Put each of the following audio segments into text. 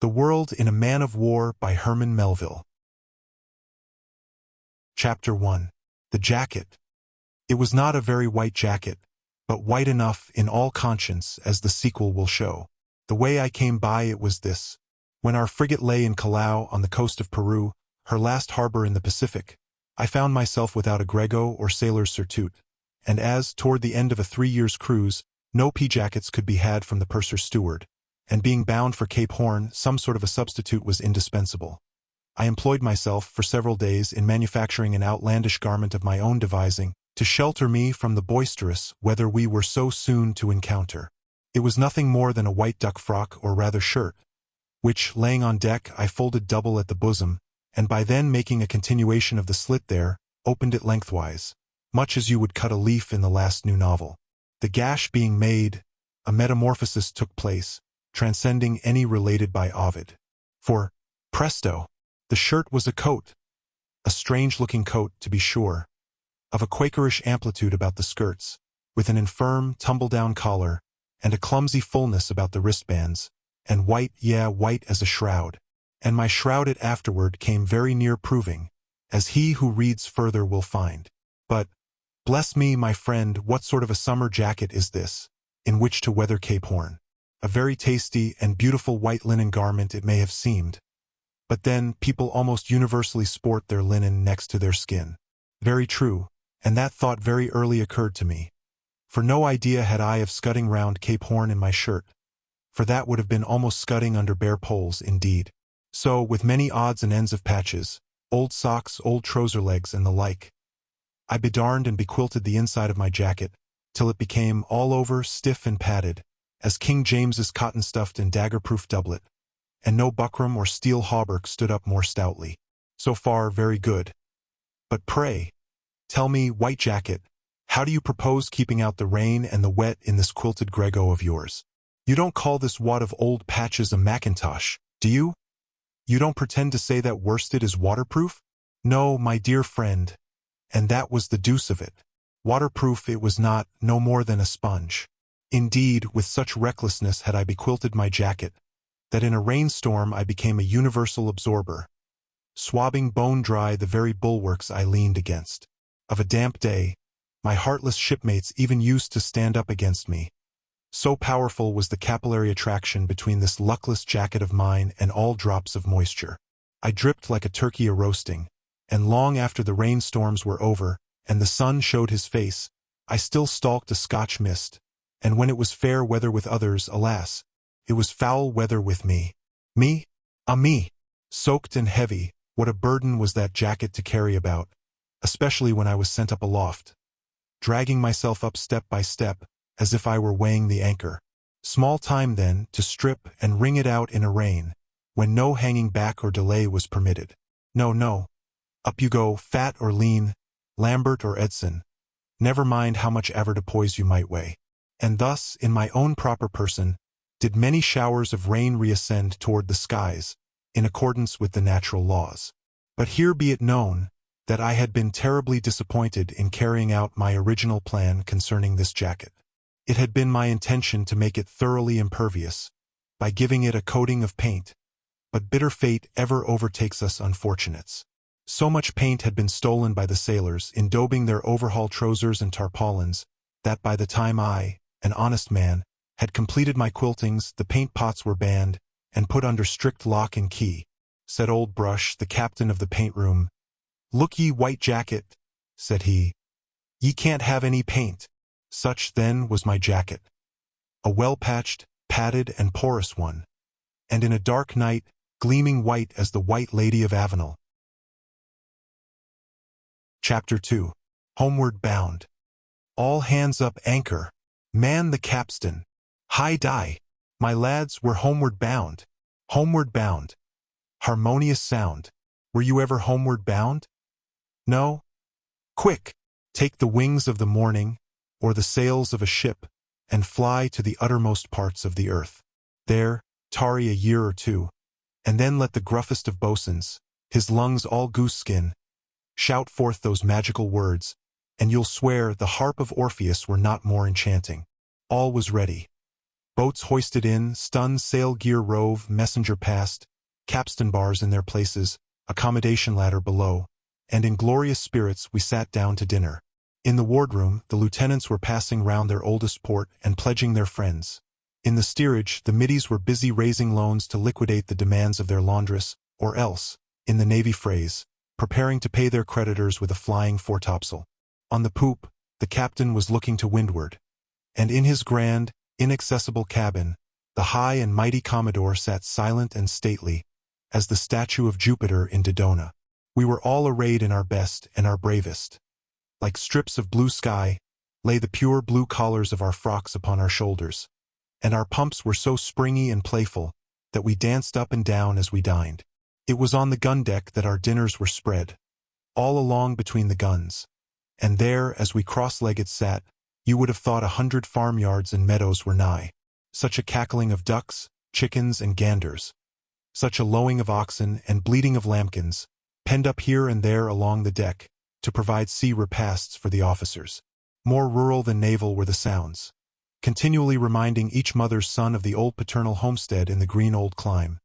The World in a Man of War by Herman Melville. Chapter 1. The Jacket. It was not a very white jacket, but white enough in all conscience, as the sequel will show. The way I came by it was this. When our frigate lay in Callao on the coast of Peru, her last harbor in the Pacific, I found myself without a grego or sailor's surtout, and as, toward the end of a 3 years' cruise, no pea-jackets could be had from the purser's steward, and being bound for Cape Horn, some sort of a substitute was indispensable. I employed myself for several days in manufacturing an outlandish garment of my own devising to shelter me from the boisterous weather we were so soon to encounter. It was nothing more than a white duck frock, or rather shirt, which, laying on deck, I folded double at the bosom, and by then making a continuation of the slit there, opened it lengthwise, much as you would cut a leaf in the last new novel. The gash being made, a metamorphosis took place, transcending any related by Ovid. For, presto, the shirt was a coat, a strange-looking coat, to be sure, of a Quakerish amplitude about the skirts, with an infirm, tumble-down collar, and a clumsy fullness about the wristbands, and white, white as a shroud. And my shroud it afterward came very near proving, as he who reads further will find. But, bless me, my friend, what sort of a summer jacket is this, in which to weather Cape Horn? A very tasty and beautiful white linen garment it may have seemed, but then people almost universally sport their linen next to their skin. Very true, and that thought very early occurred to me, for no idea had I of scudding round Cape Horn in my shirt, for that would have been almost scudding under bare poles indeed. So, with many odds and ends of patches, old socks, old trouser legs, and the like, I bedarned and bequilted the inside of my jacket, till it became all over stiff and padded, as King James's cotton-stuffed and dagger-proof doublet, and no buckram or steel hauberk stood up more stoutly. So far, very good. But pray, tell me, white jacket, how do you propose keeping out the rain and the wet in this quilted grego of yours? You don't call this wad of old patches a mackintosh, do you? You don't pretend to say that worsted is waterproof? No, my dear friend, and that was the deuce of it. Waterproof it was not, no more than a sponge. Indeed, with such recklessness had I bequilted my jacket, that in a rainstorm I became a universal absorber, swabbing bone-dry the very bulwarks I leaned against. Of a damp day, my heartless shipmates even used to stand up against me. So powerful was the capillary attraction between this luckless jacket of mine and all drops of moisture. I dripped like a turkey a-roasting, and long after the rainstorms were over, and the sun showed his face, I still stalked a Scotch mist, and when it was fair weather with others, alas, it was foul weather with me. Me? Ah, me! Soaked and heavy, what a burden was that jacket to carry about, especially when I was sent up aloft, dragging myself up step by step, as if I were weighing the anchor. Small time, then, to strip and wring it out in a rain, when no hanging back or delay was permitted. No, no. Up you go, fat or lean, Lambert or Edson, never mind how much avoirdupois you might weigh. And thus, in my own proper person, did many showers of rain reascend toward the skies, in accordance with the natural laws. But here be it known, that I had been terribly disappointed in carrying out my original plan concerning this jacket. It had been my intention to make it thoroughly impervious, by giving it a coating of paint, but bitter fate ever overtakes us unfortunates. So much paint had been stolen by the sailors in daubing their overhaul trousers and tarpaulins, that by the time I, an honest man, had completed my quiltings, the paint pots were banned, and put under strict lock and key. Said old Brush, the captain of the paint-room, "Look ye, white jacket," said he, "ye can't have any paint." Such, then, was my jacket. A well-patched, padded, and porous one, and in a dark night, gleaming white as the White Lady of Avenel. Chapter 2. Homeward Bound. All hands up anchor. Man the capstan. High die. My lads, we're homeward bound. Homeward bound. Harmonious sound. Were you ever homeward bound? No? Quick! Take the wings of the morning, or the sails of a ship, and fly to the uttermost parts of the earth. There, tarry a year or two, and then let the gruffest of boatswains, his lungs all goose-skin, shout forth those magical words, and you'll swear the harp of Orpheus were not more enchanting. All was ready. Boats hoisted in, stun, sail gear rove, messenger passed, capstan bars in their places, accommodation ladder below, and in glorious spirits we sat down to dinner. In the wardroom, the lieutenants were passing round their oldest port and pledging their friends. In the steerage, the middies were busy raising loans to liquidate the demands of their laundress, or else, in the Navy phrase, preparing to pay their creditors with a flying foretopsail. On the poop, the captain was looking to windward, and in his grand, inaccessible cabin, the high and mighty Commodore sat silent and stately, as the statue of Jupiter in Dodona. We were all arrayed in our best and our bravest. Like strips of blue sky, lay the pure blue collars of our frocks upon our shoulders, and our pumps were so springy and playful that we danced up and down as we dined. It was on the gun deck that our dinners were spread, all along between the guns, and there, as we cross-legged sat, you would have thought 100 farmyards and meadows were nigh. Such a cackling of ducks, chickens, and ganders, such a lowing of oxen and bleating of lambkins, penned up here and there along the deck, to provide sea repasts for the officers. More rural than naval were the sounds, continually reminding each mother's son of the old paternal homestead in the green old clime,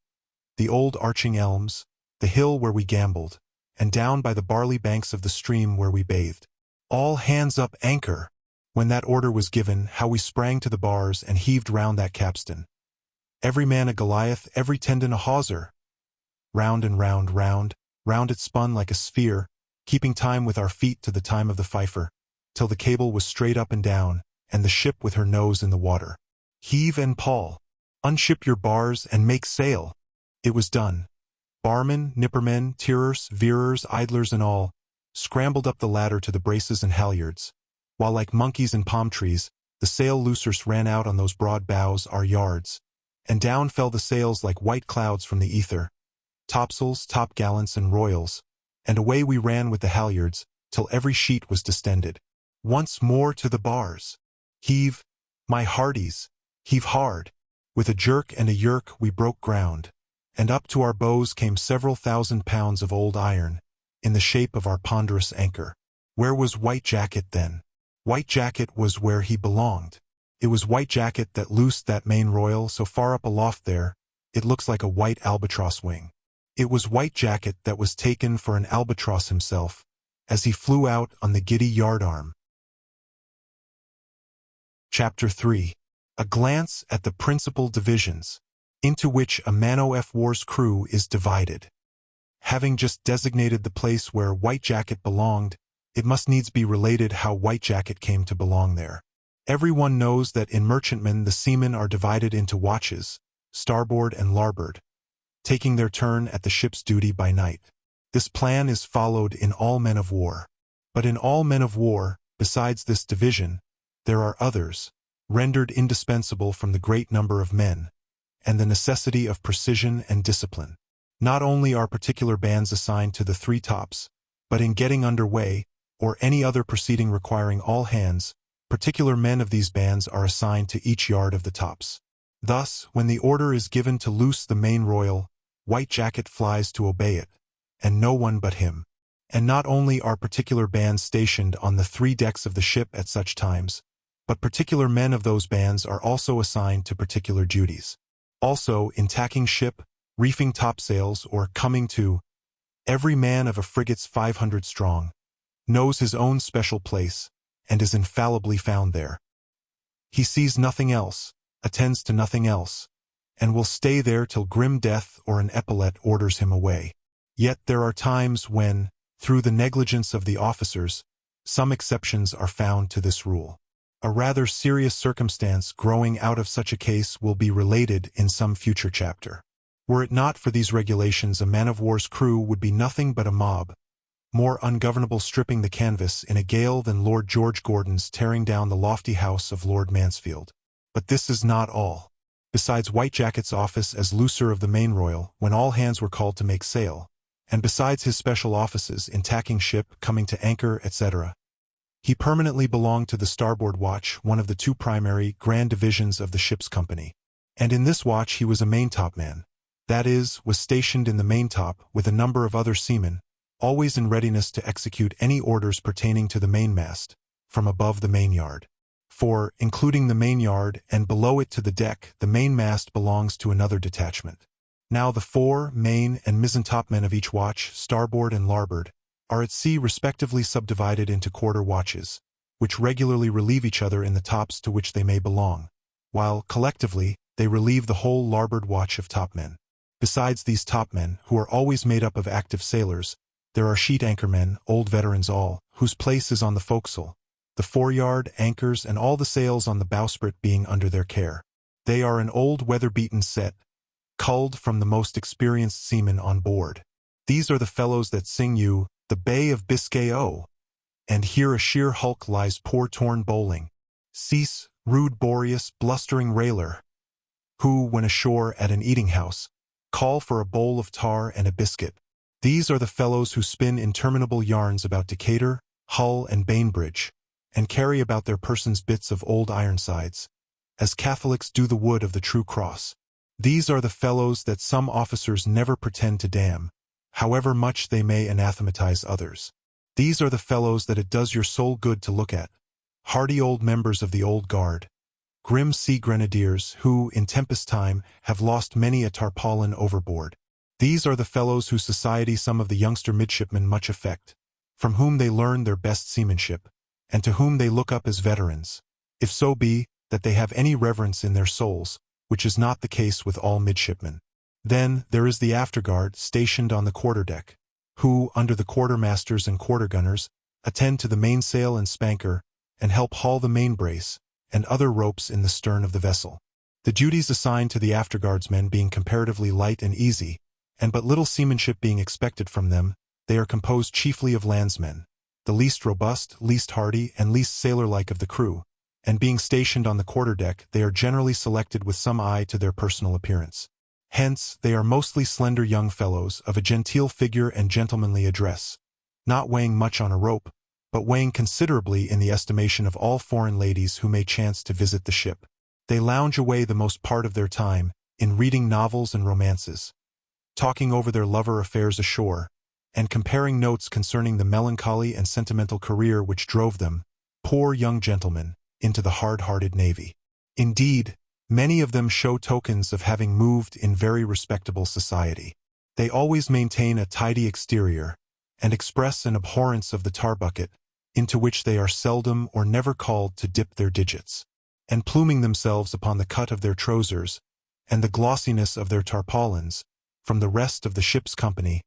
the old arching elms, the hill where we gambled, and down by the barley banks of the stream where we bathed. All hands up anchor! When that order was given, how we sprang to the bars and heaved round that capstan. Every man a Goliath, every tendon a hawser. Round and round, round it spun like a sphere, keeping time with our feet to the time of the fifer, till the cable was straight up and down, and the ship with her nose in the water. Heave and pawl! Unship your bars and make sail! It was done. Barmen, nippermen, tierers, veerers, idlers and all, scrambled up the ladder to the braces and halyards, while like monkeys in palm trees, the sail loosers ran out on those broad bows our yards, and down fell the sails like white clouds from the ether, topsails, topgallants, and royals, and away we ran with the halyards, till every sheet was distended. Once more to the bars! Heave, my hearties, heave hard! With a jerk and a yerk we broke ground, and up to our bows came several thousand pounds of old iron, in the shape of our ponderous anchor. Where was White Jacket then? White Jacket was where he belonged. It was White Jacket that loosed that main royal so far up aloft there, it looks like a white albatross wing. It was White Jacket that was taken for an albatross himself, as he flew out on the giddy yardarm. Chapter 3. A glance at the principal divisions, into which a man-o'-war's crew is divided. Having just designated the place where White Jacket belonged, it must needs be related how White Jacket came to belong there. Everyone knows that in merchantmen the seamen are divided into watches, starboard and larboard, taking their turn at the ship's duty by night. This plan is followed in all men of war. But in all men of war, besides this division, there are others, rendered indispensable from the great number of men, and the necessity of precision and discipline. Not only are particular bands assigned to the three tops, but in getting under way, or any other proceeding requiring all hands, particular men of these bands are assigned to each yard of the tops. Thus, when the order is given to loose the main royal, White Jacket flies to obey it, and no one but him. And not only are particular bands stationed on the three decks of the ship at such times, but particular men of those bands are also assigned to particular duties. Also, in tacking ship, reefing topsails, or coming to, every man of a frigate's 500 strong knows his own special place, and is infallibly found there. He sees nothing else, attends to nothing else, and will stay there till grim death or an epaulette orders him away. Yet there are times when, through the negligence of the officers, some exceptions are found to this rule. A rather serious circumstance growing out of such a case will be related in some future chapter. Were it not for these regulations, a man-of-war's crew would be nothing but a mob, more ungovernable stripping the canvas in a gale than Lord George Gordon's tearing down the lofty house of Lord Mansfield. But this is not all. Besides White Jacket's office as looser of the main royal when all hands were called to make sail, and besides his special offices in tacking ship, coming to anchor, etc., he permanently belonged to the starboard watch, one of the two primary, grand divisions of the ship's company. And in this watch he was a maintopman, that is, was stationed in the maintop with a number of other seamen, always in readiness to execute any orders pertaining to the mainmast, from above the mainyard. For, including the main yard and below it to the deck, the mainmast belongs to another detachment. Now the fore, main, and mizzentopmen of each watch, starboard and larboard, are at sea respectively subdivided into quarter watches, which regularly relieve each other in the tops to which they may belong, while, collectively, they relieve the whole larboard watch of topmen. Besides these topmen, who are always made up of active sailors, there are sheet anchormen, old veterans all, whose place is on the forecastle, the foreyard, anchors, and all the sails on the bowsprit being under their care. They are an old weather-beaten set, culled from the most experienced seamen on board. These are the fellows that sing you, "The Bay of Biscay, oh!" and here a sheer hulk lies poor torn bowling. Cease, rude Boreas, blustering railer, who, when ashore at an eating-house, call for a bowl of tar and a biscuit. These are the fellows who spin interminable yarns about Decatur, Hull, and Bainbridge, and carry about their persons bits of old Ironsides, as Catholics do the wood of the true cross. These are the fellows that some officers never pretend to damn, however much they may anathematize others. These are the fellows that it does your soul good to look at, hardy old members of the old guard, grim sea grenadiers who, in tempest time, have lost many a tarpaulin overboard. These are the fellows whose society some of the youngster midshipmen much affect, from whom they learn their best seamanship, and to whom they look up as veterans, if so be that they have any reverence in their souls, which is not the case with all midshipmen. Then there is the afterguard stationed on the quarterdeck, who, under the quartermasters and quartergunners, attend to the mainsail and spanker, and help haul the mainbrace and other ropes in the stern of the vessel. The duties assigned to the afterguardsmen being comparatively light and easy, and but little seamanship being expected from them, they are composed chiefly of landsmen, the least robust, least hardy, and least sailor-like of the crew, and being stationed on the quarterdeck, they are generally selected with some eye to their personal appearance. Hence, they are mostly slender young fellows of a genteel figure and gentlemanly address, not weighing much on a rope, but weighing considerably in the estimation of all foreign ladies who may chance to visit the ship. They lounge away the most part of their time in reading novels and romances, talking over their lover affairs ashore, and comparing notes concerning the melancholy and sentimental career which drove them, poor young gentlemen, into the hard-hearted navy. Indeed, many of them show tokens of having moved in very respectable society. They always maintain a tidy exterior, and express an abhorrence of the tar-bucket, into which they are seldom or never called to dip their digits. And pluming themselves upon the cut of their trousers, and the glossiness of their tarpaulins, from the rest of the ship's company,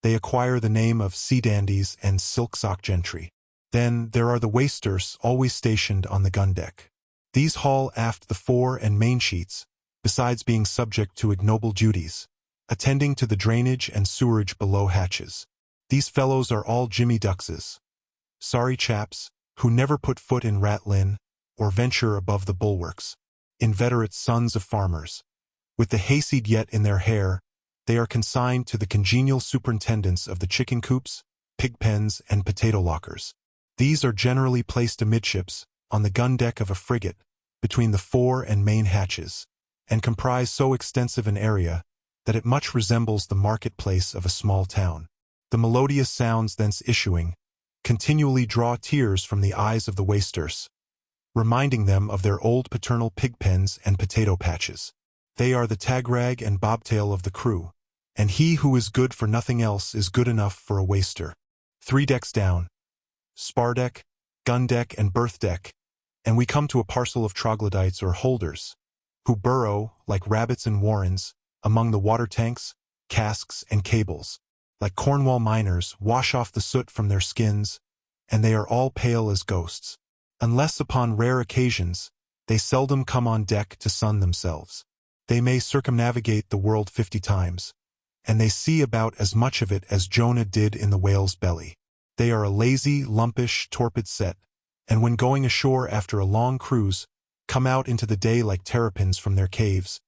they acquire the name of sea dandies and silk-sock gentry. Then there are the waisters always stationed on the gun-deck. These haul aft the fore and main sheets, besides being subject to ignoble duties, attending to the drainage and sewerage below hatches. These fellows are all Jimmy Duckses, sorry chaps, who never put foot in Ratlin, or venture above the bulwarks. Inveterate sons of farmers. With the hayseed yet in their hair, they are consigned to the congenial superintendence of the chicken coops, pig pens, and potato lockers. These are generally placed amidships, on the gun-deck of a frigate, between the fore and main hatches, and comprise so extensive an area that it much resembles the market-place of a small town. The melodious sounds thence issuing continually draw tears from the eyes of the waisters, reminding them of their old paternal pig pens and potato patches. They are the tagrag and bobtail of the crew, and he who is good for nothing else is good enough for a waister. 3 decks down, spar-deck, gun-deck, and berth-deck, and we come to a parcel of troglodytes or holders, who burrow, like rabbits in warrens, among the water tanks, casks, and cables. Like Cornwall miners, wash off the soot from their skins, and they are all pale as ghosts. Unless upon rare occasions, they seldom come on deck to sun themselves. They may circumnavigate the world 50 times, and they see about as much of it as Jonah did in the whale's belly. They are a lazy, lumpish, torpid set, and when going ashore after a long cruise, come out into the day like terrapins from their caves,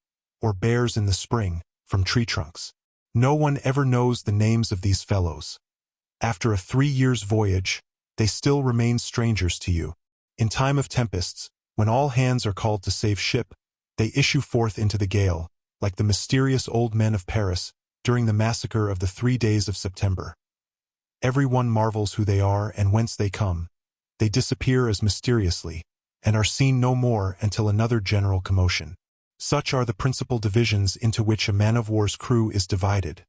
or bears in the spring, from tree trunks. No one ever knows the names of these fellows. After a 3 years' voyage, they still remain strangers to you. In time of tempests, when all hands are called to save ship, they issue forth into the gale, like the mysterious old men of Paris during the massacre of the 3 days of September. Every one marvels who they are and whence they come. They disappear as mysteriously, and are seen no more until another general commotion. Such are the principal divisions into which a man-of-war's crew is divided.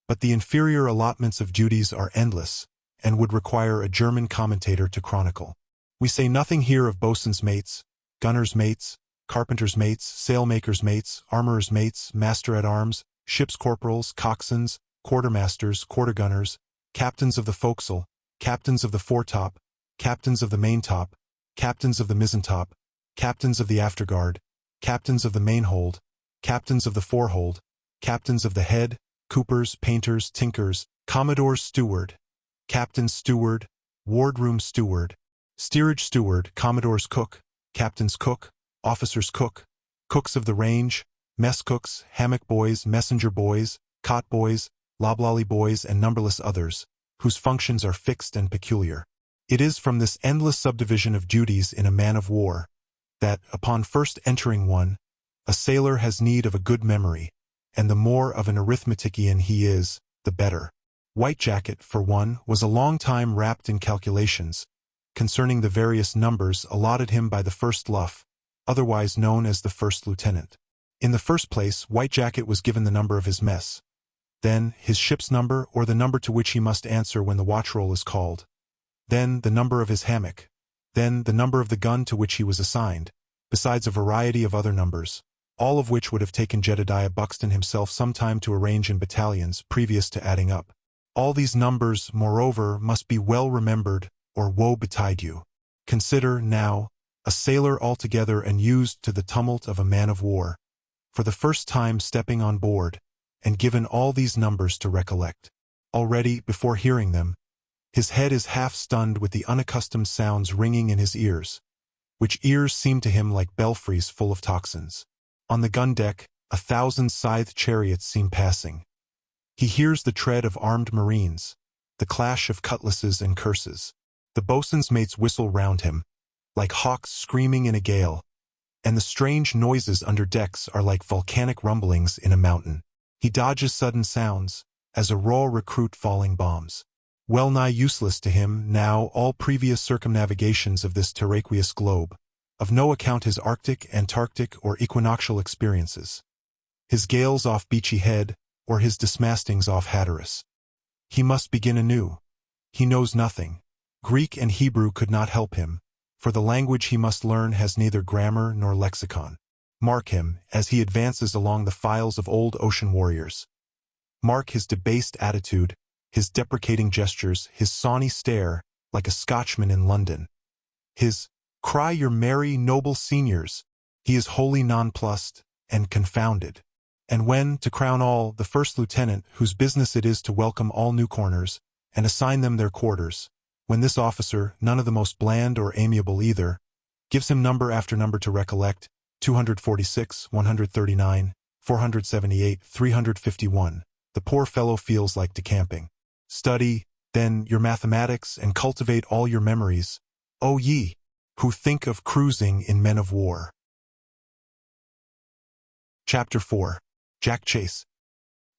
But the inferior allotments of duties are endless, and would require a German commentator to chronicle. We say nothing here of boatswain's mates, gunner's mates, carpenter's mates, sailmaker's mates, armorer's mates, master-at-arms, ship's corporals, coxswains, quartermasters, quarter-gunners, captains of the forecastle, captains of the foretop, captains of the maintop, captains of the mizentop, captains of the afterguard, captains of the mainhold, captains of the forehold, captains of the head, coopers, painters, tinkers, commodore's steward, captain's steward, wardroom steward, steerage steward, commodore's cook, captain's cook, officer's cook, cooks of the range, mess cooks, hammock boys, messenger boys, cot boys, loblolly boys, and numberless others, whose functions are fixed and peculiar. It is from this endless subdivision of duties in a man-of-war that, upon first entering one, a sailor has need of a good memory, and the more of an arithmetician he is, the better. White Jacket, for one, was a long time wrapped in calculations concerning the various numbers allotted him by the first luff, otherwise known as the first lieutenant. In the first place, White Jacket was given the number of his mess, then his ship's number or the number to which he must answer when the watch roll is called, then the number of his hammock, then the number of the gun to which he was assigned, besides a variety of other numbers, all of which would have taken Jedediah Buxton himself some time to arrange in battalions previous to adding up. All these numbers, moreover, must be well remembered, or woe betide you. Consider, now, a sailor altogether and used to the tumult of a man-of-war, for the first time stepping on board, and given all these numbers to recollect. Already, before hearing them, his head is half-stunned with the unaccustomed sounds ringing in his ears, which ears seem to him like belfries full of tocsins. On the gun-deck, 1,000 scythed chariots seem passing. He hears the tread of armed marines, the clash of cutlasses and curses. The boatswain's mates whistle round him, like hawks screaming in a gale, and the strange noises under decks are like volcanic rumblings in a mountain. He dodges sudden sounds, as a raw recruit falling bombs. Well-nigh useless to him, now, all previous circumnavigations of this terraqueous globe, of no account his Arctic, Antarctic, or equinoctial experiences, his gales off Beachy Head, or his dismastings off Hatteras. He must begin anew. He knows nothing. Greek and Hebrew could not help him, for the language he must learn has neither grammar nor lexicon. Mark him, as he advances along the files of old ocean warriors. Mark his debased attitude, his deprecating gestures, his sawney stare, like a Scotchman in London. His, "Cry your merry, noble seniors." He is wholly nonplussed and confounded. And when, to crown all, the first lieutenant, whose business it is to welcome all newcorners, and assign them their quarters, when this officer, none of the most bland or amiable either, gives him number after number to recollect, 246, 139, 478, 351, the poor fellow feels like decamping. Study, then, your mathematics and cultivate all your memories, O ye, who think of cruising in men of war. Chapter 4. Jack Chase.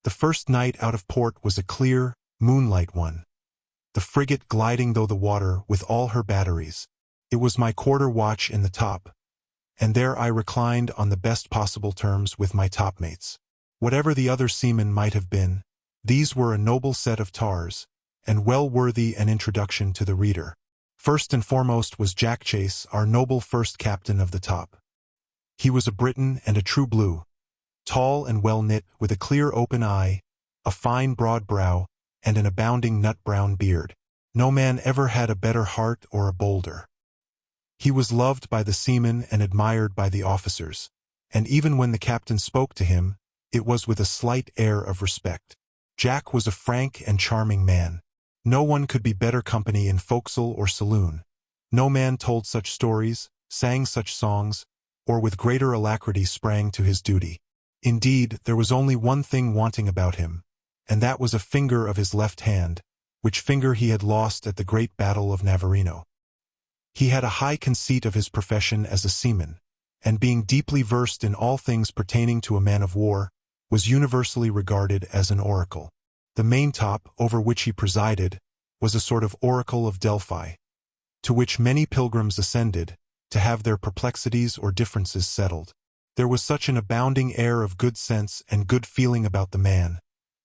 The first night out of port was a clear, moonlight one, the frigate gliding through the water with all her batteries. It was my quarter watch in the top, and there I reclined on the best possible terms with my topmates. Whatever the other seamen might have been, these were a noble set of tars, and well worthy an introduction to the reader. First and foremost was Jack Chase, our noble first captain of the top. He was a Briton and a true blue, tall and well-knit, with a clear open eye, a fine broad brow, and an abounding nut-brown beard. No man ever had a better heart or a bolder. He was loved by the seamen and admired by the officers, and even when the captain spoke to him, it was with a slight air of respect. Jack was a frank and charming man. No one could be better company in forecastle or saloon. No man told such stories, sang such songs, or with greater alacrity sprang to his duty. Indeed, there was only one thing wanting about him, and that was a finger of his left hand, which finger he had lost at the great battle of Navarino. He had a high conceit of his profession as a seaman, and being deeply versed in all things pertaining to a man of war, was universally regarded as an oracle. The maintop, over which he presided, was a sort of oracle of Delphi, to which many pilgrims ascended, to have their perplexities or differences settled. There was such an abounding air of good sense and good feeling about the man,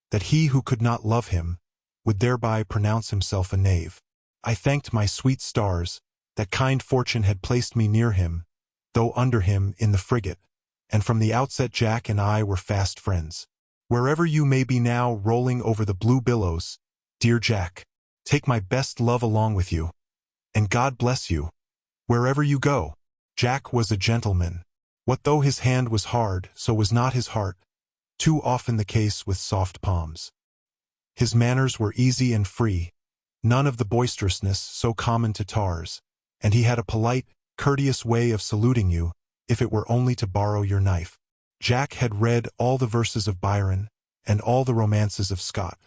that he who could not love him would thereby pronounce himself a knave. I thanked my sweet stars that kind fortune had placed me near him, though under him in the frigate, and from the outset Jack and I were fast friends. Wherever you may be now rolling over the blue billows, dear Jack, take my best love along with you, and God bless you, wherever you go. Jack was a gentleman. What though his hand was hard, so was not his heart, too often the case with soft palms. His manners were easy and free, none of the boisterousness so common to tars, and he had a polite, courteous way of saluting you, if it were only to borrow your knife. Jack had read all the verses of Byron, and all the romances of Scott.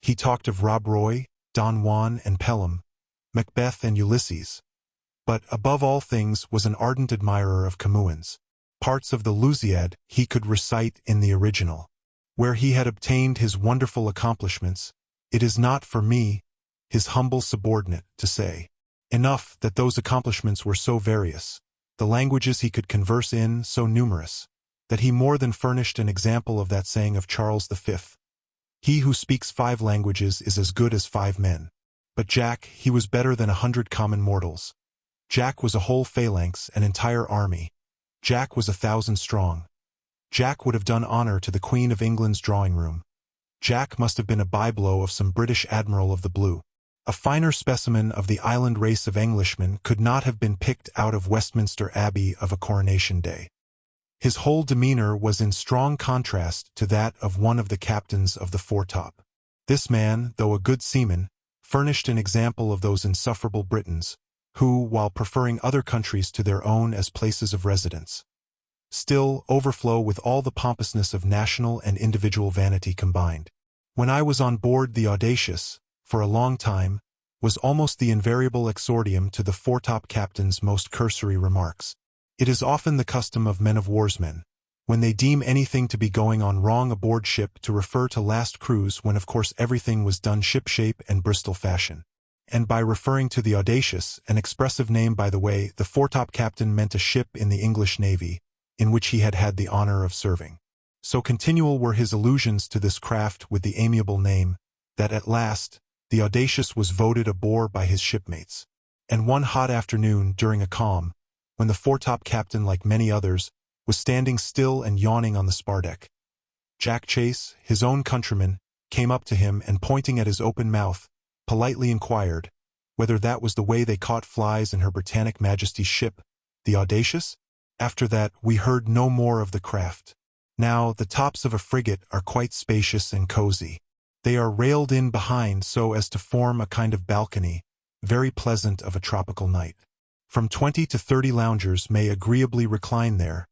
He talked of Rob Roy, Don Juan and Pelham, Macbeth and Ulysses, but above all things was an ardent admirer of Camoens. Parts of the Lusiad he could recite in the original. Where he had obtained his wonderful accomplishments, it is not for me, his humble subordinate, to say. Enough that those accomplishments were so various, the languages he could converse in so numerous, that he more than furnished an example of that saying of Charles V, "He who speaks 5 languages is as good as 5 men." But Jack, he was better than 100 common mortals. Jack was a whole phalanx, an entire army. Jack was 1,000 strong. Jack would have done honor to the Queen of England's drawing-room. Jack must have been a byblow of some British admiral of the blue. A finer specimen of the island race of Englishmen could not have been picked out of Westminster Abbey of a coronation day. His whole demeanor was in strong contrast to that of one of the captains of the foretop. This man, though a good seaman, furnished an example of those insufferable Britons, who, while preferring other countries to their own as places of residence, still overflow with all the pompousness of national and individual vanity combined. When I was on board the Audacious, for a long time, was almost the invariable exordium to the foretop captain's most cursory remarks. It is often the custom of men-of-war's men, when they deem anything to be going on wrong aboard ship, to refer to last cruise, when of course everything was done ship-shape and Bristol fashion. And by referring to the Audacious, an expressive name by the way, the foretop captain meant a ship in the English Navy, in which he had had the honor of serving. So continual were his allusions to this craft with the amiable name, that at last the Audacious was voted a bore by his shipmates. And one hot afternoon, during a calm, when the foretop captain, like many others, was standing still and yawning on the spar-deck, Jack Chase, his own countryman, came up to him and, pointing at his open mouth, politely inquired whether that was the way they caught flies in Her Britannic Majesty's ship, the Audacious? After that, we heard no more of the craft. Now, the tops of a frigate are quite spacious and cozy. They are railed in behind so as to form a kind of balcony, very pleasant of a tropical night. From 20 to 30 loungers may agreeably recline there,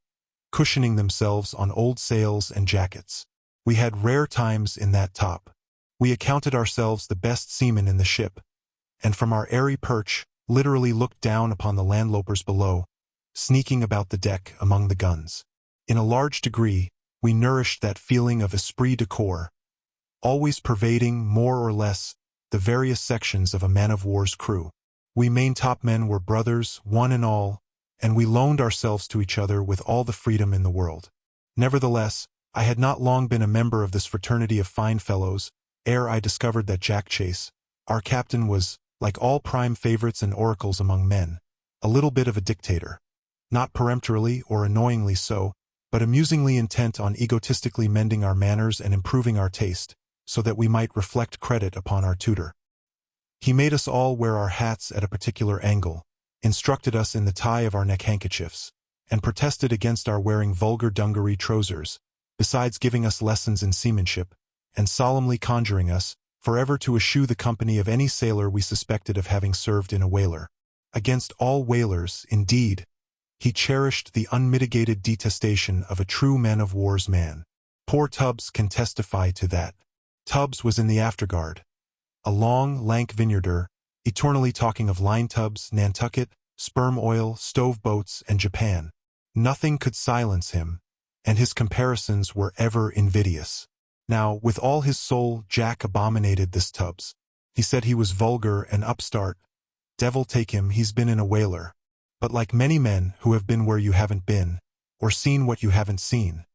cushioning themselves on old sails and jackets. We had rare times in that top. We accounted ourselves the best seamen in the ship, and from our airy perch literally looked down upon the landlopers below, sneaking about the deck among the guns. In a large degree, we nourished that feeling of esprit de corps, always pervading, more or less, the various sections of a man-of-war's crew. We maintopmen were brothers, one and all, and we loaned ourselves to each other with all the freedom in the world. Nevertheless, I had not long been a member of this fraternity of fine fellows, ere I discovered that Jack Chase, our captain, was, like all prime favorites and oracles among men, a little bit of a dictator. Not peremptorily or annoyingly so, but amusingly intent on egotistically mending our manners and improving our taste, so that we might reflect credit upon our tutor. He made us all wear our hats at a particular angle, instructed us in the tie of our neck-handkerchiefs, and protested against our wearing vulgar dungaree trousers, besides giving us lessons in seamanship, and solemnly conjuring us forever to eschew the company of any sailor we suspected of having served in a whaler. Against all whalers, indeed, he cherished the unmitigated detestation of a true man-of-war's man. Poor Tubbs can testify to that. Tubbs was in the afterguard, a long, lank vineyarder, eternally talking of line tubs, Nantucket, sperm oil, stove boats, and Japan. Nothing could silence him, and his comparisons were ever invidious. Now, with all his soul, Jack abominated this Tubbs. He said he was vulgar and upstart. Devil take him, he's been in a whaler. But like many men who have been where you haven't been, or seen what you haven't seen,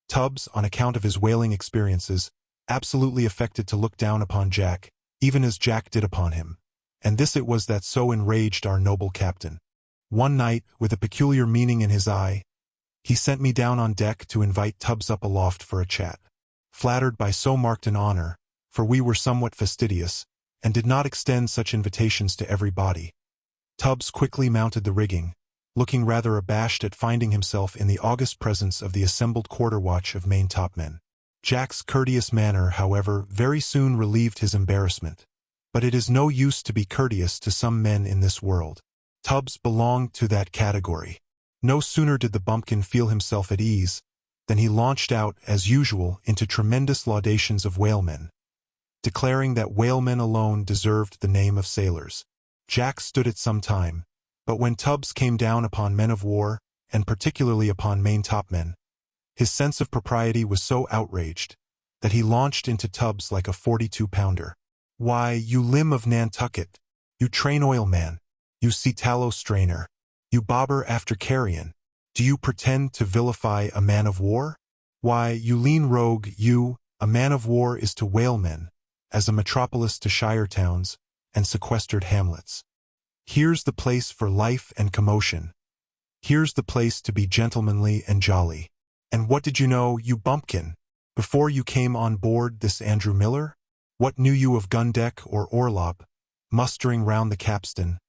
Tubbs, on account of his whaling experiences, absolutely affected to look down upon Jack, even as Jack did upon him. And this it was that so enraged our noble captain. One night, with a peculiar meaning in his eye, he sent me down on deck to invite Tubbs up aloft for a chat. Flattered by so marked an honor, for we were somewhat fastidious, and did not extend such invitations to every body, Tubbs quickly mounted the rigging, looking rather abashed at finding himself in the august presence of the assembled quarter-watch of main-topmen. Jack's courteous manner, however, very soon relieved his embarrassment. But it is no use to be courteous to some men in this world. Tubbs belonged to that category. No sooner did the bumpkin feel himself at ease than he launched out, as usual, into tremendous laudations of whalemen, declaring that whalemen alone deserved the name of sailors. Jack stood it some time, but when Tubbs came down upon men of war, and particularly upon main-topmen, his sense of propriety was so outraged that he launched into Tubbs like a 42-pounder. "Why, you limb of Nantucket, you train-oil man, you sea-tallow strainer, you bobber after carrion, do you pretend to vilify a man-of-war? Why, you lean rogue, you, a man-of-war is to whalemen, as a metropolis to shire towns and sequestered hamlets. Here's the place for life and commotion. Here's the place to be gentlemanly and jolly. And what did you know, you bumpkin, before you came on board this Andrew Miller? What knew you of gun-deck or orlop, mustering round the capstan,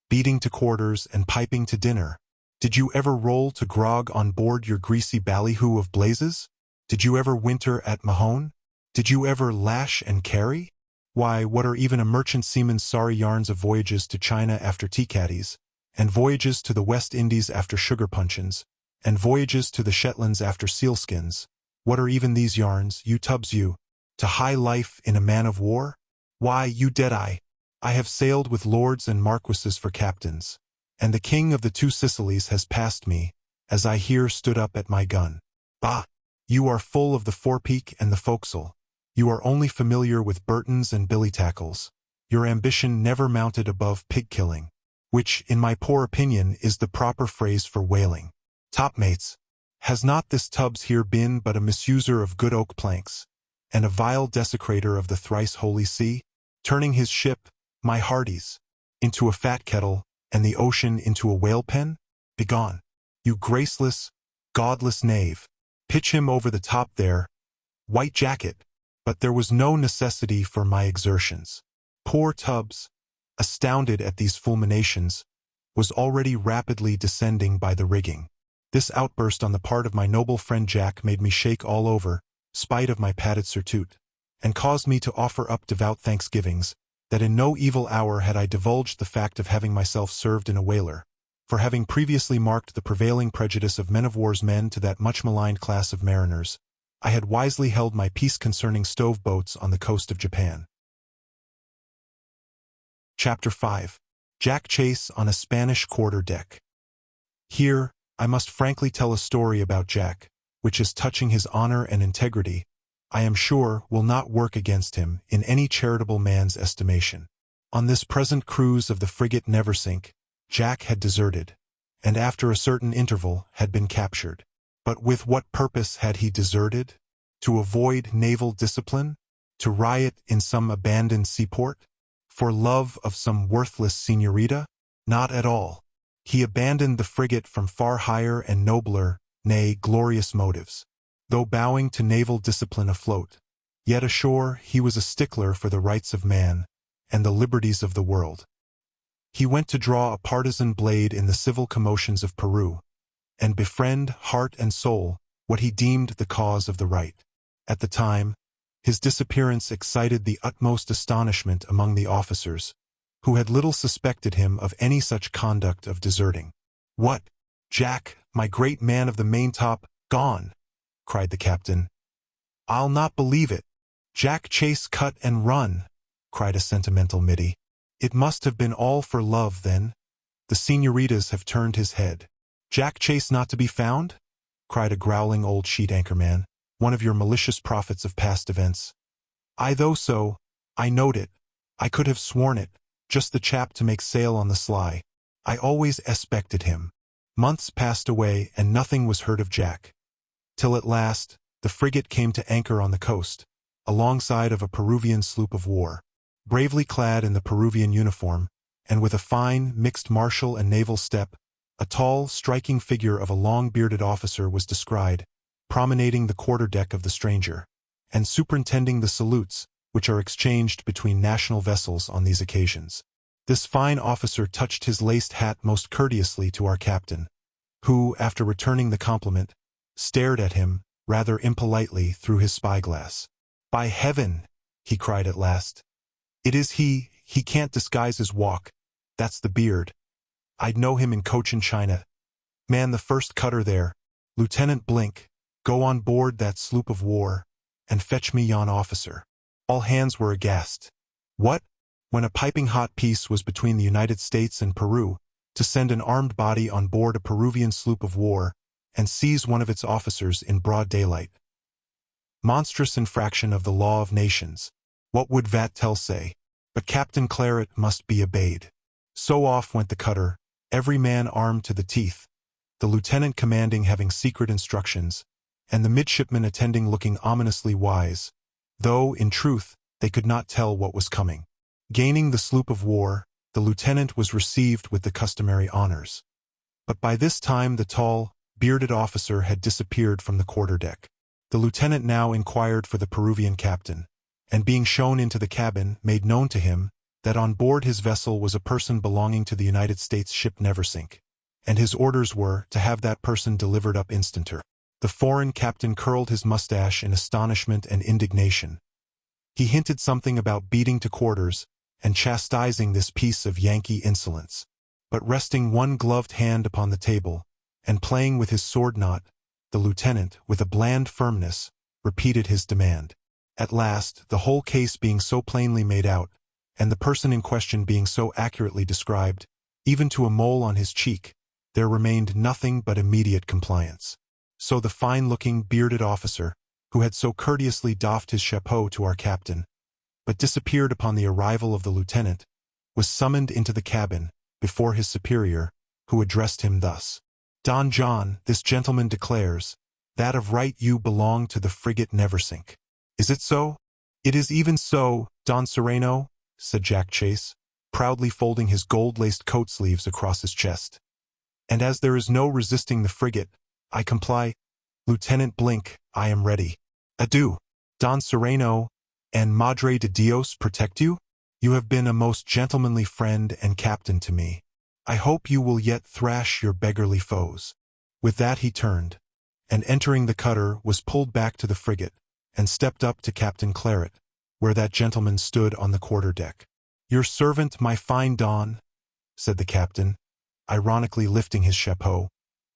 beating to quarters and piping to dinner? Did you ever roll to grog on board your greasy ballyhoo of blazes? Did you ever winter at Mahone? Did you ever lash and carry? Why, what are even a merchant seaman's sorry yarns of voyages to China after tea-caddies, and voyages to the West Indies after sugar puncheons, and voyages to the Shetlands after sealskins? What are even these yarns, you Tubbs, you, to high life in a man-of-war? Why, you dead-eye, I have sailed with lords and marquises for captains, and the king of the two Sicilies has passed me, as I here stood up at my gun. Bah! You are full of the forepeak and the forecastle. You are only familiar with Burtons and billy-tackles. Your ambition never mounted above pig-killing, which, in my poor opinion, is the proper phrase for whaling. Topmates, has not this Tubbs here been but a misuser of good oak planks, and a vile desecrator of the thrice-holy sea, turning his ship, my hearties, into a fat kettle, and the ocean into a whale-pen? Begone, you graceless, godless knave. Pitch him over the top there, white jacket. But there was no necessity for my exertions. Poor Tubbs, astounded at these fulminations, was already rapidly descending by the rigging. This outburst on the part of my noble friend Jack made me shake all over, spite of my padded surtout, and caused me to offer up devout thanksgivings, that in no evil hour had I divulged the fact of having myself served in a whaler, for having previously marked the prevailing prejudice of men-of-war's men to that much-maligned class of mariners, I had wisely held my peace concerning stove-boats on the coast of Japan. Chapter 5. Jack Chase on a Spanish quarter-deck. Here, I must frankly tell a story about Jack, which is touching his honor and integrity, I am sure will not work against him in any charitable man's estimation. On this present cruise of the frigate Neversink, Jack had deserted, and after a certain interval had been captured. But with what purpose had he deserted? To avoid naval discipline? To riot in some abandoned seaport? For love of some worthless señorita? Not at all. He abandoned the frigate from far higher and nobler, nay, glorious motives. Though bowing to naval discipline afloat, yet ashore he was a stickler for the rights of man and the liberties of the world. He went to draw a partisan blade in the civil commotions of Peru, and befriend, heart and soul, what he deemed the cause of the right. At the time, his disappearance excited the utmost astonishment among the officers, who had little suspected him of any such conduct of deserting. "What, Jack, my great man of the maintop, gone?" cried the captain. "I'll not believe it. Jack Chase cut and run," cried a sentimental middy. "It must have been all for love, then. The señoritas have turned his head." "Jack Chase not to be found?" cried a growling old sheet-anchor man, one of your malicious prophets of past events. "I though so, I knowed it. I could have sworn it, just the chap to make sail on the sly. I always expected him. Months passed away and nothing was heard of Jack. Till at last, the frigate came to anchor on the coast, alongside of a Peruvian sloop of war. Bravely clad in the Peruvian uniform, and with a fine, mixed martial and naval step, a tall, striking figure of a long-bearded officer was descried, promenading the quarterdeck of the stranger, and superintending the salutes, which are exchanged between national vessels on these occasions. This fine officer touched his laced hat most courteously to our captain, who, after returning the compliment, stared at him, rather impolitely, through his spyglass. "By heaven!" he cried at last. "It is he can't disguise his walk. That's the beard. I'd know him in Cochin China. Man the first cutter there. Lieutenant Blink, go on board that sloop of war, and fetch me yon officer." All hands were aghast. What? When a piping hot peace was between the United States and Peru, to send an armed body on board a Peruvian sloop of war, and seize one of its officers in broad daylight. Monstrous infraction of the law of nations. What would Vattel say? But Captain Claret must be obeyed. So off went the cutter, every man armed to the teeth, the lieutenant commanding having secret instructions, and the midshipmen attending looking ominously wise, though, in truth, they could not tell what was coming. Gaining the sloop of war, the lieutenant was received with the customary honors. But by this time the tall, bearded officer had disappeared from the quarterdeck. The lieutenant now inquired for the Peruvian captain, and being shown into the cabin, made known to him that on board his vessel was a person belonging to the United States ship Neversink, and his orders were to have that person delivered up instanter. The foreign captain curled his mustache in astonishment and indignation. He hinted something about beating to quarters and chastising this piece of Yankee insolence, but resting one gloved hand upon the table, and playing with his sword knot, the lieutenant, with a bland firmness, repeated his demand. At last, the whole case being so plainly made out, and the person in question being so accurately described, even to a mole on his cheek, there remained nothing but immediate compliance. So the fine-looking, bearded officer, who had so courteously doffed his chapeau to our captain, but disappeared upon the arrival of the lieutenant, was summoned into the cabin, before his superior, who addressed him thus. "Don John, this gentleman declares, that of right you belong to the frigate Neversink. Is it so?" "It is even so, Don Sereno," said Jack Chase, proudly folding his gold-laced coat sleeves across his chest. "And as there is no resisting the frigate, I comply. Lieutenant Blink, I am ready. Adieu. Don Sereno, and Madre de Dios protect you? You have been a most gentlemanly friend and captain to me. I hope you will yet thrash your beggarly foes." With that he turned, and entering the cutter was pulled back to the frigate, and stepped up to Captain Claret, where that gentleman stood on the quarterdeck. "Your servant, my fine Don," said the captain, ironically lifting his chapeau,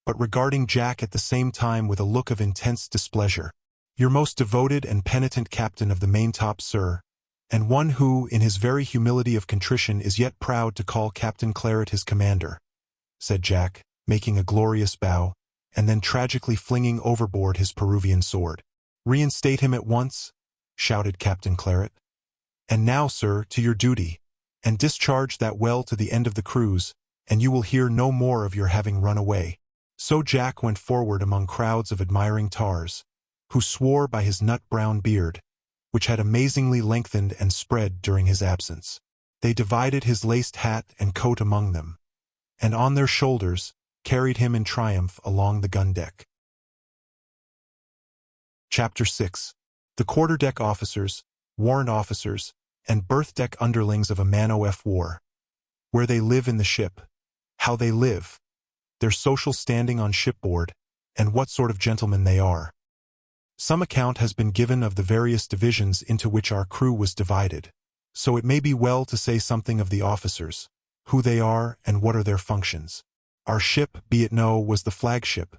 but regarding Jack at the same time with a look of intense displeasure. "Your most devoted and penitent captain of the maintop, sir, and one who, in his very humility of contrition, is yet proud to call Captain Claret his commander," said Jack, making a glorious bow, and then tragically flinging overboard his Peruvian sword. "Reinstate him at once," shouted Captain Claret. "And now, sir, to your duty, and discharge that well to the end of the cruise, and you will hear no more of your having run away." So Jack went forward among crowds of admiring tars, who swore by his nut-brown beard, which had amazingly lengthened and spread during his absence. They divided his laced hat and coat among them, and on their shoulders carried him in triumph along the gun-deck. Chapter 6. The quarterdeck officers, warrant officers, and berth-deck underlings of a man-o'-f war. Where they live in the ship, how they live, their social standing on shipboard, and what sort of gentlemen they are. Some account has been given of the various divisions into which our crew was divided, so it may be well to say something of the officers, who they are and what are their functions. Our ship, be it known, was the flagship.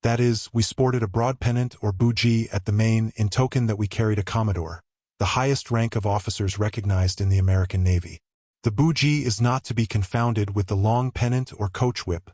That is, we sported a broad pennant or bougie at the main in token that we carried a commodore, the highest rank of officers recognized in the American Navy. The bougie is not to be confounded with the long pennant or coach whip,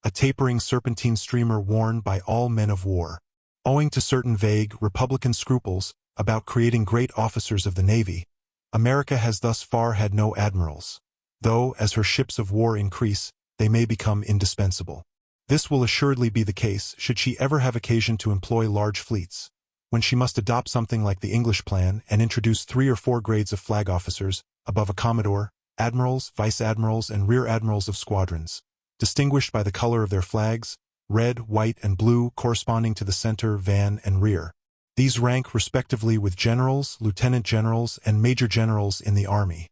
a tapering serpentine streamer worn by all men of war. Owing to certain vague, Republican scruples about creating great officers of the Navy, America has thus far had no admirals, though, as her ships of war increase, they may become indispensable. This will assuredly be the case should she ever have occasion to employ large fleets, when she must adopt something like the English plan and introduce 3 or 4 grades of flag officers, above a commodore, admirals, vice-admirals, and rear-admirals of squadrons, distinguished by the color of their flags, red, white, and blue corresponding to the center, van, and rear. These rank respectively with generals, lieutenant generals, and major generals in the army,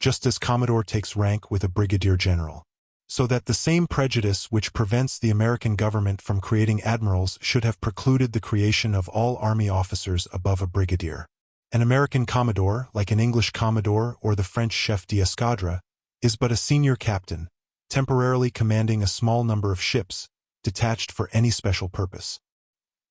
just as commodore takes rank with a brigadier general. So that the same prejudice which prevents the American government from creating admirals should have precluded the creation of all army officers above a brigadier. An American commodore, like an English commodore or the French chef d'escadre, is but a senior captain, temporarily commanding a small number of ships, detached for any special purpose.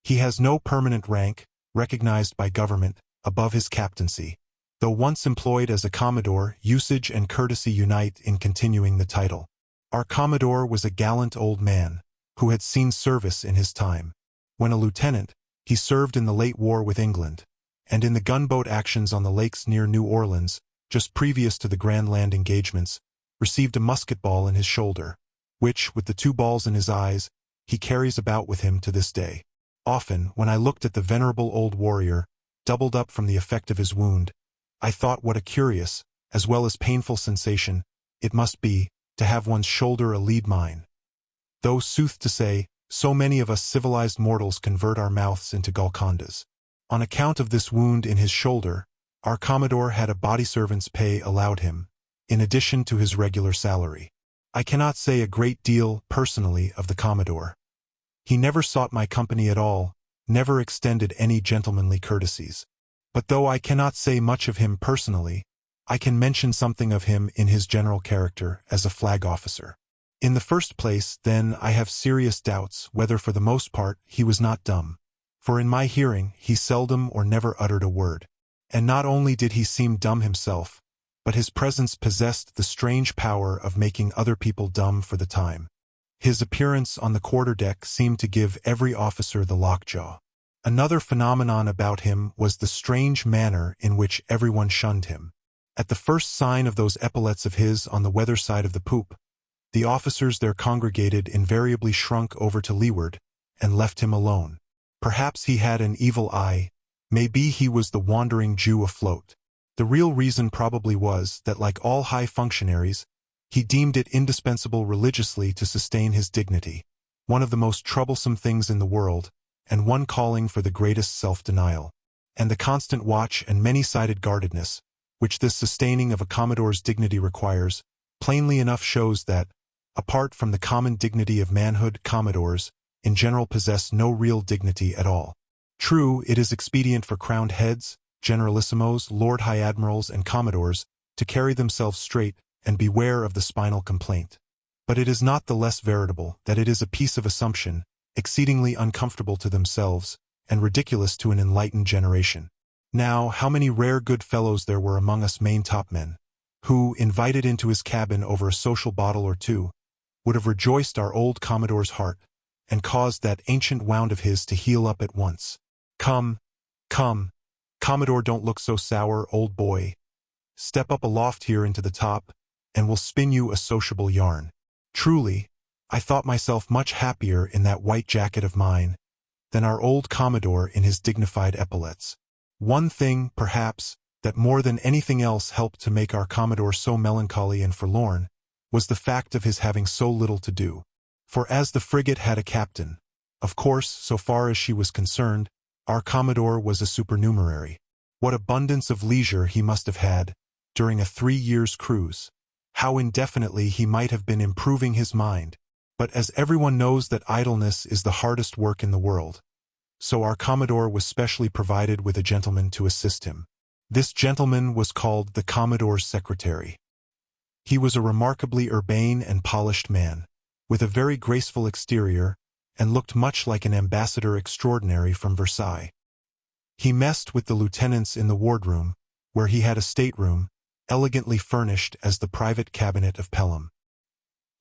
He has no permanent rank, recognized by government, above his captaincy. Though once employed as a commodore, usage and courtesy unite in continuing the title. Our commodore was a gallant old man, who had seen service in his time. When a lieutenant, he served in the late war with England, and in the gunboat actions on the lakes near New Orleans, just previous to the Grand Land engagements, received a musket ball in his shoulder, which, with the 2 balls in his eyes, he carries about with him to this day. Often, when I looked at the venerable old warrior, doubled up from the effect of his wound, I thought what a curious, as well as painful sensation, it must be, to have one's shoulder a lead mine. Though, sooth to say, so many of us civilized mortals convert our mouths into Golcondas. On account of this wound in his shoulder, our commodore had a body servant's pay allowed him, in addition to his regular salary. I cannot say a great deal, personally, of the commodore. He never sought my company at all, never extended any gentlemanly courtesies. But though I cannot say much of him personally, I can mention something of him in his general character as a flag officer. In the first place, then, I have serious doubts whether for the most part he was not dumb, for in my hearing he seldom or never uttered a word. And not only did he seem dumb himself, but his presence possessed the strange power of making other people dumb for the time. His appearance on the quarterdeck seemed to give every officer the lockjaw. Another phenomenon about him was the strange manner in which everyone shunned him. At the first sign of those epaulets of his on the weather side of the poop, the officers there congregated invariably shrunk over to leeward, and left him alone. Perhaps he had an evil eye, maybe he was the wandering Jew afloat. The real reason probably was that, like all high functionaries, he deemed it indispensable religiously to sustain his dignity, one of the most troublesome things in the world, and one calling for the greatest self-denial. And the constant watch and many-sided guardedness, which this sustaining of a commodore's dignity requires, plainly enough shows that, apart from the common dignity of manhood, commodores, in general possess no real dignity at all. True, it is expedient for crowned heads, generalissimos, lord high admirals, and commodores, to carry themselves straight and beware of the spinal complaint. But it is not the less veritable that it is a piece of assumption, exceedingly uncomfortable to themselves, and ridiculous to an enlightened generation. Now, how many rare good fellows there were among us main-top-men, who, invited into his cabin over a social bottle or 2, would have rejoiced our old commodore's heart, and caused that ancient wound of his to heal up at once. Come, Commodore, don't look so sour, old boy. Step up aloft here into the top, and we'll spin you a sociable yarn. Truly, I thought myself much happier in that white jacket of mine than our old commodore in his dignified epaulets. One thing, perhaps, that more than anything else helped to make our commodore so melancholy and forlorn, was the fact of his having so little to do. For as the frigate had a captain, of course, so far as she was concerned, our commodore was a supernumerary. What abundance of leisure he must have had during a 3 years' cruise. How indefinitely he might have been improving his mind. But as everyone knows that idleness is the hardest work in the world, so our commodore was specially provided with a gentleman to assist him. This gentleman was called the Commodore's secretary. He was a remarkably urbane and polished man, with a very graceful exterior, and looked much like an ambassador extraordinary from Versailles. He messed with the lieutenants in the wardroom, where he had a stateroom, elegantly furnished as the private cabinet of Pelham.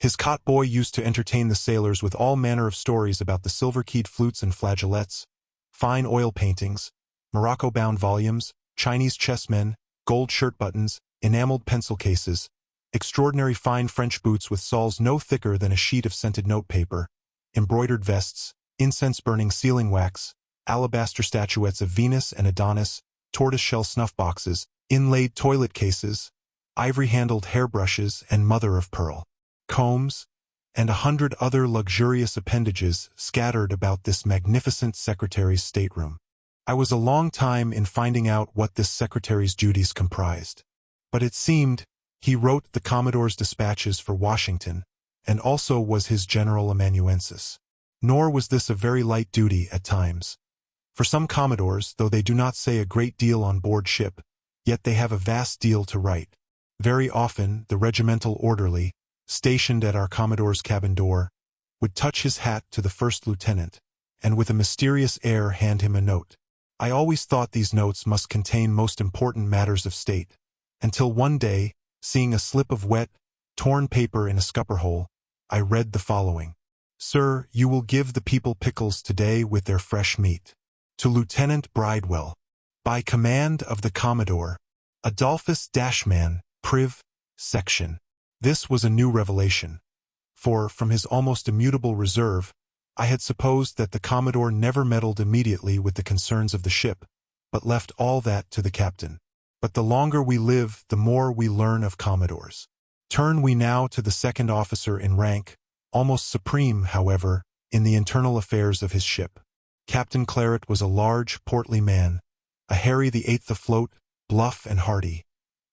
His cot boy used to entertain the sailors with all manner of stories about the silver-keyed flutes and flageolets, fine oil paintings, Morocco-bound volumes, Chinese chessmen, gold shirt buttons, enameled pencil cases, extraordinary fine French boots with soles no thicker than a sheet of scented notepaper, embroidered vests, incense-burning sealing wax, alabaster statuettes of Venus and Adonis, tortoise-shell snuff boxes, inlaid toilet cases, ivory-handled hairbrushes and mother-of-pearl combs, and 100 other luxurious appendages scattered about this magnificent secretary's stateroom. I was a long time in finding out what this secretary's duties comprised. But it seemed he wrote the Commodore's dispatches for Washington, and also was his general amanuensis. Nor was this a very light duty at times. For some Commodores, though they do not say a great deal on board ship, yet they have a vast deal to write. Very often, the regimental orderly, stationed at our Commodore's cabin door, would touch his hat to the first lieutenant, and with a mysterious air hand him a note. I always thought these notes must contain most important matters of state, until one day, seeing a slip of wet, torn paper in a scupper hole, I read the following. Sir, you will give the people pickles today with their fresh meat. To Lieutenant Bridewell. By command of the Commodore. Adolphus Dashman, Priv. Section. This was a new revelation, for, from his almost immutable reserve, I had supposed that the Commodore never meddled immediately with the concerns of the ship, but left all that to the captain. But the longer we live, the more we learn of Commodores. Turn we now to the second officer in rank, almost supreme, however, in the internal affairs of his ship. Captain Claret was a large, portly man, a Harry the Eighth afloat, bluff and hearty,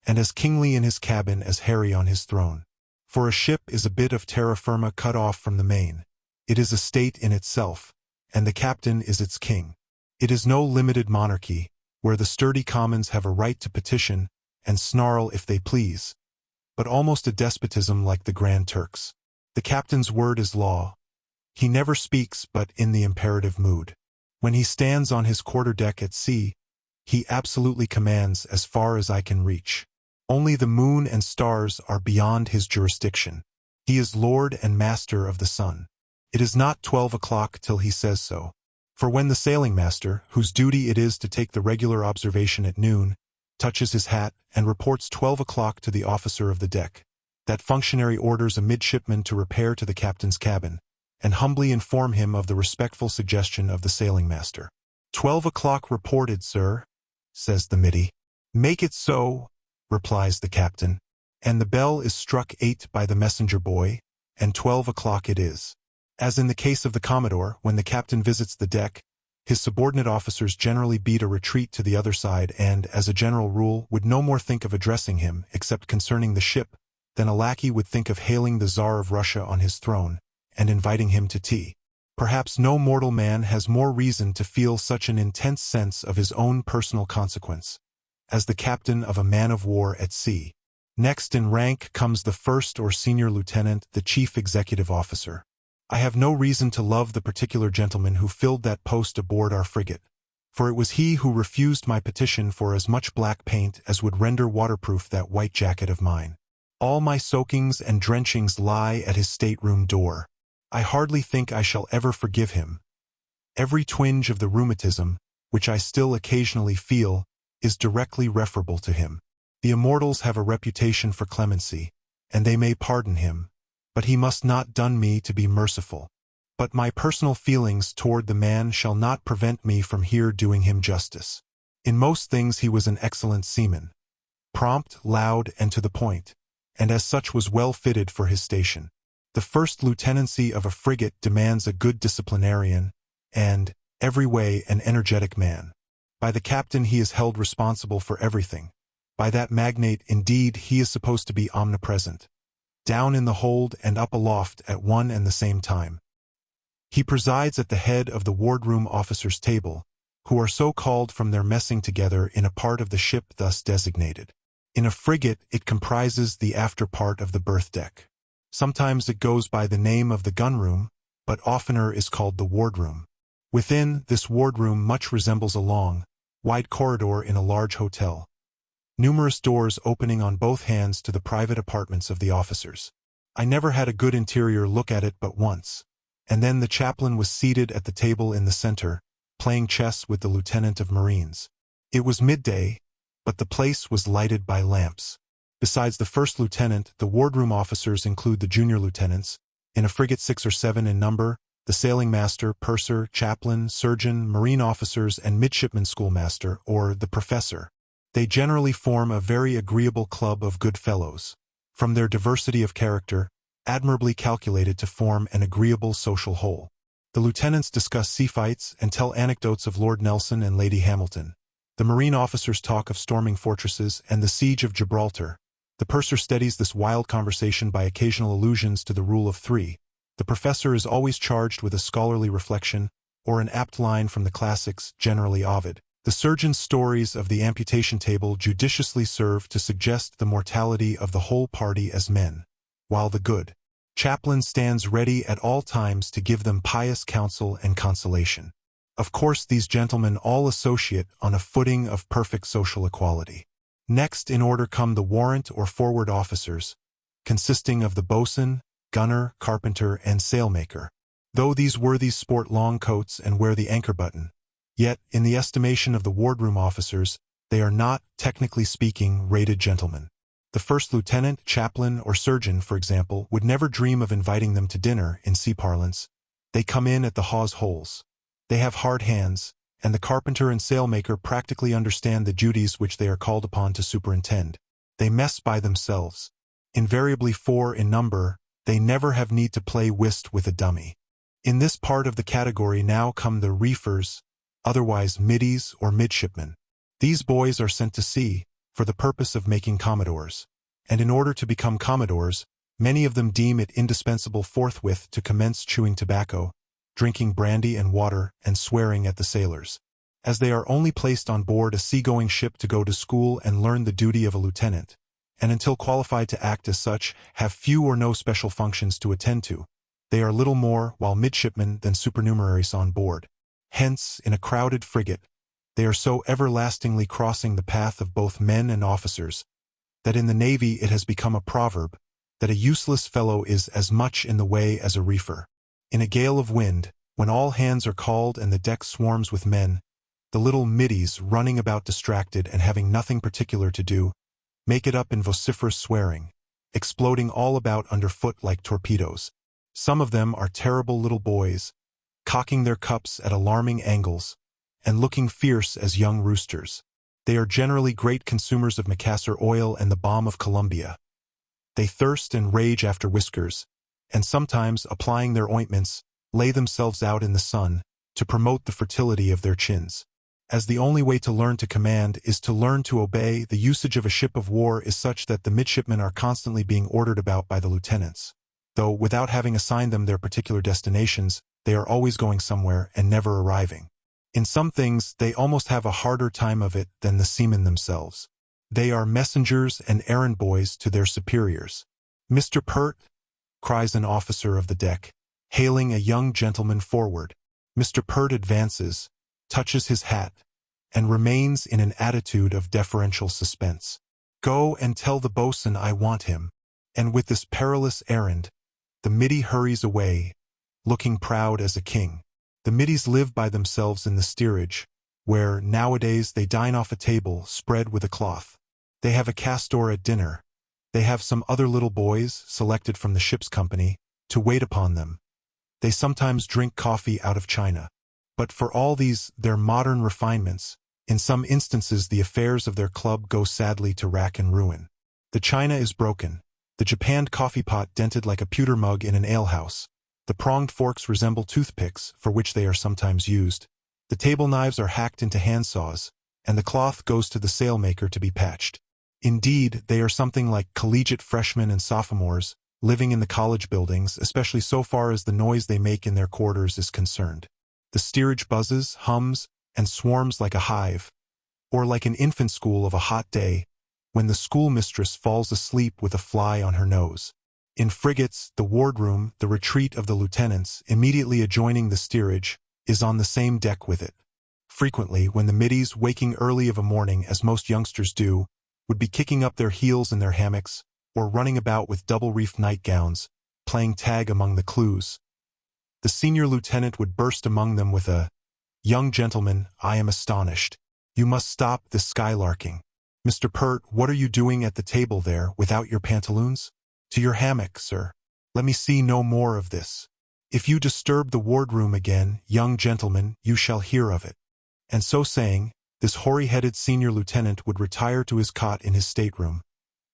and as kingly in his cabin as Harry on his throne. For a ship is a bit of terra firma cut off from the main. It is a state in itself, and the captain is its king. It is no limited monarchy, where the sturdy commons have a right to petition and snarl if they please, but almost a despotism like the Grand Turks. The captain's word is law. He never speaks but in the imperative mood. When he stands on his quarter-deck at sea, he absolutely commands as far as I can reach. Only the moon and stars are beyond his jurisdiction. He is lord and master of the sun. It is not 12 o'clock till he says so. For when the sailing master, whose duty it is to take the regular observation at noon, touches his hat and reports 12 o'clock to the officer of the deck, that functionary orders a midshipman to repair to the captain's cabin, and humbly inform him of the respectful suggestion of the sailing master. 12 o'clock reported, sir, says the middy. Make it so, replies the captain, and the bell is struck 8 by the messenger boy, and 12 o'clock it is. As in the case of the Commodore, when the captain visits the deck, his subordinate officers generally beat a retreat to the other side and, as a general rule, would no more think of addressing him, except concerning the ship, than a lackey would think of hailing the Tsar of Russia on his throne, and inviting him to tea. Perhaps no mortal man has more reason to feel such an intense sense of his own personal consequence, as the captain of a man-of-war at sea. Next in rank comes the first or senior lieutenant, the chief executive officer. I have no reason to love the particular gentleman who filled that post aboard our frigate, for it was he who refused my petition for as much black paint as would render waterproof that white jacket of mine. All my soakings and drenchings lie at his stateroom door. I hardly think I shall ever forgive him. Every twinge of the rheumatism, which I still occasionally feel, is directly referable to him. The immortals have a reputation for clemency, and they may pardon him, but he must not dun me to be merciful. But my personal feelings toward the man shall not prevent me from here doing him justice. In most things he was an excellent seaman, prompt, loud, and to the point, and as such was well fitted for his station. The first lieutenancy of a frigate demands a good disciplinarian, and, every way, an energetic man. By the captain he is held responsible for everything. By that magnate, indeed, he is supposed to be omnipresent, down in the hold and up aloft at one and the same time. He presides at the head of the wardroom officers' table, who are so called from their messing together in a part of the ship thus designated. In a frigate it comprises the after part of the berth deck. Sometimes it goes by the name of the gunroom, but oftener is called the wardroom. Within, this wardroom much resembles a long, wide corridor in a large hotel. Numerous doors opening on both hands to the private apartments of the officers. I never had a good interior look at it but once, and then the chaplain was seated at the table in the center, playing chess with the lieutenant of marines. It was midday, but the place was lighted by lamps. Besides the first lieutenant, the wardroom officers include the junior lieutenants, in a frigate 6 or 7 in number, the sailing master, purser, chaplain, surgeon, marine officers, and midshipman schoolmaster, or the professor. They generally form a very agreeable club of good fellows, from their diversity of character, admirably calculated to form an agreeable social whole. The lieutenants discuss sea fights and tell anecdotes of Lord Nelson and Lady Hamilton. The marine officers talk of storming fortresses and the siege of Gibraltar. The purser steadies this wild conversation by occasional allusions to the rule of 3. The professor is always charged with a scholarly reflection or an apt line from the classics, generally Ovid. The surgeon's stories of the amputation table judiciously serve to suggest the mortality of the whole party as men, while the good chaplain stands ready at all times to give them pious counsel and consolation. Of course, these gentlemen all associate on a footing of perfect social equality. Next in order come the warrant or forward officers, consisting of the boatswain, gunner, carpenter, and sailmaker. Though these worthies sport long coats and wear the anchor button, yet, in the estimation of the wardroom officers, they are not, technically speaking, rated gentlemen. The first lieutenant, chaplain, or surgeon, for example, would never dream of inviting them to dinner, in sea parlance. They come in at the hawse holes. They have hard hands, and the carpenter and sailmaker practically understand the duties which they are called upon to superintend. They mess by themselves. Invariably 4 in number, they never have need to play whist with a dummy. In this part of the category now come the reefers, otherwise middies or midshipmen. These boys are sent to sea for the purpose of making commodores, and in order to become commodores, many of them deem it indispensable forthwith to commence chewing tobacco, drinking brandy and water, and swearing at the sailors. As they are only placed on board a seagoing ship to go to school and learn the duty of a lieutenant, and until qualified to act as such, have few or no special functions to attend to, they are little more, while midshipmen, than supernumeraries on board. Hence, in a crowded frigate, they are so everlastingly crossing the path of both men and officers, that in the Navy it has become a proverb that a useless fellow is as much in the way as a reefer. In a gale of wind, when all hands are called and the deck swarms with men, the little middies, running about distracted and having nothing particular to do, make it up in vociferous swearing, exploding all about underfoot like torpedoes. Some of them are terrible little boys, cocking their cups at alarming angles, and looking fierce as young roosters. They are generally great consumers of Macassar oil and the balm of Columbia. They thirst and rage after whiskers, and sometimes, applying their ointments, lay themselves out in the sun to promote the fertility of their chins. As the only way to learn to command is to learn to obey, the usage of a ship of war is such that the midshipmen are constantly being ordered about by the lieutenants. Though, without having assigned them their particular destinations, they are always going somewhere and never arriving. In some things, they almost have a harder time of it than the seamen themselves. They are messengers and errand boys to their superiors. "Mr. Pert," cries an officer of the deck, hailing a young gentleman forward. Mr. Pert advances, touches his hat, and remains in an attitude of deferential suspense. "Go and tell the boatswain I want him." And with this perilous errand, the middy hurries away, looking proud as a king. The middies live by themselves in the steerage, where, nowadays, they dine off a table spread with a cloth. They have a castor at dinner. They have some other little boys, selected from the ship's company, to wait upon them. They sometimes drink coffee out of china. But for all these, their modern refinements, in some instances the affairs of their club go sadly to rack and ruin. The china is broken, the japanned coffee pot dented like a pewter mug in an alehouse. The pronged forks resemble toothpicks, for which they are sometimes used. The table knives are hacked into handsaws, and the cloth goes to the sailmaker to be patched. Indeed, they are something like collegiate freshmen and sophomores, living in the college buildings, especially so far as the noise they make in their quarters is concerned. The steerage buzzes, hums, and swarms like a hive, or like an infant school of a hot day, when the schoolmistress falls asleep with a fly on her nose. In frigates, the wardroom, the retreat of the lieutenants, immediately adjoining the steerage, is on the same deck with it. Frequently, when the middies, waking early of a morning as most youngsters do, would be kicking up their heels in their hammocks, or running about with double-reefed nightgowns, playing tag among the clews, the senior lieutenant would burst among them with a, "Young gentlemen, I am astonished. You must stop this skylarking. Mr. Pert, what are you doing at the table there, without your pantaloons? To your hammock, sir. Let me see no more of this. If you disturb the wardroom again, young gentleman, you shall hear of it. And so saying, this hoary-headed senior lieutenant would retire to his cot in his stateroom,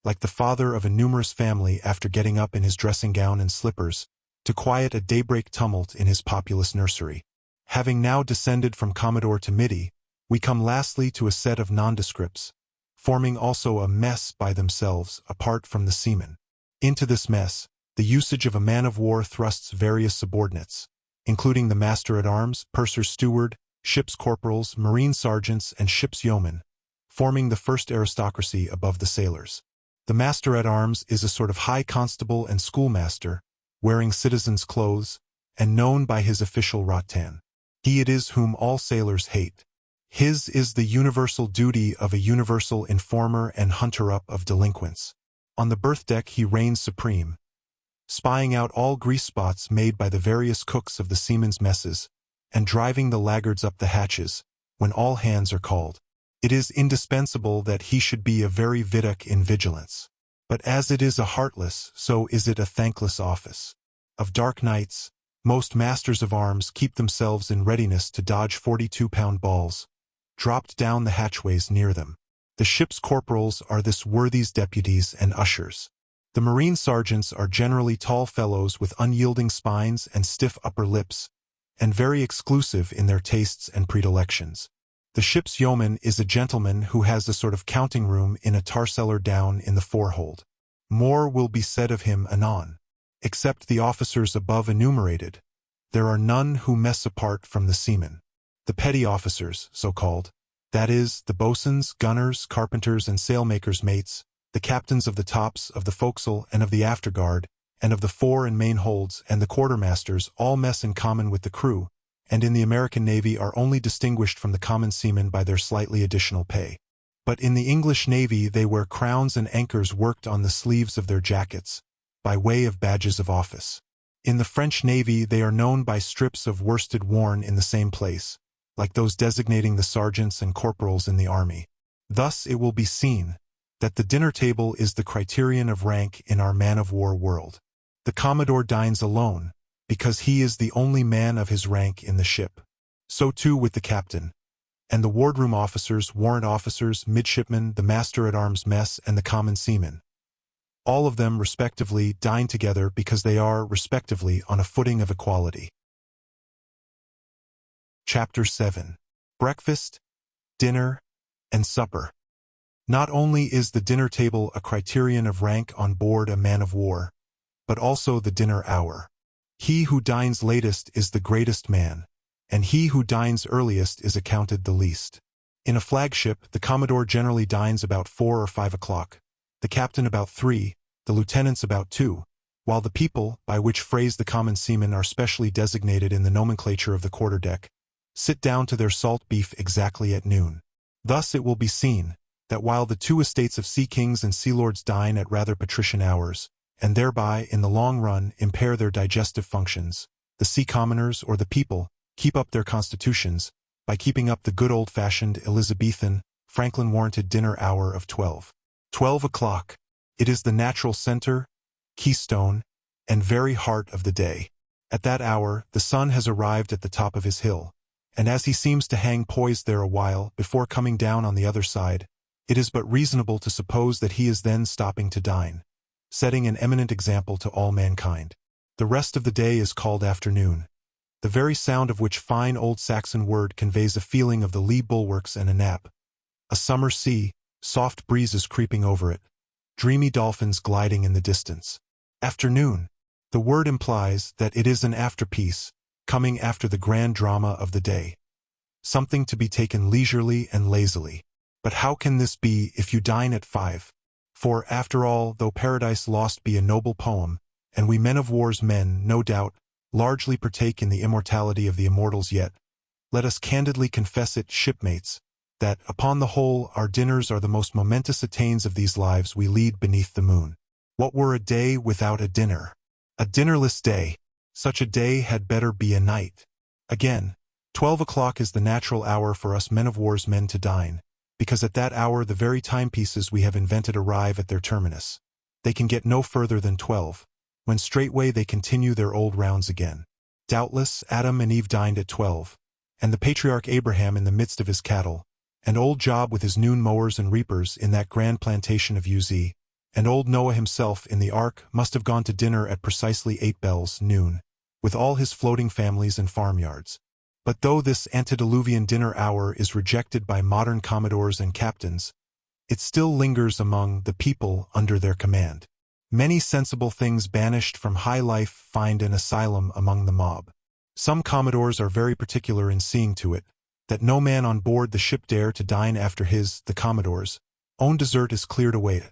like the father of a numerous family after getting up in his dressing gown and slippers, to quiet a daybreak tumult in his populous nursery. Having now descended from Commodore to Middy, we come lastly to a set of nondescripts, forming also a mess by themselves apart from the seamen. Into this mess, the usage of a man-of-war thrusts various subordinates, including the master-at-arms, purser's steward, ship's corporals, marine sergeants, and ship's yeomen, forming the first aristocracy above the sailors. The master-at-arms is a sort of high constable and schoolmaster, wearing citizen's clothes, and known by his official rattan. He it is whom all sailors hate. His is the universal duty of a universal informer and hunter-up of delinquents. On the berth deck he reigns supreme, spying out all grease spots made by the various cooks of the seamen's messes, and driving the laggards up the hatches, when all hands are called. It is indispensable that he should be a very viddock in vigilance. But as it is a heartless, so is it a thankless office. Of dark nights, most masters of arms keep themselves in readiness to dodge 42-pound balls, dropped down the hatchways near them. The ship's corporals are this worthy's deputies and ushers. The marine sergeants are generally tall fellows with unyielding spines and stiff upper lips, and very exclusive in their tastes and predilections. The ship's yeoman is a gentleman who has a sort of counting-room in a tar-cellar down in the forehold. More will be said of him anon. Except the officers above enumerated, there are none who mess apart from the seamen. The petty officers, so-called, that is, the boatswains, gunners, carpenters, and sailmakers' mates, the captains of the tops, of the forecastle, and of the afterguard, and of the fore and main holds, and the quartermasters all mess in common with the crew, and in the American Navy are only distinguished from the common seamen by their slightly additional pay. But in the English Navy they wear crowns and anchors worked on the sleeves of their jackets, by way of badges of office. In the French Navy they are known by strips of worsted worn in the same place, like those designating the sergeants and corporals in the army. Thus it will be seen that the dinner table is the criterion of rank in our man-of-war world. The Commodore dines alone, because he is the only man of his rank in the ship. So too with the captain, and the wardroom officers, warrant officers, midshipmen, the master-at-arms mess, and the common seamen. All of them, respectively, dine together because they are, respectively, on a footing of equality. Chapter 7. Breakfast, Dinner, and Supper. Not only is the dinner table a criterion of rank on board a man-of-war, but also the dinner hour. He who dines latest is the greatest man, and he who dines earliest is accounted the least. In a flagship, the Commodore generally dines about 4 or 5 o'clock, the captain about 3, the lieutenants about 2, while the people, by which phrase the common seamen are specially designated in the nomenclature of the quarterdeck, sit down to their salt beef exactly at noon. Thus it will be seen that while the two estates of sea kings and sea lords dine at rather patrician hours, and thereby, in the long run, impair their digestive functions, the sea commoners or the people keep up their constitutions by keeping up the good old-fashioned Elizabethan, Franklin-warranted dinner hour of 12. 12 o'clock. It is the natural center, keystone, and very heart of the day. At that hour, the sun has arrived at the top of his hill, and as he seems to hang poised there a while before coming down on the other side, it is but reasonable to suppose that he is then stopping to dine, setting an eminent example to all mankind. The rest of the day is called afternoon, the very sound of which fine old Saxon word conveys a feeling of the lee bulwarks and a nap. A summer sea, soft breezes creeping over it, dreamy dolphins gliding in the distance. Afternoon. The word implies that it is an afterpiece, coming after the grand drama of the day. Something to be taken leisurely and lazily. But how can this be if you dine at 5? For, after all, though Paradise Lost be a noble poem, and we men-of-war's men, no doubt, largely partake in the immortality of the immortals, yet, let us candidly confess it, shipmates, that, upon the whole, our dinners are the most momentous attains of these lives we lead beneath the moon. What were a day without a dinner? A dinnerless day. Such a day had better be a night. Again, 12 o'clock is the natural hour for us men-of-war's men to dine, because at that hour the very timepieces we have invented arrive at their terminus. They can get no further than 12, when straightway they continue their old rounds again. Doubtless, Adam and Eve dined at 12, and the patriarch Abraham in the midst of his cattle, and old Job with his noon mowers and reapers in that grand plantation of Uz, and old Noah himself in the ark must have gone to dinner at precisely 8 bells, noon, with all his floating families and farmyards. But though this antediluvian dinner hour is rejected by modern commodores and captains, it still lingers among the people under their command. Many sensible things banished from high life find an asylum among the mob. Some commodores are very particular in seeing to it that no man on board the ship dare to dine after his, the commodore's, own dessert is cleared away,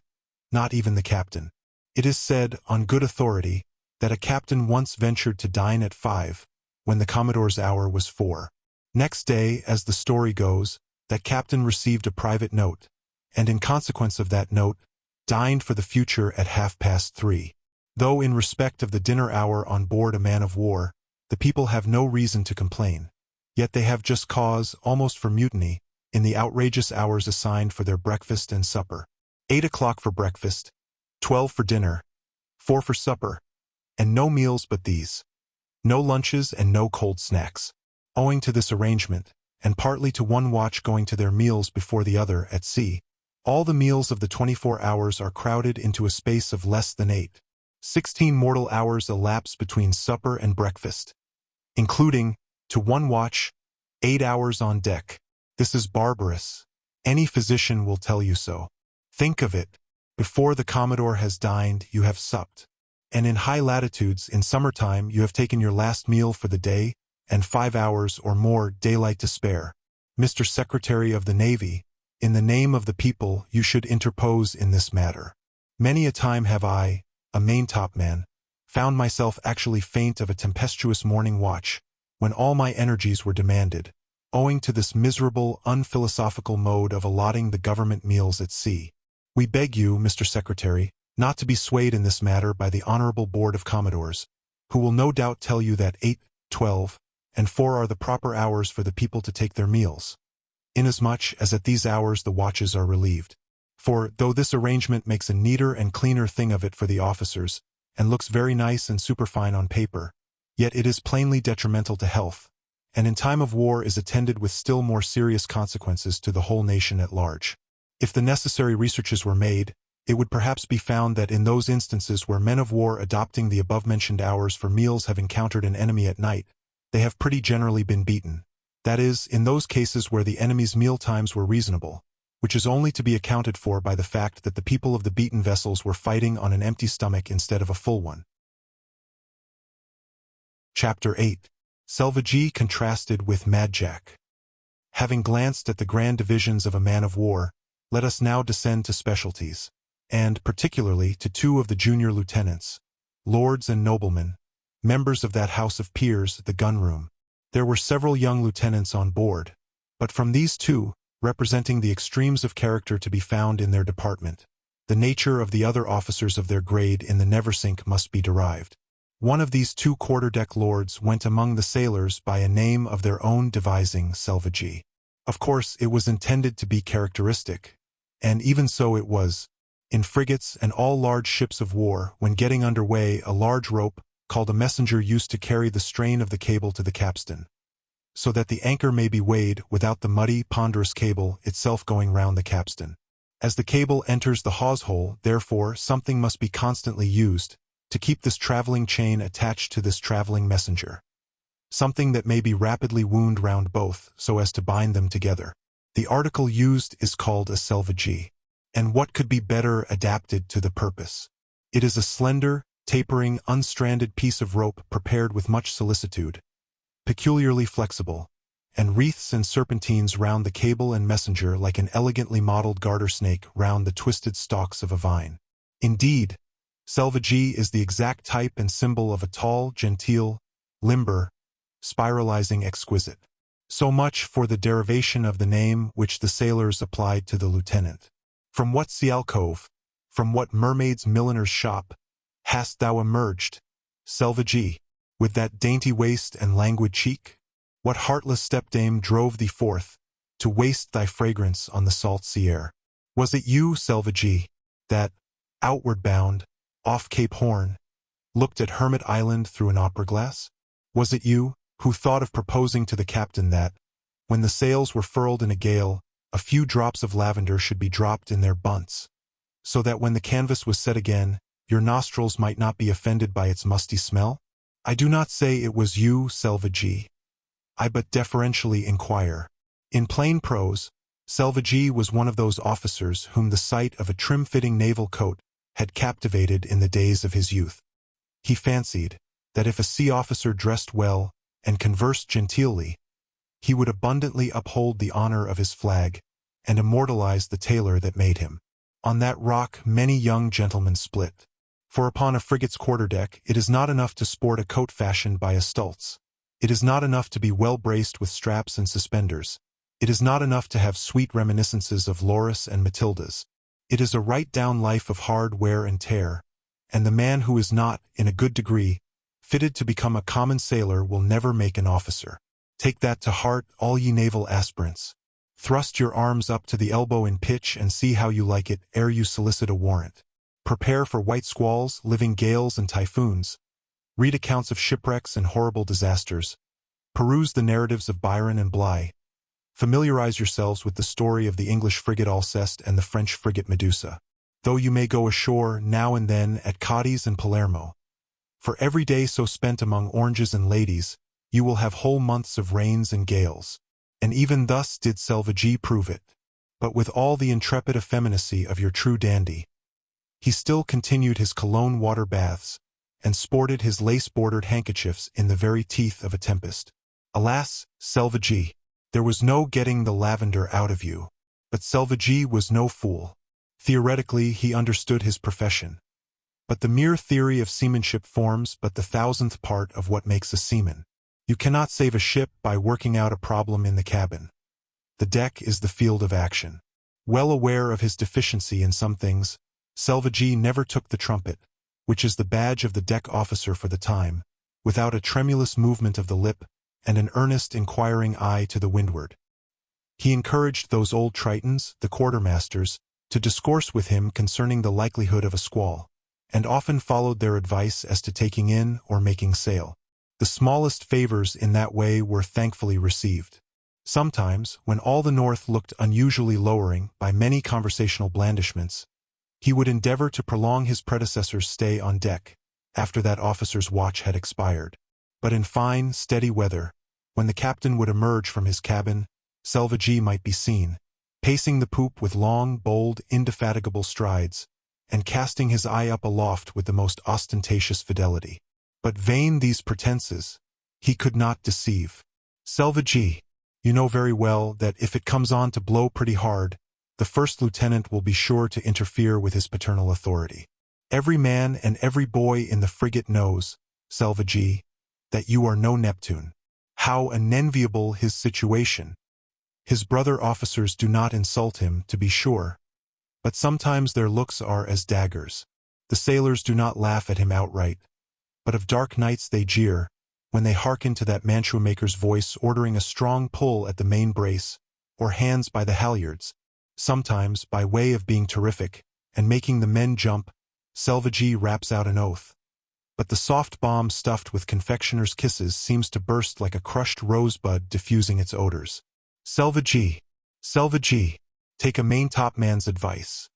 not even the captain. It is said, on good authority, that a captain once ventured to dine at 5, when the commodore's hour was 4. Next day, as the story goes, that captain received a private note, and in consequence of that note, dined for the future at 3:30. Though in respect of the dinner hour on board a man of war, the people have no reason to complain, yet they have just cause, almost for mutiny, in the outrageous hours assigned for their breakfast and supper. 8 o'clock for breakfast, 12 for dinner, 4 for supper, and no meals but these. No lunches and no cold snacks. Owing to this arrangement, and partly to one watch going to their meals before the other at sea, all the meals of the 24 hours are crowded into a space of less than 8. 16 mortal hours elapse between supper and breakfast, including, to one watch, 8 hours on deck. This is barbarous. Any physician will tell you so. Think of it. Before the Commodore has dined, you have supped. And in high latitudes, in summertime, you have taken your last meal for the day, and 5 hours or more daylight to spare. Mr. Secretary of the Navy, in the name of the people, you should interpose in this matter. Many a time have I, a maintopman, found myself actually faint of a tempestuous morning watch, when all my energies were demanded, owing to this miserable, unphilosophical mode of allotting the government meals at sea. We beg you, Mr. Secretary, not to be swayed in this matter by the Honorable Board of Commodores, who will no doubt tell you that 8, 12, and 4 are the proper hours for the people to take their meals, inasmuch as at these hours the watches are relieved. For, though this arrangement makes a neater and cleaner thing of it for the officers, and looks very nice and superfine on paper, yet it is plainly detrimental to health, and in time of war is attended with still more serious consequences to the whole nation at large. If the necessary researches were made, it would perhaps be found that in those instances where men of war adopting the above-mentioned hours for meals have encountered an enemy at night, they have pretty generally been beaten. That is, in those cases where the enemy's meal times were reasonable, which is only to be accounted for by the fact that the people of the beaten vessels were fighting on an empty stomach instead of a full one. Chapter 8. Selvagee contrasted with Madjack. Having glanced at the grand divisions of a man of war, let us now descend to specialties, and particularly to 2 of the junior lieutenants, lords and noblemen, members of that house of peers, the gun-room. There were several young lieutenants on board, but from these 2, representing the extremes of character to be found in their department, the nature of the other officers of their grade in the Neversink must be derived. One of these 2 quarterdeck lords went among the sailors by a name of their own devising, Selvagee. Of course, it was intended to be characteristic, and even so it was. In frigates and all large ships of war, when getting under way, a large rope, called a messenger, used to carry the strain of the cable to the capstan, so that the anchor may be weighed without the muddy, ponderous cable itself going round the capstan. As the cable enters the hawse-hole, therefore, something must be constantly used to keep this traveling chain attached to this traveling messenger, something that may be rapidly wound round both, so as to bind them together. The article used is called a selvagee, and what could be better adapted to the purpose? It is a slender, tapering, unstranded piece of rope prepared with much solicitude, peculiarly flexible, and wreaths and serpentines round the cable and messenger like an elegantly modeled garter snake round the twisted stalks of a vine. Indeed, Selvagee is the exact type and symbol of a tall, genteel, limber, spiralizing exquisite. So much for the derivation of the name which the sailors applied to the lieutenant. From what sea alcove, from what mermaid's milliner's shop, hast thou emerged, Selvagee, with that dainty waist and languid cheek? What heartless stepdame drove thee forth, to waste thy fragrance on the salt sea air. Was it you, Selvagee, that, outward bound, off Cape Horn, looked at Hermit Island through an opera glass? Was it you, who thought of proposing to the captain that, when the sails were furled in a gale, a few drops of lavender should be dropped in their bunts, so that when the canvas was set again, your nostrils might not be offended by its musty smell? I do not say it was you, Selvagee. I but deferentially inquire. In plain prose, Selvagee was one of those officers whom the sight of a trim-fitting naval coat had captivated in the days of his youth. He fancied that if a sea officer dressed well and conversed genteelly, he would abundantly uphold the honor of his flag and immortalize the tailor that made him. On that rock many young gentlemen split. For upon a frigate's quarterdeck it is not enough to sport a coat fashioned by a Stultz. It is not enough to be well braced with straps and suspenders. It is not enough to have sweet reminiscences of Loris and Matildas. It is a right-down life of hard wear and tear, and the man who is not, in a good degree, fitted to become a common sailor will never make an officer. Take that to heart, all ye naval aspirants. Thrust your arms up to the elbow in pitch and see how you like it ere you solicit a warrant. Prepare for white squalls, living gales and typhoons. Read accounts of shipwrecks and horrible disasters. Peruse the narratives of Byron and Bligh. Familiarize yourselves with the story of the English frigate Alceste and the French frigate Medusa. Though you may go ashore now and then at Cadiz and Palermo. For every day so spent among oranges and ladies, you will have whole months of rains and gales. And even thus did Selvagee prove it. But with all the intrepid effeminacy of your true dandy, he still continued his Cologne water baths, and sported his lace-bordered handkerchiefs in the very teeth of a tempest. Alas, Selvagee, there was no getting the lavender out of you. But Selvagee was no fool. Theoretically, he understood his profession. But the mere theory of seamanship forms but the thousandth part of what makes a seaman. You cannot save a ship by working out a problem in the cabin. The deck is the field of action. Well aware of his deficiency in some things, Selvagee never took the trumpet, which is the badge of the deck officer for the time, without a tremulous movement of the lip and an earnest inquiring eye to the windward. He encouraged those old Tritons, the quartermasters, to discourse with him concerning the likelihood of a squall, and often followed their advice as to taking in or making sail. The smallest favors in that way were thankfully received. Sometimes, when all the north looked unusually lowering by many conversational blandishments, he would endeavor to prolong his predecessor's stay on deck, after that officer's watch had expired. But in fine, steady weather, when the captain would emerge from his cabin, Selvagee might be seen, pacing the poop with long, bold, indefatigable strides, and casting his eye up aloft with the most ostentatious fidelity. But vain these pretenses, he could not deceive. Selvagee, you know very well that if it comes on to blow pretty hard, the first lieutenant will be sure to interfere with his paternal authority. Every man and every boy in the frigate knows, Selvagee, that you are no Neptune. How unenviable his situation! His brother officers do not insult him, to be sure, but sometimes their looks are as daggers. The sailors do not laugh at him outright, but of dark nights they jeer, when they hearken to that mantua-maker's voice ordering a strong pull at the main brace, or hands by the halyards. Sometimes, by way of being terrific, and making the men jump, Selvagee raps out an oath. But the soft bomb stuffed with confectioner's kisses seems to burst like a crushed rosebud diffusing its odors. Selvagee, Selvagee, take a maintopman's advice,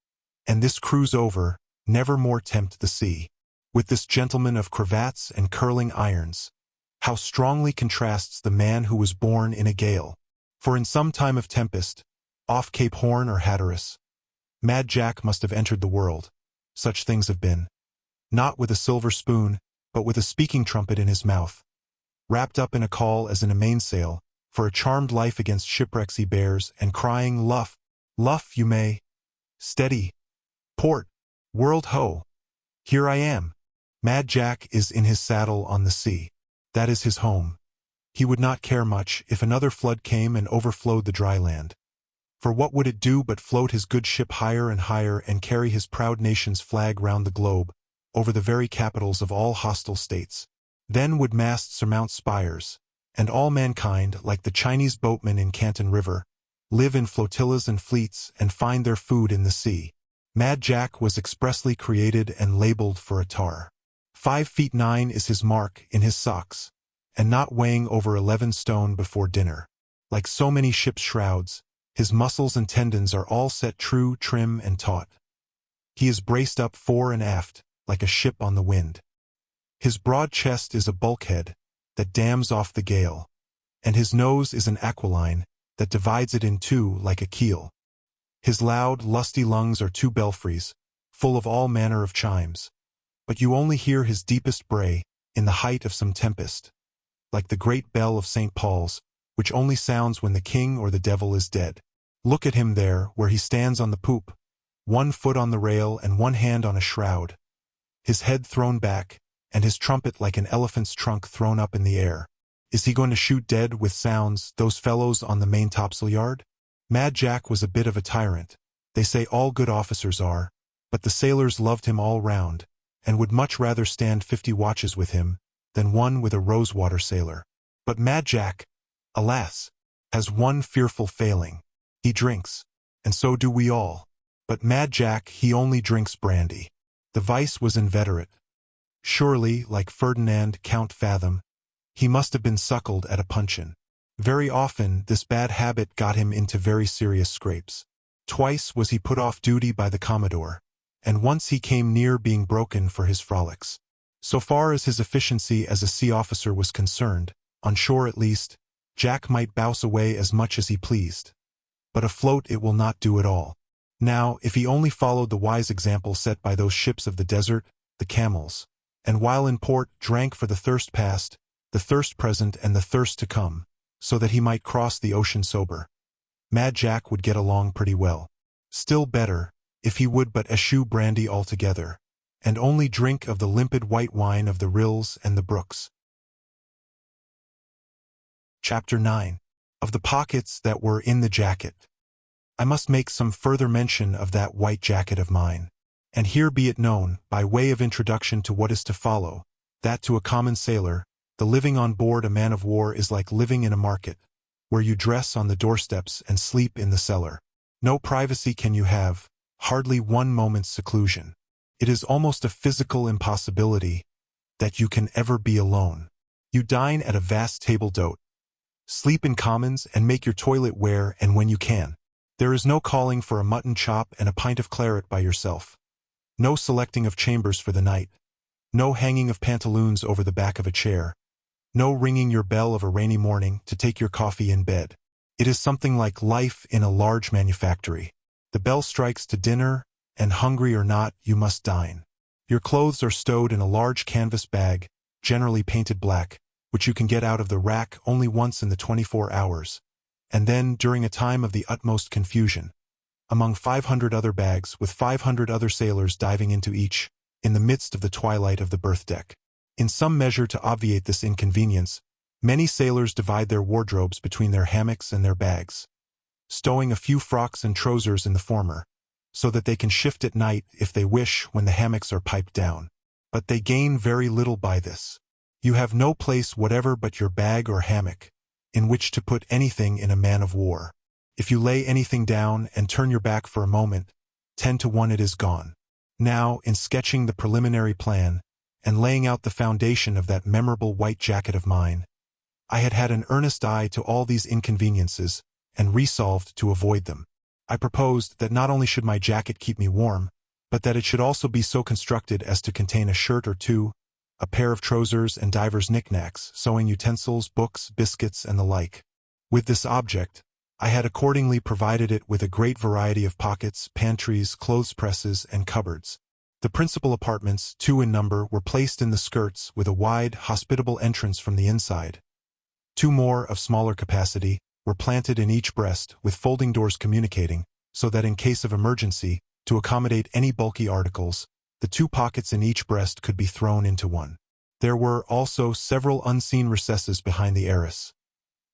and this cruise over, never more tempt the sea. With this gentleman of cravats and curling irons, how strongly contrasts the man who was born in a gale. For in some time of tempest, off Cape Horn or Hatteras, Mad Jack must have entered the world. Such things have been. Not with a silver spoon, but with a speaking trumpet in his mouth, wrapped up in a call as in a mainsail, for a charmed life against shipwrecks he bears, and crying, Luff, luff you may, steady, port, world ho, here I am. Mad Jack is in his saddle on the sea. That is his home. He would not care much if another flood came and overflowed the dry land. For what would it do but float his good ship higher and higher and carry his proud nation's flag round the globe, over the very capitals of all hostile states? Then would masts surmount spires, and all mankind, like the Chinese boatmen in Canton River, live in flotillas and fleets, and find their food in the sea. Mad Jack was expressly created and labeled for a tar. 5 feet 9 is his mark in his socks, and not weighing over 11 stone before dinner. Like so many ship's shrouds, his muscles and tendons are all set true, trim, and taut. He is braced up fore and aft, like a ship on the wind. His broad chest is a bulkhead that dams off the gale, and his nose is an aquiline that divides it in two like a keel. His loud, lusty lungs are 2 belfries, full of all manner of chimes, but you only hear his deepest bray in the height of some tempest, like the great bell of St. Paul's, which only sounds when the king or the devil is dead. Look at him there, where he stands on the poop, 1 foot on the rail and 1 hand on a shroud, his head thrown back, and his trumpet like an elephant's trunk thrown up in the air. Is he going to shoot dead with sounds those fellows on the main topsail yard? Mad Jack was a bit of a tyrant. They say all good officers are, but the sailors loved him all round, and would much rather stand 50 watches with him than one with a Rosewater sailor. But Mad Jack, alas, has one fearful failing. He drinks, and so do we all. But Mad Jack, he only drinks brandy. The vice was inveterate. Surely, like Ferdinand Count Fathom, he must have been suckled at a puncheon. Very often this bad habit got him into very serious scrapes. Twice was he put off duty by the Commodore, and once he came near being broken for his frolics. So far as his efficiency as a sea officer was concerned, on shore at least, Jack might bouse away as much as he pleased. But afloat it will not do at all. Now, if he only followed the wise example set by those ships of the desert, the camels, and while in port drank for the thirst past, the thirst present, and the thirst to come, so that he might cross the ocean sober, Mad Jack would get along pretty well. Still better, if he would but eschew brandy altogether, and only drink of the limpid white wine of the rills and the brooks. Chapter 9. Of the pockets that were in the jacket. I must make some further mention of that white jacket of mine, and here be it known, by way of introduction to what is to follow, that to a common sailor, the living on board a man-of-war is like living in a market, where you dress on the doorsteps and sleep in the cellar. No privacy can you have, hardly 1 moment's seclusion. It is almost a physical impossibility that you can ever be alone. You dine at a vast table d'hote, sleep in commons, and make your toilet where and when you can. There is no calling for a mutton chop and a pint of claret by yourself. No selecting of chambers for the night. No hanging of pantaloons over the back of a chair. No ringing your bell of a rainy morning to take your coffee in bed. It is something like life in a large manufactory. The bell strikes to dinner, and hungry or not, you must dine. Your clothes are stowed in a large canvas bag, generally painted black, which you can get out of the rack only once in the 24 hours, and then during a time of the utmost confusion, among 500 other bags with 500 other sailors diving into each, in the midst of the twilight of the berth deck. In some measure to obviate this inconvenience, many sailors divide their wardrobes between their hammocks and their bags, stowing a few frocks and trousers in the former, so that they can shift at night if they wish when the hammocks are piped down. But they gain very little by this. You have no place whatever but your bag or hammock, in which to put anything in a man-of-war. If you lay anything down and turn your back for a moment, 10 to 1 it is gone. Now, in sketching the preliminary plan, and laying out the foundation of that memorable white jacket of mine, I had had an earnest eye to all these inconveniences, and resolved to avoid them. I proposed that not only should my jacket keep me warm, but that it should also be so constructed as to contain a shirt or two, a pair of trousers and divers knickknacks, sewing utensils, books, biscuits, and the like. With this object, I had accordingly provided it with a great variety of pockets, pantries, clothes presses, and cupboards. The principal apartments, 2 in number, were placed in the skirts with a wide, hospitable entrance from the inside. 2 more, of smaller capacity, were planted in each breast, with folding doors communicating, so that in case of emergency, to accommodate any bulky articles, the 2 pockets in each breast could be thrown into one. There were also several unseen recesses behind the arras,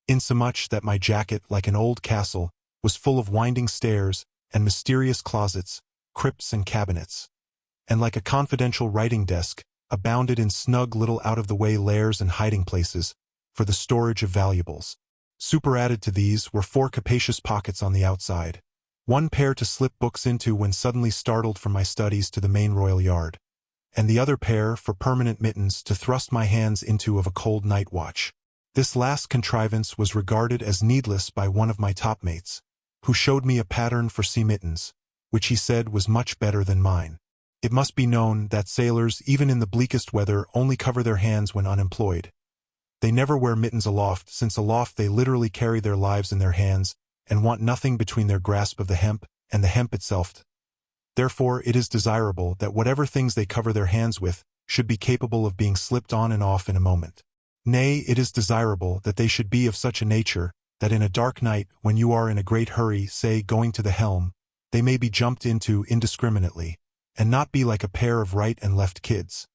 insomuch that my jacket, like an old castle, was full of winding stairs and mysterious closets, crypts and cabinets, and like a confidential writing desk, abounded in snug little out-of-the-way lairs and hiding places for the storage of valuables. Superadded to these were 4 capacious pockets on the outside. One pair to slip books into when suddenly startled from my studies to the main royal yard, and the other pair for permanent mittens to thrust my hands into of a cold night watch. This last contrivance was regarded as needless by one of my top mates, who showed me a pattern for sea mittens, which he said was much better than mine. It must be known that sailors, even in the bleakest weather, only cover their hands when unemployed. They never wear mittens aloft, since aloft they literally carry their lives in their hands and want nothing between their grasp of the hemp and the hemp itself. Therefore, it is desirable that whatever things they cover their hands with should be capable of being slipped on and off in a moment. Nay, it is desirable that they should be of such a nature that in a dark night, when you are in a great hurry, say, going to the helm, they may be jumped into indiscriminately, and not be like a pair of right and left kids,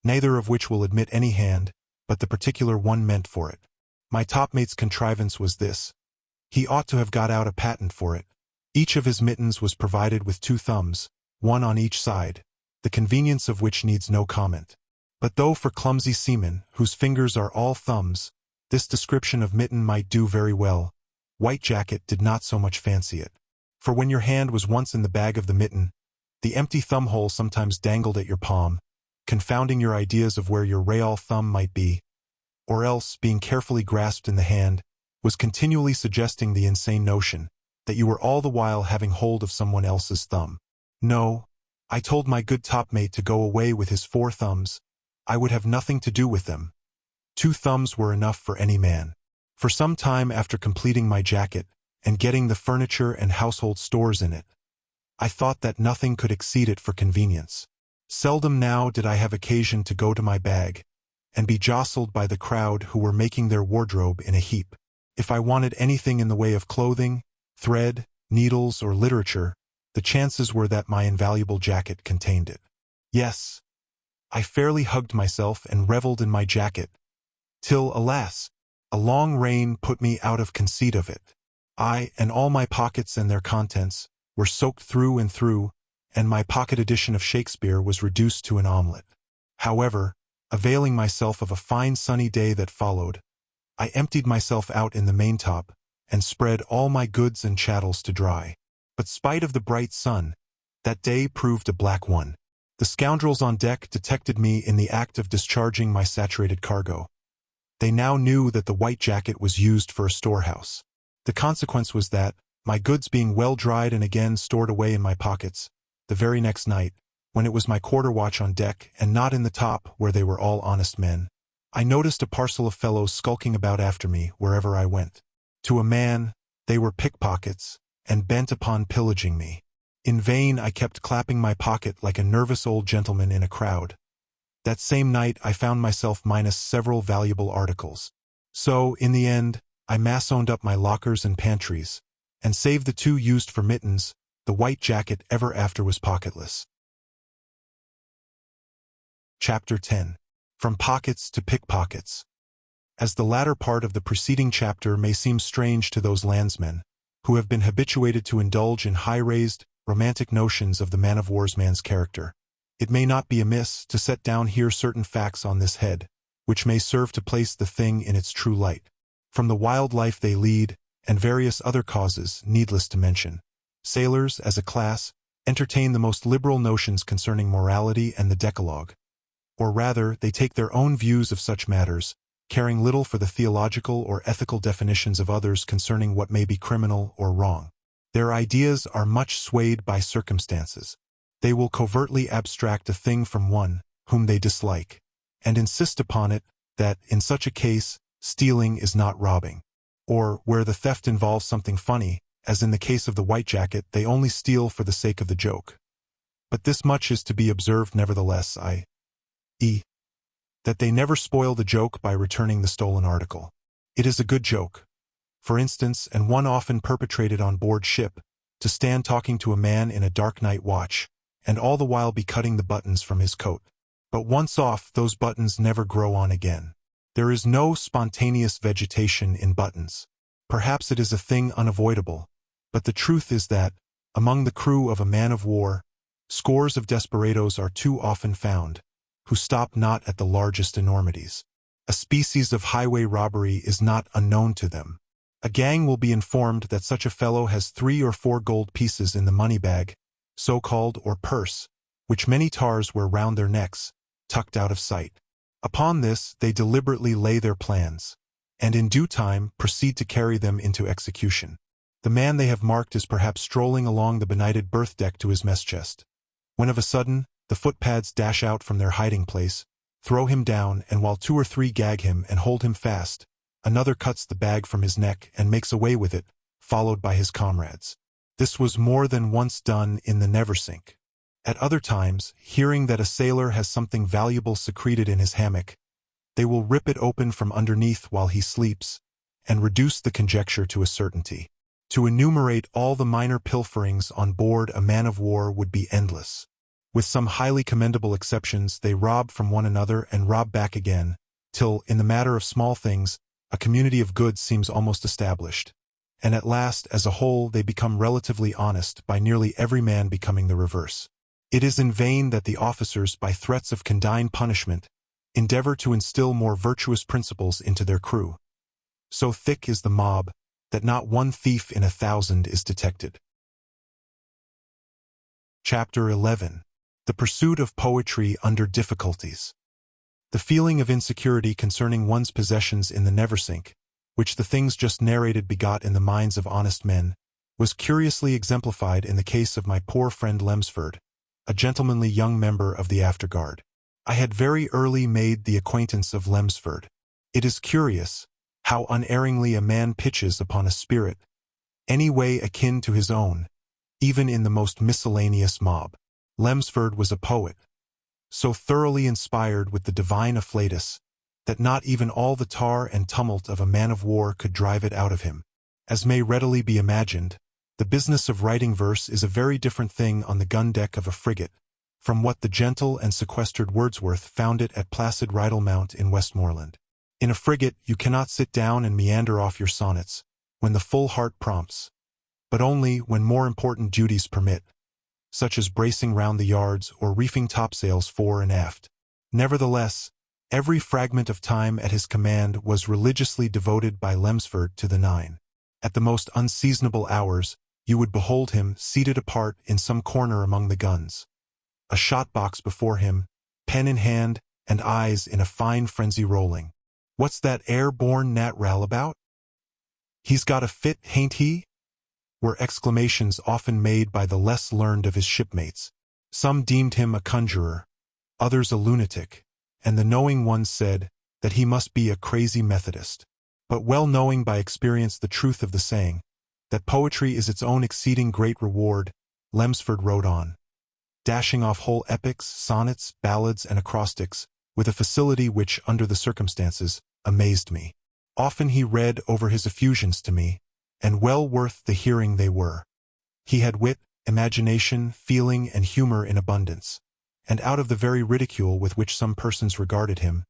neither of which will admit any hand, but the particular one meant for it. My topmate's contrivance was this. He ought to have got out a patent for it. Each of his mittens was provided with 2 thumbs, one on each side, the convenience of which needs no comment. But though for clumsy seamen, whose fingers are all thumbs, this description of mitten might do very well, White Jacket did not so much fancy it. For when your hand was once in the bag of the mitten, the empty thumbhole sometimes dangled at your palm, confounding your ideas of where your real thumb might be, or else, being carefully grasped in the hand, was continually suggesting the insane notion that you were all the while having hold of someone else's thumb. No, I told my good topmate to go away with his 4 thumbs. I would have nothing to do with them. 2 thumbs were enough for any man. For some time after completing my jacket and getting the furniture and household stores in it, I thought that nothing could exceed it for convenience. Seldom now did I have occasion to go to my bag and be jostled by the crowd who were making their wardrobe in a heap. If I wanted anything in the way of clothing, thread, needles, or literature, the chances were that my invaluable jacket contained it. Yes, I fairly hugged myself and reveled in my jacket, till, alas, a long rain put me out of conceit of it. I and all my pockets and their contents were soaked through and through, and my pocket edition of Shakespeare was reduced to an omelette. However, availing myself of a fine sunny day that followed, I emptied myself out in the maintop and spread all my goods and chattels to dry. But spite of the bright sun, that day proved a black one. The scoundrels on deck detected me in the act of discharging my saturated cargo. They now knew that the White Jacket was used for a storehouse. The consequence was that, my goods being well dried and again stored away in my pockets, the very next night, when it was my quarter watch on deck and not in the top where they were all honest men, I noticed a parcel of fellows skulking about after me wherever I went. To a man, they were pickpockets, and bent upon pillaging me. In vain I kept clapping my pocket like a nervous old gentleman in a crowd. That same night I found myself minus several valuable articles. So, in the end, I massoned up my lockers and pantries, and save the 2 used for mittens, the White Jacket ever after was pocketless. Chapter 10. From Pockets to Pickpockets. As the latter part of the preceding chapter may seem strange to those landsmen who have been habituated to indulge in high-raised, romantic notions of the man-of-war's man's character, it may not be amiss to set down here certain facts on this head, which may serve to place the thing in its true light. From the wild life they lead, and various other causes needless to mention, sailors, as a class, entertain the most liberal notions concerning morality and the Decalogue. Or rather, they take their own views of such matters, caring little for the theological or ethical definitions of others concerning what may be criminal or wrong. Their ideas are much swayed by circumstances. They will covertly abstract a thing from one whom they dislike, and insist upon it that, in such a case, stealing is not robbing. Or, where the theft involves something funny, as in the case of the White Jacket, they only steal for the sake of the joke. But this much is to be observed nevertheless, i.e., that they never spoil the joke by returning the stolen article. It is a good joke, for instance, and one often perpetrated on board ship, to stand talking to a man in a dark night watch, and all the while be cutting the buttons from his coat. But once off, those buttons never grow on again. There is no spontaneous vegetation in buttons. Perhaps it is a thing unavoidable, but the truth is that, among the crew of a man-of-war, scores of desperadoes are too often found, who stop not at the largest enormities. A species of highway robbery is not unknown to them. A gang will be informed that such a fellow has 3 or 4 gold pieces in the money bag, so-called, or purse, which many tars wear round their necks, tucked out of sight. Upon this they deliberately lay their plans, and in due time proceed to carry them into execution. The man they have marked is perhaps strolling along the benighted berth deck to his mess chest, when of a sudden the footpads dash out from their hiding place, throw him down, and while 2 or 3 gag him and hold him fast, another cuts the bag from his neck and makes away with it, followed by his comrades. This was more than once done in the Neversink. At other times, hearing that a sailor has something valuable secreted in his hammock, they will rip it open from underneath while he sleeps, and reduce the conjecture to a certainty. To enumerate all the minor pilferings on board a man-of-war would be endless. With some highly commendable exceptions, they rob from one another and rob back again, till, in the matter of small things, a community of goods seems almost established. And at last, as a whole, they become relatively honest, by nearly every man becoming the reverse. It is in vain that the officers, by threats of condign punishment, endeavor to instill more virtuous principles into their crew. So thick is the mob, that not one thief in 1,000 is detected. Chapter 11. The Pursuit of Poetry Under Difficulties. The feeling of insecurity concerning one's possessions in the Neversink, which the things just narrated begot in the minds of honest men, was curiously exemplified in the case of my poor friend Lemsford, a gentlemanly young member of the afterguard. I had very early made the acquaintance of Lemsford. It is curious how unerringly a man pitches upon a spirit, any way akin to his own, even in the most miscellaneous mob. Lemsford was a poet, so thoroughly inspired with the divine afflatus, that not even all the tar and tumult of a man-of-war could drive it out of him. As may readily be imagined, the business of writing verse is a very different thing on the gun-deck of a frigate, from what the gentle and sequestered Wordsworth found it at placid Rydalmount in Westmoreland. In a frigate you cannot sit down and meander off your sonnets, when the full heart prompts, but only when more important duties permit, such as bracing round the yards or reefing topsails fore and aft. Nevertheless, every fragment of time at his command was religiously devoted by Lemsford to the 9. At the most unseasonable hours, you would behold him seated apart in some corner among the guns, a shot-box before him, pen in hand, and eyes in a fine frenzy rolling. "What's that air-borne Nat Ral about? He's got a fit, hain't he?" were exclamations often made by the less learned of his shipmates. Some deemed him a conjurer, others a lunatic, and the knowing ones said that he must be a crazy Methodist. But well knowing by experience the truth of the saying, that poetry is its own exceeding great reward, Lemsford wrote on, dashing off whole epics, sonnets, ballads, and acrostics, with a facility which, under the circumstances, amazed me. Often he read over his effusions to me, and well worth the hearing they were. He had wit, imagination, feeling, and humor in abundance, and out of the very ridicule with which some persons regarded him,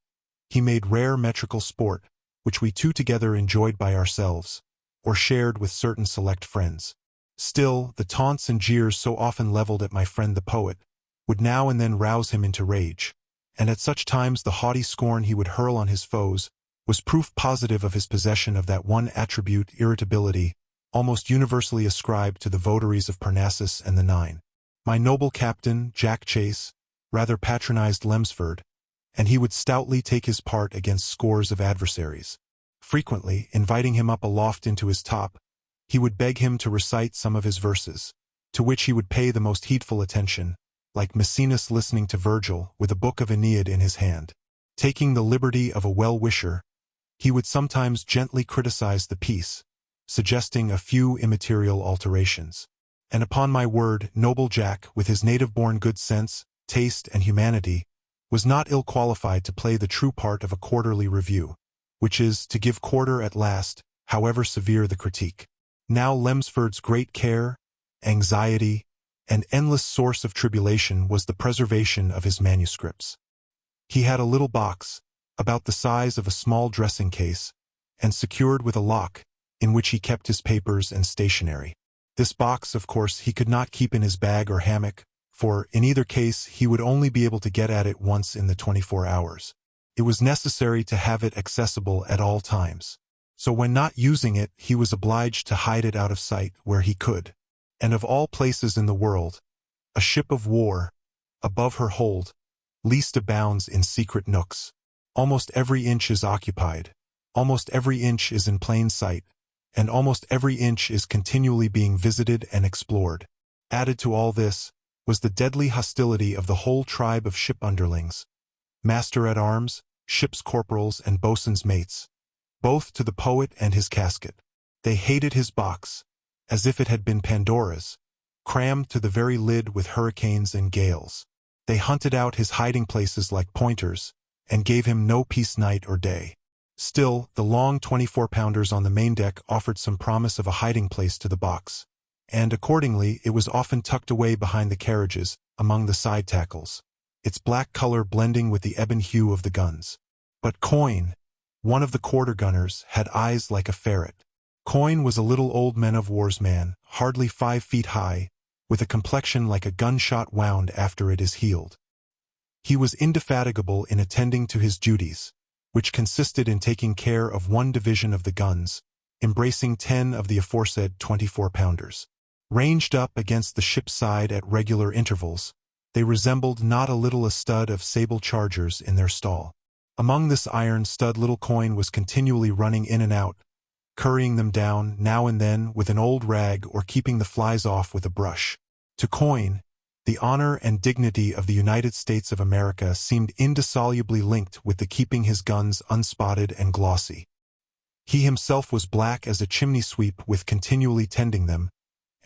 he made rare metrical sport, which we two together enjoyed by ourselves, or shared with certain select friends. Still, the taunts and jeers so often leveled at my friend the poet would now and then rouse him into rage, and at such times the haughty scorn he would hurl on his foes was proof positive of his possession of that one attribute, irritability, almost universally ascribed to the votaries of Parnassus and the 9. My noble captain, Jack Chase, rather patronized Lemsford, and he would stoutly take his part against scores of adversaries. Frequently, inviting him up aloft into his top, he would beg him to recite some of his verses, to which he would pay the most heedful attention, like Maecenas listening to Virgil with a book of Aeneid in his hand. Taking the liberty of a well-wisher, he would sometimes gently criticize the piece, suggesting a few immaterial alterations. And upon my word, noble Jack, with his native-born good sense, taste, and humanity, was not ill-qualified to play the true part of a quarterly review, which is to give quarter at last, however severe the critique. Now Lemsford's great care, anxiety, and endless source of tribulation was the preservation of his manuscripts. He had a little box, about the size of a small dressing case, and secured with a lock, in which he kept his papers and stationery. This box, of course, he could not keep in his bag or hammock, for, in either case, he would only be able to get at it once in the 24 hours. It was necessary to have it accessible at all times. So when not using it, he was obliged to hide it out of sight where he could. And of all places in the world, a ship of war, above her hold, least abounds in secret nooks. Almost every inch is occupied, almost every inch is in plain sight, and almost every inch is continually being visited and explored. Added to all this was the deadly hostility of the whole tribe of ship underlings, master-at-arms, ship's corporals, and boatswain's mates, both to the poet and his casket. They hated his box, as if it had been Pandora's, crammed to the very lid with hurricanes and gales. They hunted out his hiding places like pointers, and gave him no peace night or day. Still, the long 24-pounders on the main deck offered some promise of a hiding place to the box, and accordingly it was often tucked away behind the carriages, among the side tackles, its black color blending with the ebon hue of the guns. But Coyne, one of the quarter-gunners, had eyes like a ferret. Coyne was a little old man-of-war's man, hardly 5 feet high, with a complexion like a gunshot wound after it is healed. He was indefatigable in attending to his duties, which consisted in taking care of one division of the guns, embracing 10 of the aforesaid 24-pounders. Ranged up against the ship's side at regular intervals, they resembled not a little a stud of sable chargers in their stall. Among this iron stud little Coyne was continually running in and out, currying them down now and then with an old rag or keeping the flies off with a brush. To Coyne, the honor and dignity of the United States of America seemed indissolubly linked with the keeping his guns unspotted and glossy. He himself was black as a chimney sweep with continually tending them,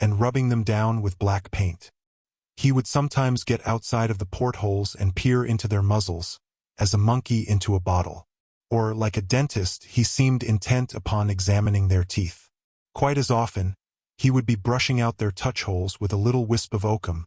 and rubbing them down with black paint. He would sometimes get outside of the portholes and peer into their muzzles, as a monkey into a bottle. Or, like a dentist, he seemed intent upon examining their teeth. Quite as often, he would be brushing out their touch-holes with a little wisp of oakum,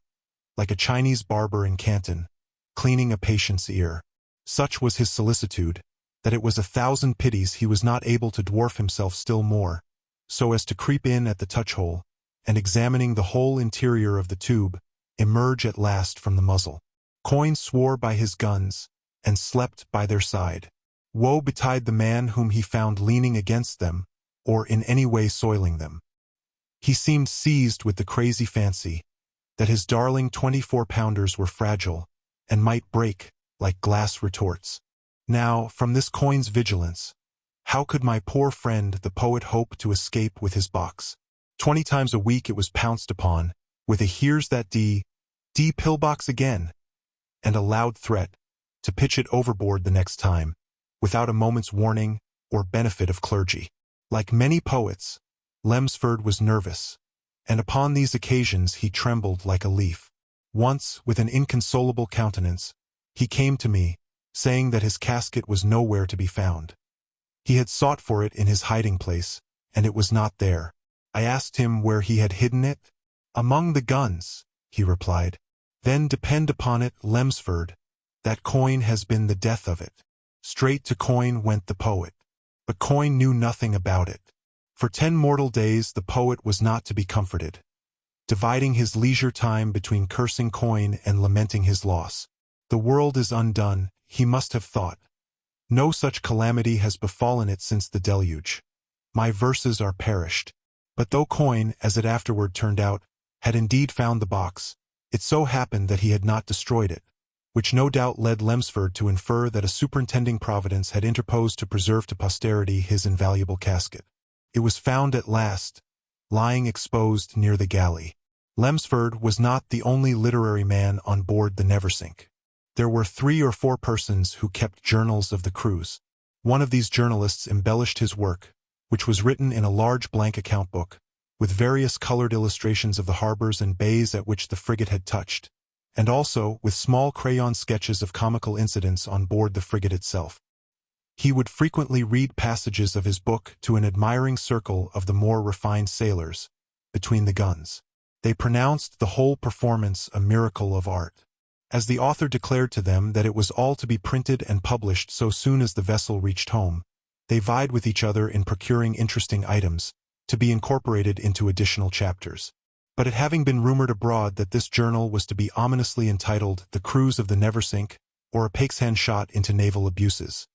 like a Chinese barber in Canton, cleaning a patient's ear. Such was his solicitude, that it was 1,000 pities he was not able to dwarf himself still more, so as to creep in at the touch-hole, and examining the whole interior of the tube, emerge at last from the muzzle. Coyne swore by his guns, and slept by their side. Woe betide the man whom he found leaning against them, or in any way soiling them. He seemed seized with the crazy fancy that his darling 24-pounders were fragile, and might break like glass retorts. Now, from this Coyne's vigilance, how could my poor friend the poet hope to escape with his box? 20 times a week it was pounced upon, with a "Here's that D pillbox again," and a loud threat to pitch it overboard the next time, without a moment's warning or benefit of clergy. Like many poets, Lemsford was nervous, and upon these occasions he trembled like a leaf. Once, with an inconsolable countenance, he came to me, saying that his casket was nowhere to be found. He had sought for it in his hiding place, and it was not there. I asked him where he had hidden it. "Among the guns," he replied. "Then depend upon it, Lemsford, that Coyne has been the death of it." Straight to Coyne went the poet. But Coyne knew nothing about it. For 10 mortal days the poet was not to be comforted, dividing his leisure time between cursing Coyne and lamenting his loss. The world is undone, he must have thought. No such calamity has befallen it since the deluge. My verses are perished. But though Coyne, as it afterward turned out, had indeed found the box, it so happened that he had not destroyed it, which no doubt led Lemsford to infer that a superintending providence had interposed to preserve to posterity his invaluable casket. It was found at last, lying exposed near the galley. Lemsford was not the only literary man on board the Neversink. There were 3 or 4 persons who kept journals of the cruise. One of these journalists embellished his work, which was written in a large blank account book, with various colored illustrations of the harbors and bays at which the frigate had touched, and also with small crayon sketches of comical incidents on board the frigate itself. He would frequently read passages of his book to an admiring circle of the more refined sailors, between the guns. They pronounced the whole performance a miracle of art. As the author declared to them that it was all to be printed and published so soon as the vessel reached home, they vied with each other in procuring interesting items, to be incorporated into additional chapters. But it having been rumored abroad that this journal was to be ominously entitled "The Cruise of the Neversink, or a Pakeshan Shot into Naval Abuses,"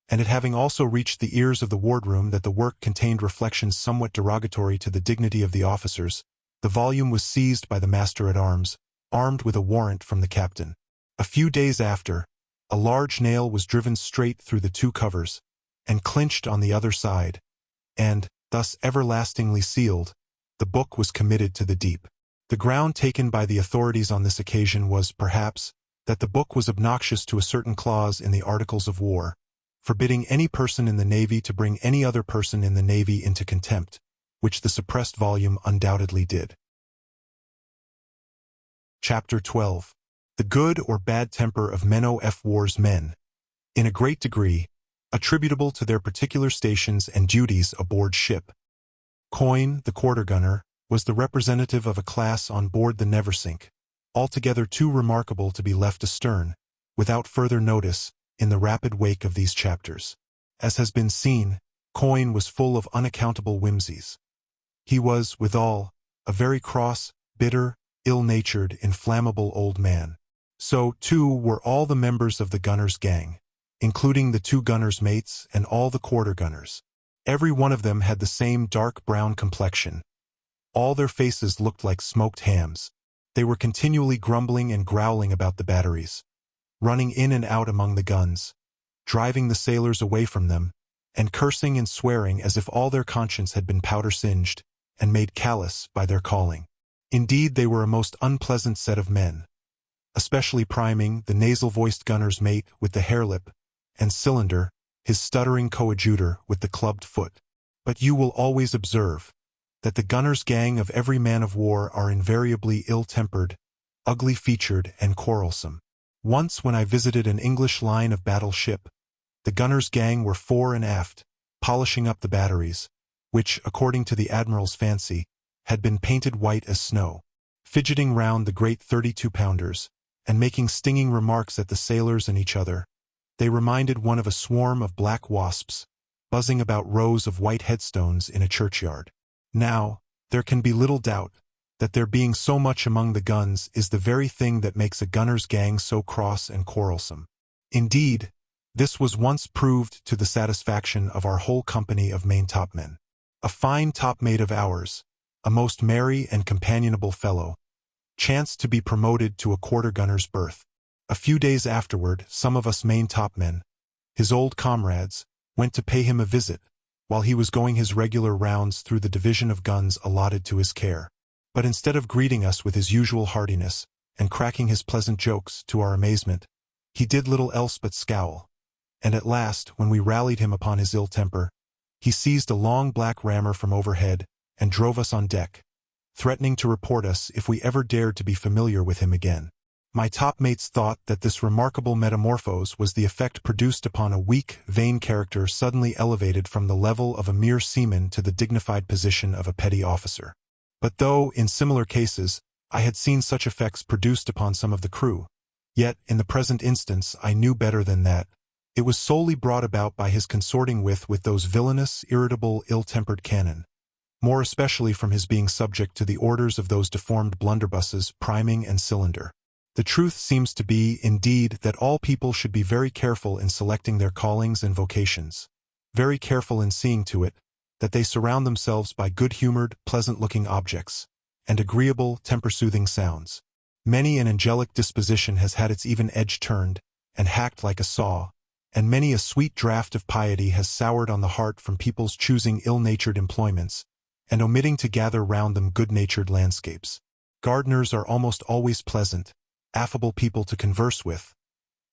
and it having also reached the ears of the wardroom that the work contained reflections somewhat derogatory to the dignity of the officers, the volume was seized by the master-at-arms, armed with a warrant from the captain. A few days after, a large nail was driven straight through the two covers, and clinched on the other side, and, thus everlastingly sealed, the book was committed to the deep. The ground taken by the authorities on this occasion was, perhaps, that the book was obnoxious to a certain clause in the Articles of War, forbidding any person in the Navy to bring any other person in the Navy into contempt, which the suppressed volume undoubtedly did. Chapter 12. The good or bad temper of men of war's men, in a great degree, attributable to their particular stations and duties aboard ship. Coyne, the quarter-gunner, was the representative of a class on board the Neversink, altogether too remarkable to be left astern, without further notice, in the rapid wake of these chapters. As has been seen, Coyne was full of unaccountable whimsies. He was, withal, a very cross, bitter, ill-natured, inflammable old man. So, too, were all the members of the gunner's gang, including the two gunners' mates and all the quarter-gunners. Every one of them had the same dark brown complexion. All their faces looked like smoked hams. They were continually grumbling and growling about the batteries, running in and out among the guns, driving the sailors away from them, and cursing and swearing as if all their conscience had been powder-singed and made callous by their calling. Indeed, they were a most unpleasant set of men, especially priming the nasal-voiced gunner's mate with the hare-lip, and Cylinder, his stuttering coadjutor, with the clubbed foot. But you will always observe that the gunner's gang of every man of war are invariably ill-tempered, ugly-featured, and quarrelsome. Once when I visited an English line of battle ship, the gunner's gang were fore and aft, polishing up the batteries, which, according to the admiral's fancy, had been painted white as snow, fidgeting round the great 32-pounders, and making stinging remarks at the sailors and each other. They reminded one of a swarm of black wasps, buzzing about rows of white headstones in a churchyard. Now, there can be little doubt that there being so much among the guns is the very thing that makes a gunner's gang so cross and quarrelsome. Indeed, this was once proved to the satisfaction of our whole company of maintopmen. A fine topmate of ours, a most merry and companionable fellow, chanced to be promoted to a quarter-gunner's berth. A few days afterward, some of us maintopmen, his old comrades, went to pay him a visit, while he was going his regular rounds through the division of guns allotted to his care. But instead of greeting us with his usual heartiness, and cracking his pleasant jokes, to our amazement, he did little else but scowl, and at last, when we rallied him upon his ill temper, he seized a long black rammer from overhead, and drove us on deck, threatening to report us if we ever dared to be familiar with him again. My topmates thought that this remarkable metamorphose was the effect produced upon a weak, vain character suddenly elevated from the level of a mere seaman to the dignified position of a petty officer. But though, in similar cases, I had seen such effects produced upon some of the crew, yet, in the present instance, I knew better than that. It was solely brought about by his consorting with those villainous, irritable, ill-tempered cannon, more especially from his being subject to the orders of those deformed blunderbusses, Priming and Cylinder. The truth seems to be, indeed, that all people should be very careful in selecting their callings and vocations, very careful in seeing to it that they surround themselves by good-humored, pleasant-looking objects, and agreeable, temper-soothing sounds. Many an angelic disposition has had its even edge turned, and hacked like a saw, and many a sweet draught of piety has soured on the heart from people's choosing ill-natured employments, and omitting to gather round them good-natured landscapes. Gardeners are almost always pleasant, affable people to converse with,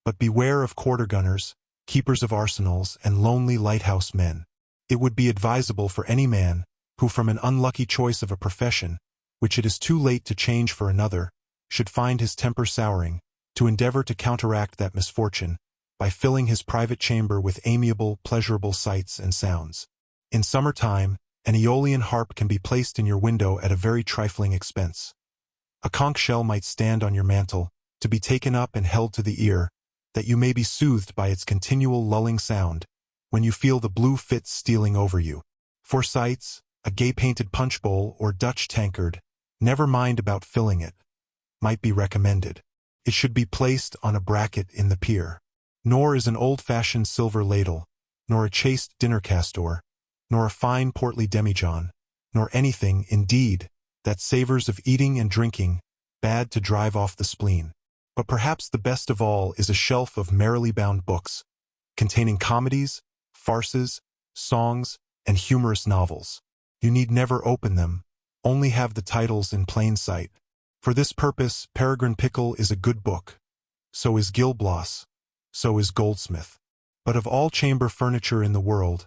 but beware of quarter-gunners, keepers of arsenals, and lonely lighthouse men. It would be advisable for any man, who from an unlucky choice of a profession, which it is too late to change for another, should find his temper souring, to endeavor to counteract that misfortune, by filling his private chamber with amiable, pleasurable sights and sounds. In summer time, an Aeolian harp can be placed in your window at a very trifling expense. A conch shell might stand on your mantel, to be taken up and held to the ear, that you may be soothed by its continual lulling sound, when you feel the blue fits stealing over you. For sights, a gay-painted punch bowl or Dutch tankard, never mind about filling it, might be recommended. It should be placed on a bracket in the pier. Nor is an old-fashioned silver ladle, nor a chaste dinner castor, nor a fine portly demijohn, nor anything, indeed, that savors of eating and drinking, bad to drive off the spleen. But perhaps the best of all is a shelf of merrily bound books, containing comedies, farces, songs, and humorous novels. You need never open them, only have the titles in plain sight. For this purpose, Peregrine Pickle is a good book. So is Gil Blas. So is Goldsmith. But of all chamber furniture in the world,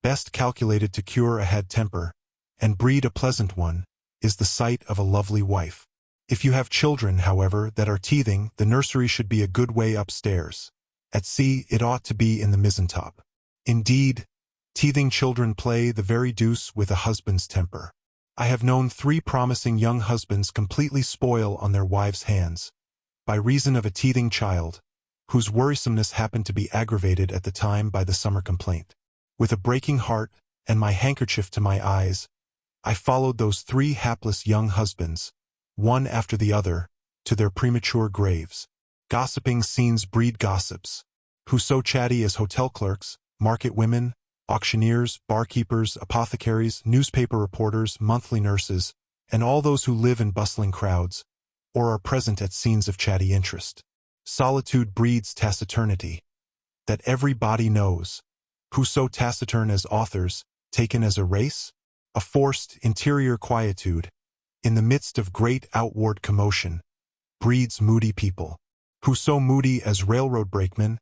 best calculated to cure a had temper, and breed a pleasant one, is the sight of a lovely wife. If you have children, however, that are teething, the nursery should be a good way upstairs. At sea, it ought to be in the mizentop. Indeed, teething children play the very deuce with a husband's temper. I have known 3 promising young husbands completely spoil on their wives' hands, by reason of a teething child, whose worrisomeness happened to be aggravated at the time by the summer complaint. With a breaking heart, and my handkerchief to my eyes, I followed those 3 hapless young husbands, one after the other, to their premature graves. Gossiping scenes breed gossips. Who so chatty as hotel clerks, market women, auctioneers, barkeepers, apothecaries, newspaper reporters, monthly nurses, and all those who live in bustling crowds, or are present at scenes of chatty interest. Solitude breeds taciturnity. That every body knows. Who so taciturn as authors, taken as a race? A forced, interior quietude, in the midst of great outward commotion, breeds moody people. Who so moody as railroad brakemen,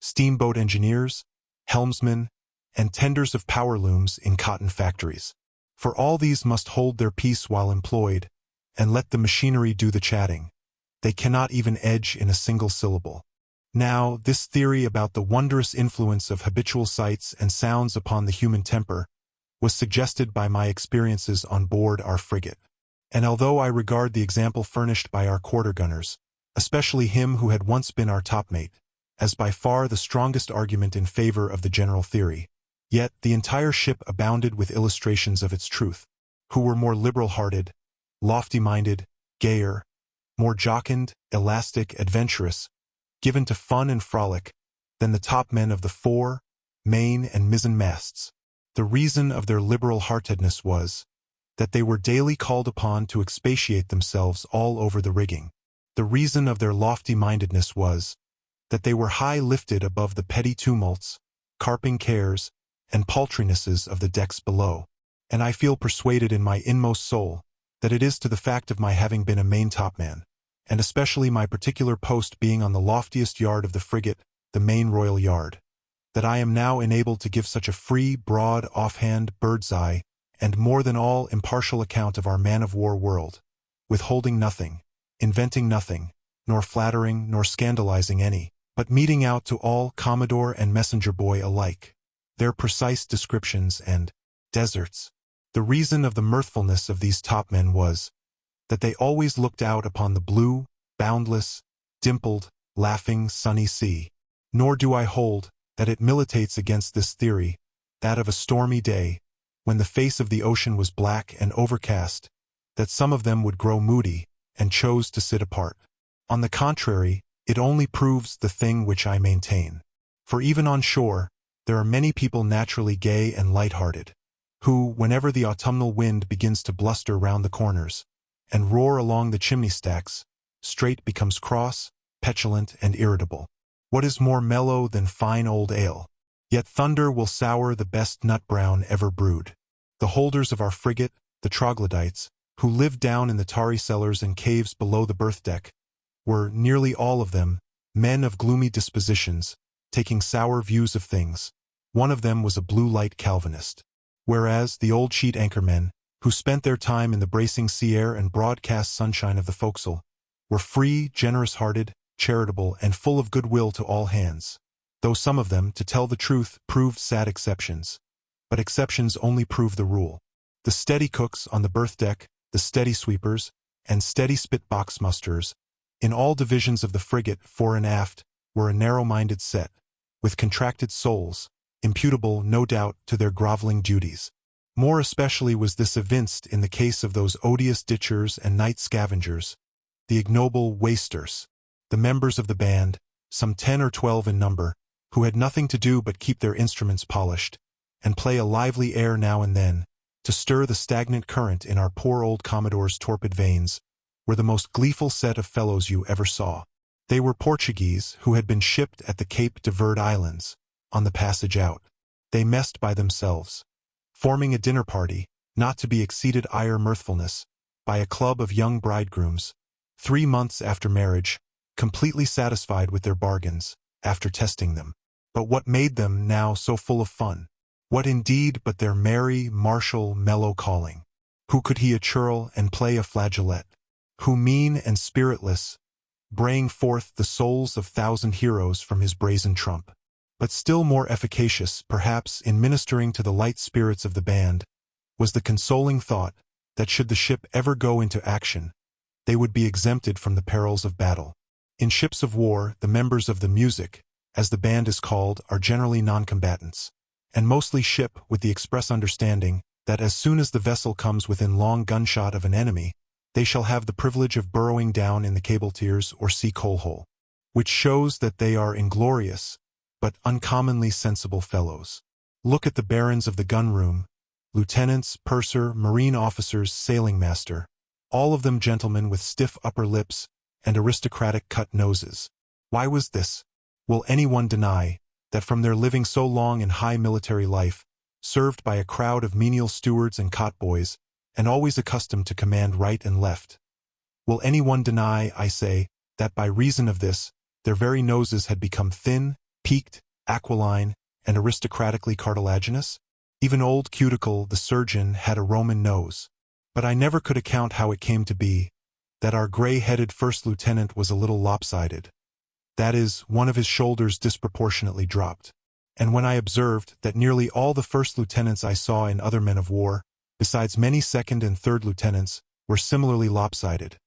steamboat engineers, helmsmen, and tenders of power looms in cotton factories. For all these must hold their peace while employed, and let the machinery do the chatting. They cannot even edge in a single syllable. Now, this theory about the wondrous influence of habitual sights and sounds upon the human temper was suggested by my experiences on board our frigate. And although I regard the example furnished by our quarter-gunners, especially him who had once been our topmate, as by far the strongest argument in favor of the general theory, yet the entire ship abounded with illustrations of its truth, who were more liberal-hearted, lofty-minded, gayer, more jocund, elastic, adventurous, given to fun and frolic, than the top men of the fore, main, and mizzen masts. The reason of their liberal-heartedness was that they were daily called upon to expatiate themselves all over the rigging. The reason of their lofty-mindedness was that they were high-lifted above the petty tumults, carping cares, and paltrinesses of the decks below. And I feel persuaded in my inmost soul that it is to the fact of my having been a main-topman, and especially my particular post being on the loftiest yard of the frigate, the main royal yard, that I am now enabled to give such a free, broad, offhand, bird's-eye, and more than all impartial account of our man-of-war world, withholding nothing, inventing nothing, nor flattering nor scandalizing any, but meting out to all, Commodore and messenger boy alike, their precise descriptions and deserts. The reason of the mirthfulness of these topmen was that they always looked out upon the blue, boundless, dimpled, laughing, sunny sea. Nor do I hold that it militates against this theory, that of a stormy day, when the face of the ocean was black and overcast, that some of them would grow moody and chose to sit apart. On the contrary, it only proves the thing which I maintain. For even on shore, there are many people naturally gay and light-hearted, who, whenever the autumnal wind begins to bluster round the corners, and roar along the chimney-stacks, straight becomes cross, petulant, and irritable. What is more mellow than fine old ale? Yet thunder will sour the best nut-brown ever brewed. The holders of our frigate, the troglodytes, who lived down in the tarry cellars and caves below the berth-deck, were, nearly all of them, men of gloomy dispositions, taking sour views of things. One of them was a blue-light Calvinist. Whereas the old sheet-anchor men, who spent their time in the bracing sea air and broadcast sunshine of the forecastle, were free, generous-hearted, charitable, and full of goodwill to all hands, though some of them, to tell the truth, proved sad exceptions. But exceptions only prove the rule. The steady cooks on the berth-deck, the steady sweepers, and steady spit-box musters, in all divisions of the frigate, fore and aft, were a narrow-minded set, with contracted souls, imputable, no doubt, to their groveling duties. More especially was this evinced in the case of those odious ditchers and night scavengers, the ignoble wasters, the members of the band, some 10 or 12 in number, who had nothing to do but keep their instruments polished, and play a lively air now and then, to stir the stagnant current in our poor old Commodore's torpid veins, were the most gleeful set of fellows you ever saw. They were Portuguese who had been shipped at the Cape de Verde Islands, on the passage out. They messed by themselves, forming a dinner party, not to be exceeded ire mirthfulness, by a club of young bridegrooms, 3 months after marriage, completely satisfied with their bargains, after testing them. But what made them now so full of fun? What indeed but their merry, martial, mellow calling? Who could he a churl and play a flageolet? Who mean and spiritless, braying forth the souls of 1,000 heroes from his brazen trump? But still more efficacious, perhaps, in ministering to the light spirits of the band, was the consoling thought that should the ship ever go into action, they would be exempted from the perils of battle. In ships of war, the members of the music, as the band is called, are generally non-combatants, and mostly ship with the express understanding that as soon as the vessel comes within long gunshot of an enemy, they shall have the privilege of burrowing down in the cable tiers or sea coal-hole, which shows that they are inglorious, but uncommonly sensible fellows. Look at the barons of the gun-room, lieutenants, purser, marine officers, sailing master, all of them gentlemen with stiff upper lips and aristocratic cut noses. Why was this? Will anyone deny that from their living so long in high military life, served by a crowd of menial stewards and cot-boys, and always accustomed to command right and left, will anyone deny, I say, that by reason of this, their very noses had become thin, peaked, aquiline, and aristocratically cartilaginous? Even old Cuticle, the surgeon, had a Roman nose. But I never could account how it came to be that our gray-headed first lieutenant was a little lopsided. That is, one of his shoulders disproportionately dropped. And when I observed that nearly all the first lieutenants I saw in other men of war, besides many second and third lieutenants, were similarly lopsided,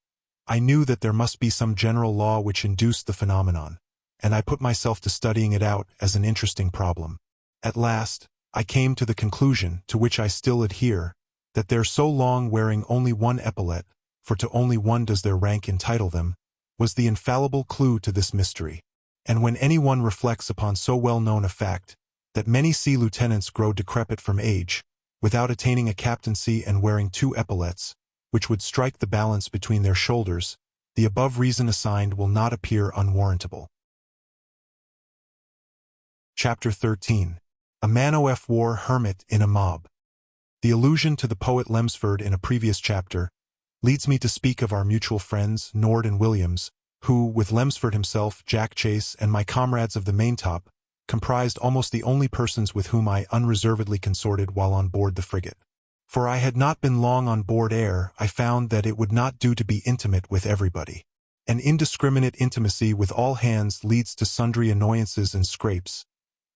I knew that there must be some general law which induced the phenomenon, and I put myself to studying it out as an interesting problem. At last, I came to the conclusion, to which I still adhere, that their so long wearing only one epaulet, for to only one does their rank entitle them, was the infallible clue to this mystery. And when anyone reflects upon so well-known a fact, that many sea lieutenants grow decrepit from age, without attaining a captaincy and wearing 2 epaulets, which would strike the balance between their shoulders, the above reason assigned will not appear unwarrantable. Chapter 13. A man-o'-war hermit in a mob. The allusion to the poet Lemsford in a previous chapter leads me to speak of our mutual friends, Nord and Williams, who, with Lemsford himself, Jack Chase, and my comrades of the maintop, comprised almost the only persons with whom I unreservedly consorted while on board the frigate. For I had not been long on board ere I found that it would not do to be intimate with everybody. An indiscriminate intimacy with all hands leads to sundry annoyances and scrapes,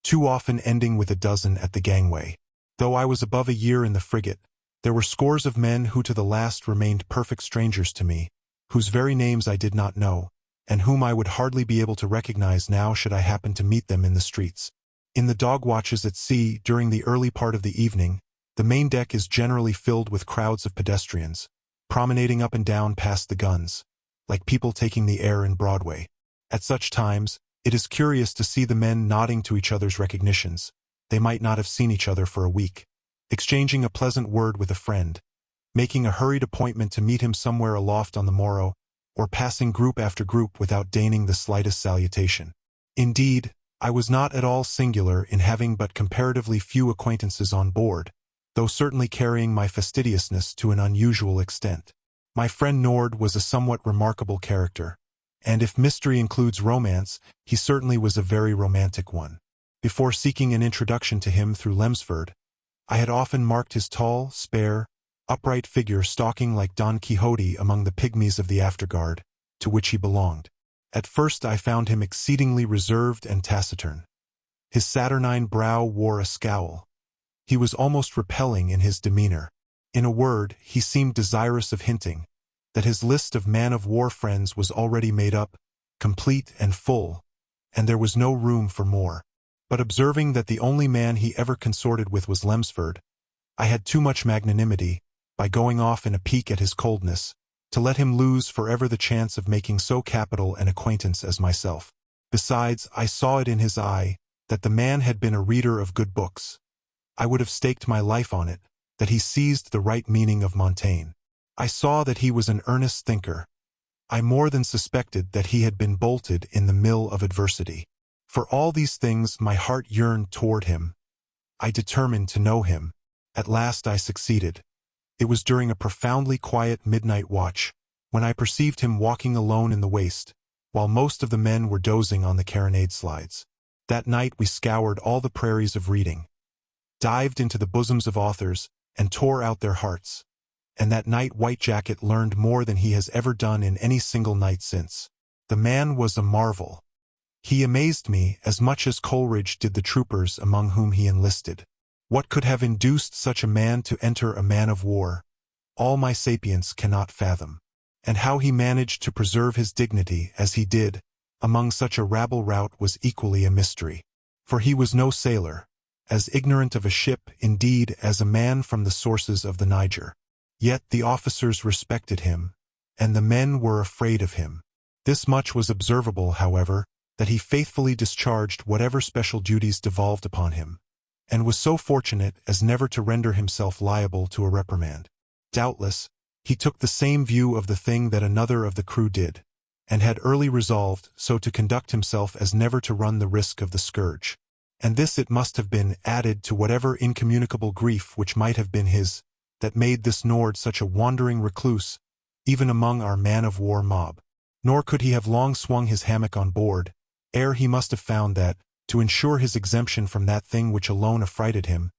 too often ending with a dozen at the gangway. Though I was above a year in the frigate, there were scores of men who to the last remained perfect strangers to me, whose very names I did not know, and whom I would hardly be able to recognize now should I happen to meet them in the streets. In the dog watches at sea during the early part of the evening, the main deck is generally filled with crowds of pedestrians, promenading up and down past the guns, like people taking the air in Broadway. At such times, it is curious to see the men nodding to each other's recognitions. They might not have seen each other for a week, exchanging a pleasant word with a friend, making a hurried appointment to meet him somewhere aloft on the morrow, or passing group after group without deigning the slightest salutation. Indeed, I was not at all singular in having but comparatively few acquaintances on board, though certainly carrying my fastidiousness to an unusual extent. My friend Nord was a somewhat remarkable character, and if mystery includes romance, he certainly was a very romantic one. Before seeking an introduction to him through Lemsford, I had often marked his tall, spare, upright figure stalking like Don Quixote among the pygmies of the afterguard, to which he belonged. At first I found him exceedingly reserved and taciturn. His saturnine brow wore a scowl. He was almost repelling in his demeanor. In a word, he seemed desirous of hinting that his list of man-of-war friends was already made up, complete and full, and there was no room for more. But observing that the only man he ever consorted with was Lemsford, I had too much magnanimity, by going off in a pique at his coldness, to let him lose forever the chance of making so capital an acquaintance as myself. Besides, I saw it in his eye that the man had been a reader of good books. I would have staked my life on it, that he seized the right meaning of Montaigne. I saw that he was an earnest thinker. I more than suspected that he had been bolted in the mill of adversity. For all these things my heart yearned toward him. I determined to know him. At last I succeeded. It was during a profoundly quiet midnight watch, when I perceived him walking alone in the waist, while most of the men were dozing on the carronade slides. That night we scoured all the prairies of reading, dived into the bosoms of authors, and tore out their hearts. And that night White Jacket learned more than he has ever done in any single night since. The man was a marvel. He amazed me as much as Coleridge did the troopers among whom he enlisted. What could have induced such a man to enter a man-of-war? All my sapience cannot fathom. And how he managed to preserve his dignity as he did, among such a rabble-rout, was equally a mystery. For he was no sailor, as ignorant of a ship, indeed, as a man from the sources of the Niger. Yet the officers respected him, and the men were afraid of him. This much was observable, however, that he faithfully discharged whatever special duties devolved upon him, and was so fortunate as never to render himself liable to a reprimand. Doubtless, he took the same view of the thing that another of the crew did, and had early resolved so to conduct himself as never to run the risk of the scourge. And this, it must have been, added to whatever incommunicable grief which might have been his, that made this Nord such a wandering recluse, even among our man-of-war mob. Nor could he have long swung his hammock on board, ere he must have found that, to ensure his exemption from that thing which alone affrighted him,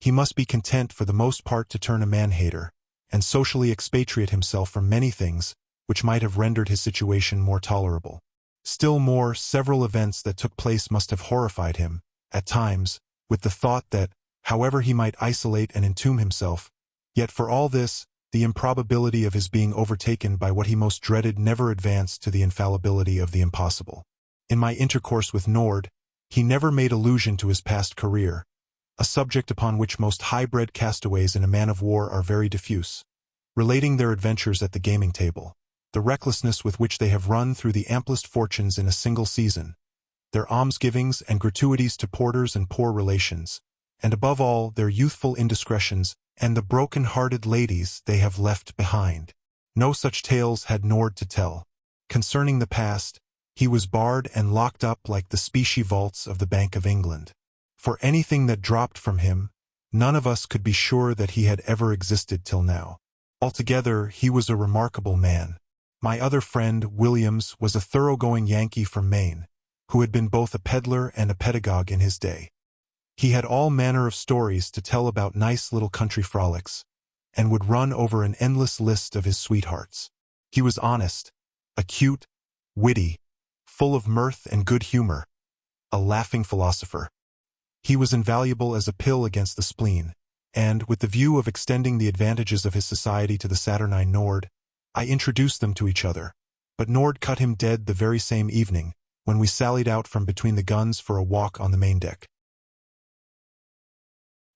he must be content for the most part to turn a man-hater, and socially expatriate himself from many things which might have rendered his situation more tolerable. Still more, several events that took place must have horrified him, at times, with the thought that, however he might isolate and entomb himself, yet for all this, the improbability of his being overtaken by what he most dreaded never advanced to the infallibility of the impossible. In my intercourse with Nord, he never made allusion to his past career, a subject upon which most high-bred castaways in a man-of-war are very diffuse, relating their adventures at the gaming table, the recklessness with which they have run through the amplest fortunes in a single season, their almsgivings and gratuities to porters and poor relations, and above all their youthful indiscretions and the broken-hearted ladies they have left behind. No such tales had Nord to tell. Concerning the past, he was barred and locked up like the specie vaults of the Bank of England. For anything that dropped from him, none of us could be sure that he had ever existed till now. Altogether, he was a remarkable man. My other friend, Williams, was a thoroughgoing Yankee from Maine, who had been both a peddler and a pedagogue in his day. He had all manner of stories to tell about nice little country frolics, and would run over an endless list of his sweethearts. He was honest, acute, witty, full of mirth and good humor, a laughing philosopher. He was invaluable as a pill against the spleen, and, with the view of extending the advantages of his society to the saturnine Nord, I introduced them to each other, but Nord cut him dead the very same evening, when we sallied out from between the guns for a walk on the main deck.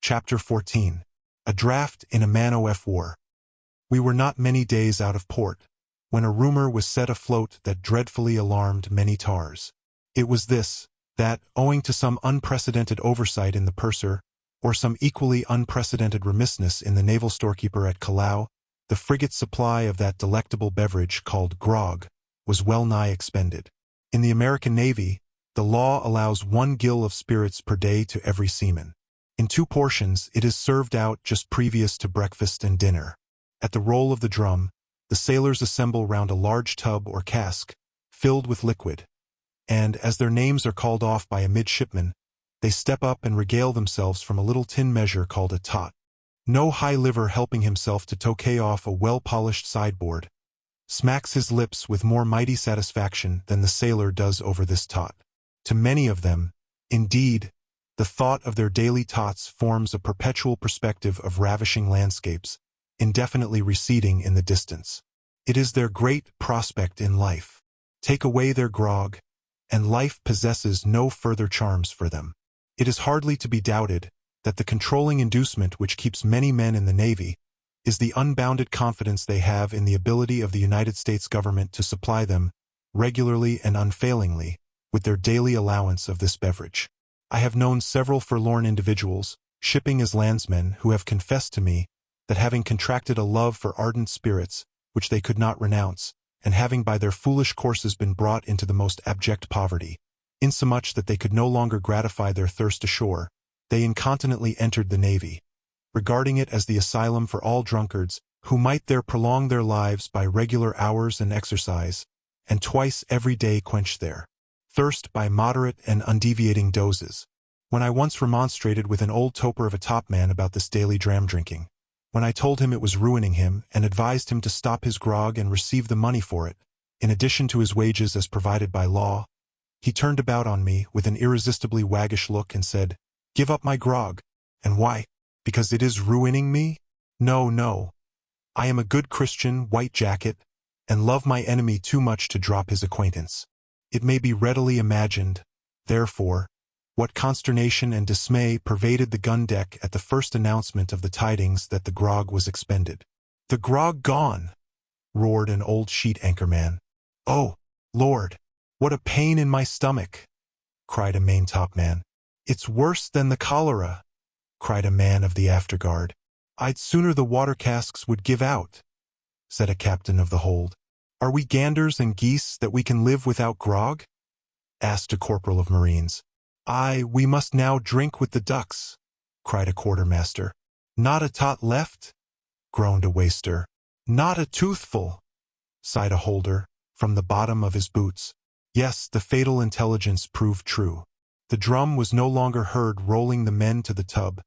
Chapter 14. A Draft in a Man-o'-War. We were not many days out of port, when a rumor was set afloat that dreadfully alarmed many tars. It was this, that, owing to some unprecedented oversight in the purser, or some equally unprecedented remissness in the naval storekeeper at Callao, the frigate's supply of that delectable beverage called grog was well nigh expended. In the American Navy, the law allows 1 gill of spirits per day to every seaman. In 2 portions, it is served out just previous to breakfast and dinner. At the roll of the drum, the sailors assemble round a large tub or cask, filled with liquid, and, as their names are called off by a midshipman, they step up and regale themselves from a little tin measure called a tot. No high liver helping himself to toquet off a well-polished sideboard, smacks his lips with more mighty satisfaction than the sailor does over this tot. To many of them, indeed, the thought of their daily tots forms a perpetual perspective of ravishing landscapes, indefinitely receding in the distance. It is their great prospect in life. Take away their grog, and life possesses no further charms for them. It is hardly to be doubted that the controlling inducement which keeps many men in the Navy is the unbounded confidence they have in the ability of the United States government to supply them, regularly and unfailingly, with their daily allowance of this beverage. I have known several forlorn individuals, shipping as landsmen, who have confessed to me that having contracted a love for ardent spirits, which they could not renounce, and having by their foolish courses been brought into the most abject poverty, insomuch that they could no longer gratify their thirst ashore, they incontinently entered the navy, regarding it as the asylum for all drunkards, who might there prolong their lives by regular hours and exercise, and twice every day quench their thirst by moderate and undeviating doses. When I once remonstrated with an old toper of a topman about this daily dram-drinking, when I told him it was ruining him and advised him to stop his grog and receive the money for it, in addition to his wages as provided by law, he turned about on me with an irresistibly waggish look and said, "Give up my grog. And why? Because it is ruining me? No, no. I am a good Christian white jacket, and love my enemy too much to drop his acquaintance." It may be readily imagined, therefore, what consternation and dismay pervaded the gun deck at the first announcement of the tidings that the grog was expended. "The grog gone!" roared an old sheet anchor man. "Oh, Lord, what a pain in my stomach!" cried a maintop man. "It's worse than the cholera," cried a man of the afterguard. "I'd sooner the water casks would give out," said a captain of the hold. "Are we ganders and geese that we can live without grog?" asked a corporal of marines. "Aye, we must now drink with the ducks," cried a quartermaster. "Not a tot left?" groaned a waister. "Not a toothful," sighed a holder, from the bottom of his boots. Yes, the fatal intelligence proved true. The drum was no longer heard rolling the men to the tub,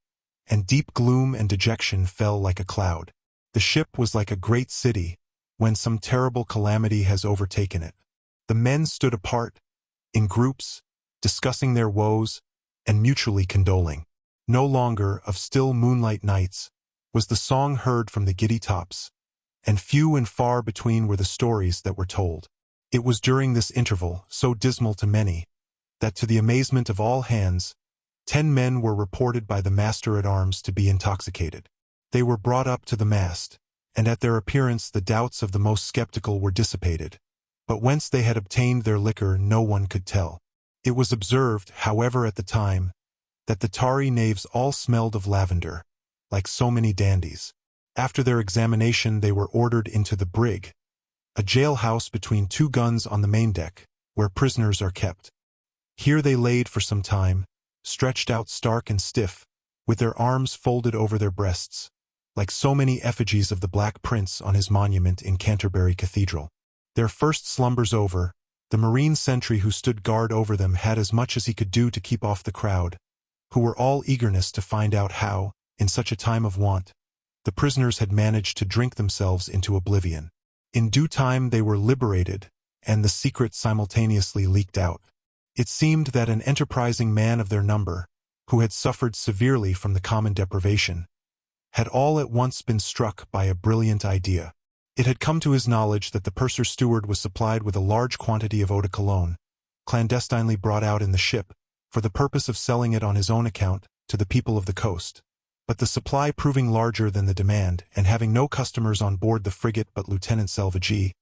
and deep gloom and dejection fell like a cloud. The ship was like a great city, when some terrible calamity has overtaken it. The men stood apart, in groups, discussing their woes, and mutually condoling. No longer, of still moonlight nights, was the song heard from the giddy tops, and few and far between were the stories that were told. It was during this interval, so dismal to many, that to the amazement of all hands, 10 men were reported by the master-at-arms to be intoxicated. They were brought up to the mast, and at their appearance the doubts of the most skeptical were dissipated, but whence they had obtained their liquor no one could tell. It was observed, however, at the time, that the tarry knaves all smelled of lavender, like so many dandies. After their examination they were ordered into the brig, a jailhouse between 2 guns on the main deck, where prisoners are kept. Here they laid for some time, stretched out stark and stiff, with their arms folded over their breasts, like so many effigies of the Black Prince on his monument in Canterbury Cathedral. Their first slumbers over, the marine sentry who stood guard over them had as much as he could do to keep off the crowd, who were all eagerness to find out how, in such a time of want, the prisoners had managed to drink themselves into oblivion. In due time they were liberated, and the secret simultaneously leaked out. It seemed that an enterprising man of their number, who had suffered severely from the common deprivation, had all at once been struck by a brilliant idea. It had come to his knowledge that the purser's steward was supplied with a large quantity of eau de cologne, clandestinely brought out in the ship, for the purpose of selling it on his own account to the people of the coast. But the supply proving larger than the demand, and having no customers on board the frigate but Lieutenant Selvagee,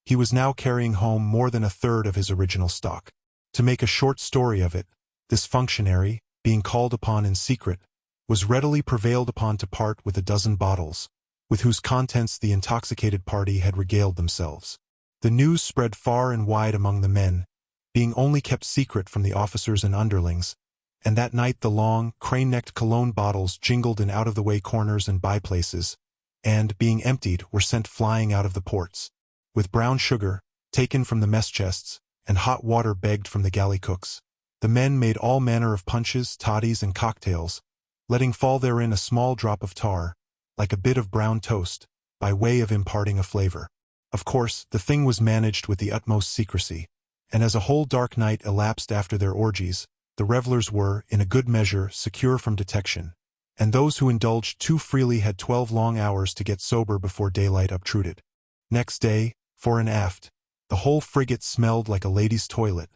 he was now carrying home more than 1/3 of his original stock. To make a short story of it, this functionary, being called upon in secret, was readily prevailed upon to part with 12 bottles, with whose contents the intoxicated party had regaled themselves. The news spread far and wide among the men, being only kept secret from the officers and underlings, and that night the long, crane-necked cologne bottles jingled in out-of-the-way corners and by-places, and, being emptied, were sent flying out of the ports. With brown sugar, taken from the mess chests, and hot water begged from the galley cooks, the men made all manner of punches, toddies, and cocktails, letting fall therein a small drop of tar, like a bit of brown toast, by way of imparting a flavor. Of course, the thing was managed with the utmost secrecy, and as a whole dark night elapsed after their orgies, the revelers were, in a good measure, secure from detection, and those who indulged too freely had 12 long hours to get sober before daylight obtruded. Next day, fore and aft, the whole frigate smelled like a lady's toilet.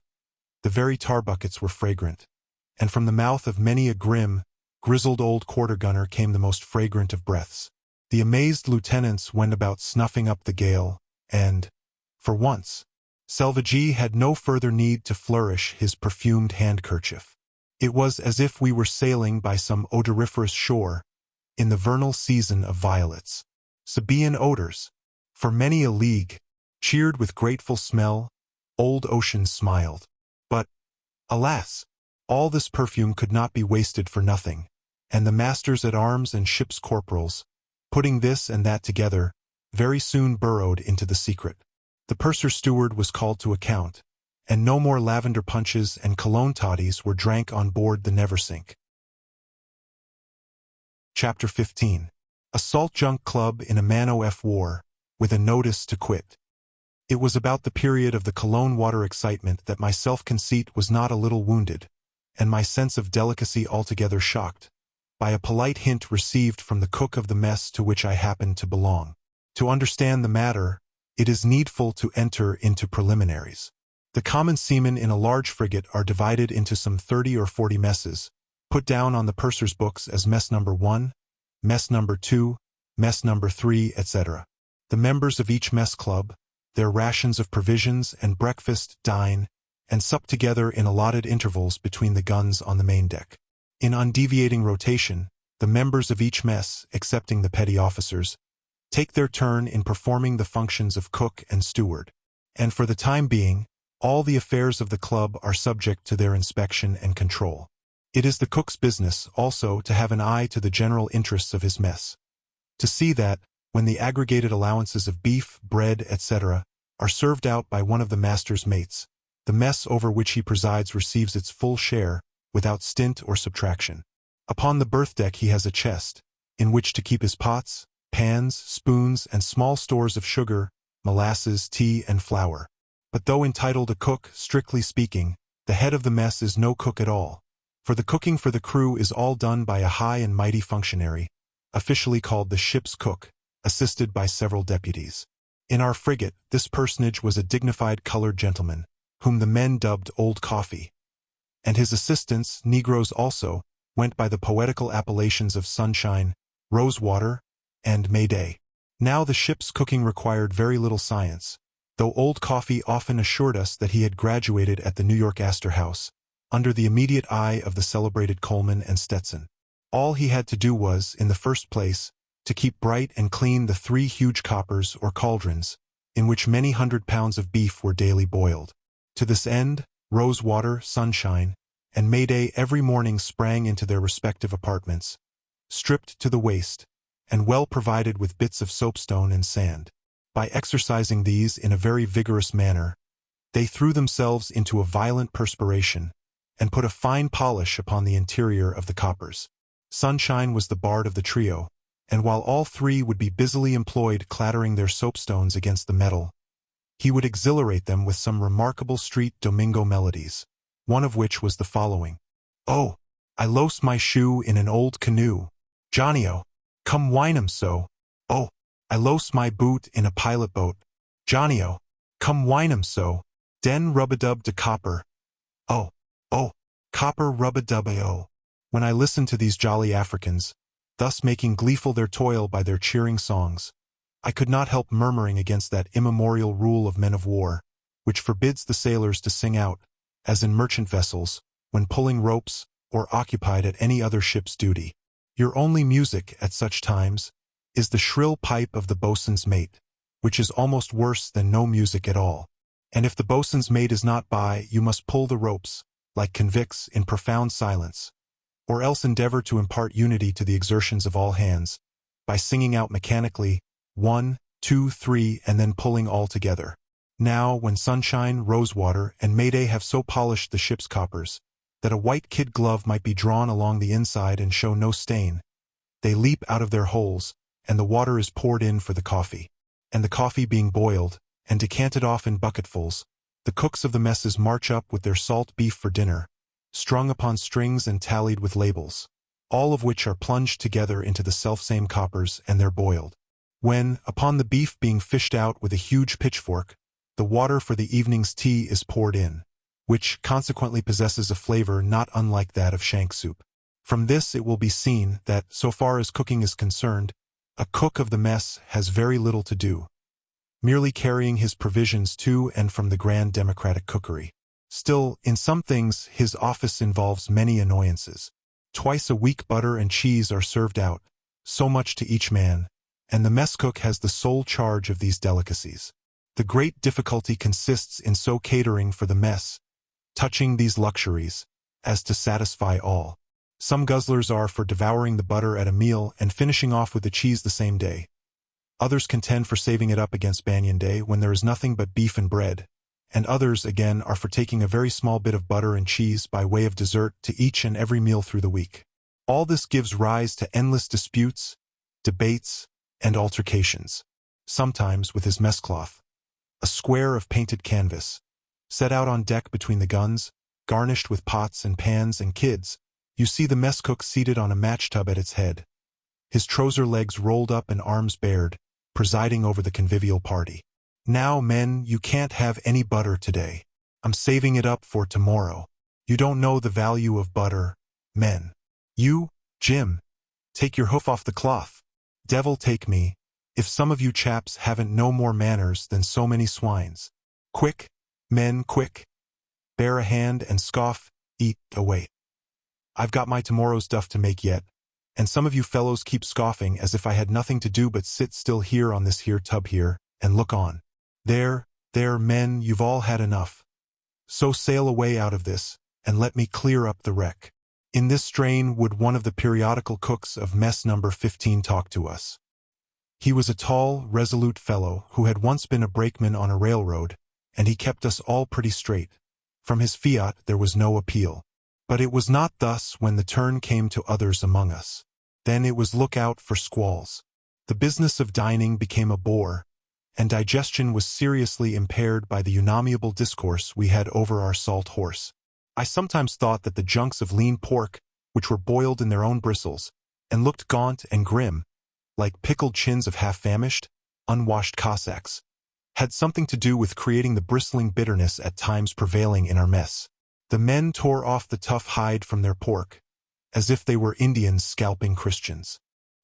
The very tar-buckets were fragrant, and from the mouth of many a grim, grizzled old quarter-gunner came the most fragrant of breaths. The amazed lieutenants went about snuffing up the gale, and, for once, Selvagee had no further need to flourish his perfumed handkerchief. It was as if we were sailing by some odoriferous shore in the vernal season of violets. Sabaean odors, for many a league, cheered with grateful smell, old ocean smiled. But, alas, all this perfume could not be wasted for nothing, and the masters-at-arms and ship's corporals, putting this and that together, very soon burrowed into the secret. The purser-steward was called to account, and no more lavender punches and cologne toddies were drank on board the Neversink. Chapter 15. A Salt Junk Club in a Man-o'-F war, with a notice to quit. It was about the period of the Cologne water excitement that my self-conceit was not a little wounded, and my sense of delicacy altogether shocked, by a polite hint received from the cook of the mess to which I happened to belong. To understand the matter, it is needful to enter into preliminaries. The common seamen in a large frigate are divided into some 30 or 40 messes, put down on the purser's books as mess number 1, mess number 2, mess number 3, etc. The members of each mess club, their rations of provisions and breakfast, dine, and sup together in allotted intervals between the guns on the main deck. In undeviating rotation, the members of each mess, excepting the petty officers, take their turn in performing the functions of cook and steward, and for the time being, all the affairs of the club are subject to their inspection and control. It is the cook's business, also, to have an eye to the general interests of his mess, to see that, when the aggregated allowances of beef, bread, etc., are served out by one of the master's mates, the mess over which he presides receives its full share, without stint or subtraction. Upon the berth deck he has a chest, in which to keep his pots, pans, spoons, and small stores of sugar, molasses, tea, and flour. But though entitled a cook, strictly speaking, the head of the mess is no cook at all, for the cooking for the crew is all done by a high and mighty functionary, officially called the ship's cook, assisted by several deputies. In our frigate, this personage was a dignified colored gentleman, whom the men dubbed Old Coffee, and his assistants, Negroes also, went by the poetical appellations of Sunshine, Rosewater, and Mayday. Now the ship's cooking required very little science, though Old Coffee often assured us that he had graduated at the New York Astor House, under the immediate eye of the celebrated Coleman and Stetson. All he had to do was, in the first place, to keep bright and clean the 3 huge coppers or cauldrons, in which many 100 pounds of beef were daily boiled. To this end, Rosewater, Sunshine, and Mayday every morning sprang into their respective apartments, stripped to the waist, and well provided with bits of soapstone and sand. By exercising these in a very vigorous manner, they threw themselves into a violent perspiration, and put a fine polish upon the interior of the coppers. Sunshine was the bard of the trio, and while all 3 would be busily employed clattering their soapstones against the metal, he would exhilarate them with some remarkable street Domingo melodies, one of which was the following. "Oh, I lost my shoe in an old canoe. Johnny-o, come whine 'em so. Oh, I lost my boot in a pilot boat. Johnny-o, come whine 'em so. Den rub-a-dub de copper. Oh, copper rub-a-dub-a-o." When I listened to these jolly Africans, thus making gleeful their toil by their cheering songs, I could not help murmuring against that immemorial rule of men of war, which forbids the sailors to sing out, as in merchant vessels, when pulling ropes, or occupied at any other ship's duty. Your only music, at such times, is the shrill pipe of the boatswain's mate, which is almost worse than no music at all. And if the boatswain's mate is not by, you must pull the ropes, like convicts, in profound silence, or else endeavor to impart unity to the exertions of all hands, by singing out mechanically, 1, 2, 3, and then pulling all together. Now, when Sunshine, Rosewater, and Mayday have so polished the ship's coppers, that a white kid glove might be drawn along the inside and show no stain, they leap out of their holes, and the water is poured in for the coffee. And the coffee being boiled, and decanted off in bucketfuls, the cooks of the messes march up with their salt beef for dinner, strung upon strings and tallied with labels, all of which are plunged together into the selfsame coppers, and they're boiled. When, upon the beef being fished out with a huge pitchfork, the water for the evening's tea is poured in, which consequently possesses a flavor not unlike that of shank soup. From this it will be seen that, so far as cooking is concerned, a cook of the mess has very little to do, merely carrying his provisions to and from the grand democratic cookery. Still, in some things, his office involves many annoyances. Twice a week butter and cheese are served out, so much to each man, and the mess cook has the sole charge of these delicacies. The great difficulty consists in so catering for the mess, touching these luxuries, as to satisfy all. Some guzzlers are for devouring the butter at a meal and finishing off with the cheese the same day. Others contend for saving it up against Banyan Day when there is nothing but beef and bread, and others, again, are for taking a very small bit of butter and cheese by way of dessert to each and every meal through the week. All this gives rise to endless disputes, debates, and altercations. Sometimes, with his mess cloth, a square of painted canvas, set out on deck between the guns, garnished with pots and pans and kids, you see the mess cook seated on a match tub at its head, his trouser legs rolled up and arms bared, presiding over the convivial party. Now, men, you can't have any butter today. I'm saving it up for tomorrow. You don't know the value of butter, men. You, Jim, take your hoof off the cloth. Devil take me, if some of you chaps haven't no more manners than so many swines. Quick, men, quick. Bear a hand and scoff, eat away. I've got my tomorrow's duff to make yet, and some of you fellows keep scoffing as if I had nothing to do but sit still here on this here tub here, and look on. There, men, you've all had enough. So sail away out of this, and let me clear up the wreck. In this strain would one of the periodical cooks of mess number 15 talk to us. He was a tall, resolute fellow who had once been a brakeman on a railroad, and he kept us all pretty straight. From his fiat there was no appeal. But it was not thus when the turn came to others among us. Then it was look out for squalls. The business of dining became a bore, and digestion was seriously impaired by the unamiable discourse we had over our salt horse. I sometimes thought that the junks of lean pork, which were boiled in their own bristles, and looked gaunt and grim, like pickled chins of half-famished, unwashed Cossacks, had something to do with creating the bristling bitterness at times prevailing in our mess. The men tore off the tough hide from their pork, as if they were Indians scalping Christians.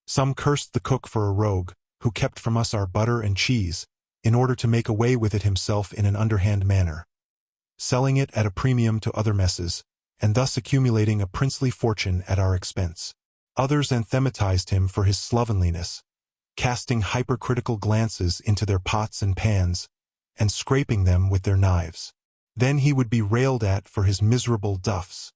Some cursed the cook for a rogue, who kept from us our butter and cheese, in order to make away with it himself in an underhand manner, selling it at a premium to other messes, and thus accumulating a princely fortune at our expense. Others anathematized him for his slovenliness, casting hypercritical glances into their pots and pans, and scraping them with their knives. Then he would be railed at for his miserable duffs,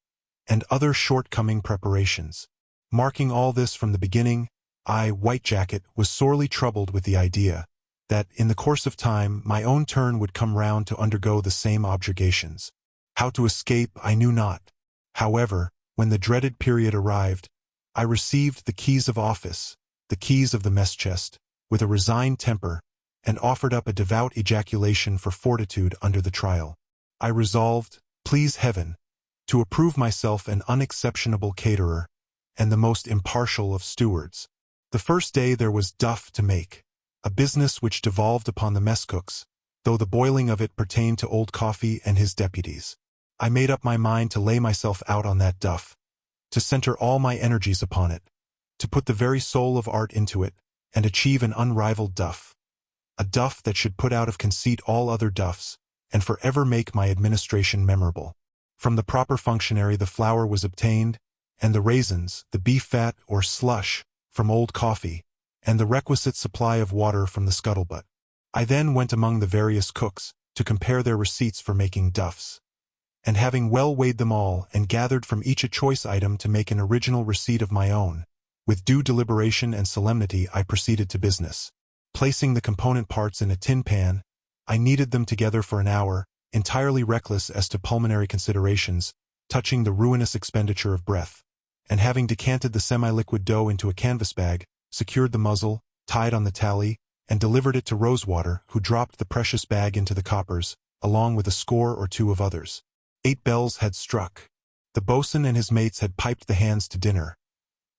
and other shortcoming preparations. Marking all this from the beginning, I, White Jacket, was sorely troubled with the idea that, in the course of time, my own turn would come round to undergo the same objurgations. How to escape I knew not. However, when the dreaded period arrived, I received the keys of office, the keys of the mess chest, with a resigned temper, and offered up a devout ejaculation for fortitude under the trial. I resolved, please heaven, to approve myself an unexceptionable caterer, and the most impartial of stewards. The first day there was duff to make, a business which devolved upon the mess cooks, though the boiling of it pertained to Old Coffee and his deputies. I made up my mind to lay myself out on that duff, to center all my energies upon it, to put the very soul of art into it, and achieve an unrivaled duff. A duff that should put out of conceit all other duffs, and forever make my administration memorable. From the proper functionary the flour was obtained, and the raisins, the beef fat or slush, from Old Coffee, and the requisite supply of water from the scuttlebutt. I then went among the various cooks, to compare their receipts for making duffs. And having well weighed them all, and gathered from each a choice item to make an original receipt of my own, with due deliberation and solemnity I proceeded to business. Placing the component parts in a tin pan, I kneaded them together for an hour, entirely reckless as to pulmonary considerations, touching the ruinous expenditure of breath, and having decanted the semi-liquid dough into a canvas bag, secured the muzzle, tied on the tally, and delivered it to Rosewater, who dropped the precious bag into the coppers, along with a score or two of others. 8 bells had struck. The boatswain and his mates had piped the hands to dinner.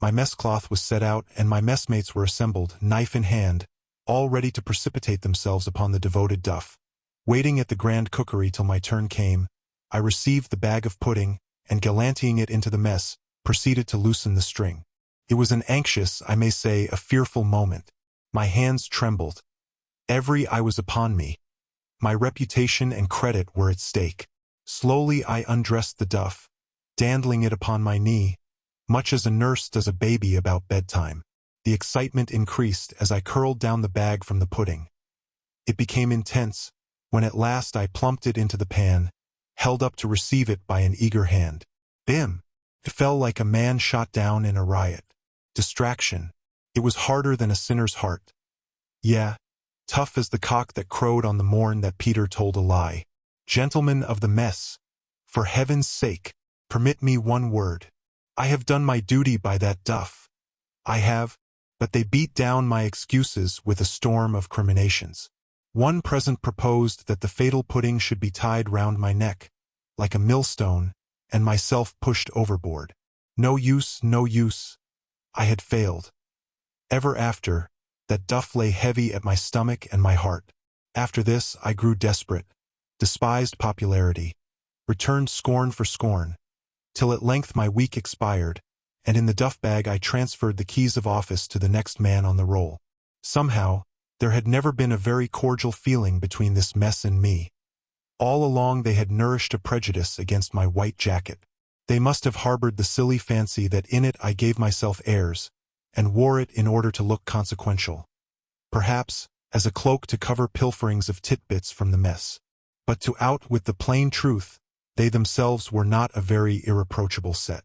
My mess cloth was set out, and my messmates were assembled, knife in hand, all ready to precipitate themselves upon the devoted duff. Waiting at the grand cookery till my turn came, I received the bag of pudding, and gallanting it into the mess, proceeded to loosen the string. It was an anxious, I may say, a fearful moment. My hands trembled. Every eye was upon me. My reputation and credit were at stake. Slowly I undressed the duff, dandling it upon my knee, much as a nurse does a baby about bedtime. The excitement increased as I curled down the bag from the pudding. It became intense when at last I plumped it into the pan, held up to receive it by an eager hand. Bim! It fell like a man shot down in a riot. Distraction. It was harder than a sinner's heart. Yeah, tough as the cock that crowed on the morn that Peter told a lie. Gentlemen of the mess, for heaven's sake, permit me one word. I have done my duty by that duff. I have, but they beat down my excuses with a storm of criminations. One present proposed that the fatal pudding should be tied round my neck, like a millstone, and myself pushed overboard. No use, no use. I had failed. Ever after, that duff lay heavy at my stomach and my heart. After this, I grew desperate, despised popularity, returned scorn for scorn, till at length my week expired, and in the duff bag I transferred the keys of office to the next man on the roll. Somehow, there had never been a very cordial feeling between this mess and me. All along they had nourished a prejudice against my white jacket. They must have harbored the silly fancy that in it I gave myself airs, and wore it in order to look consequential. Perhaps, as a cloak to cover pilferings of titbits from the mess. But to out with the plain truth, they themselves were not a very irreproachable set.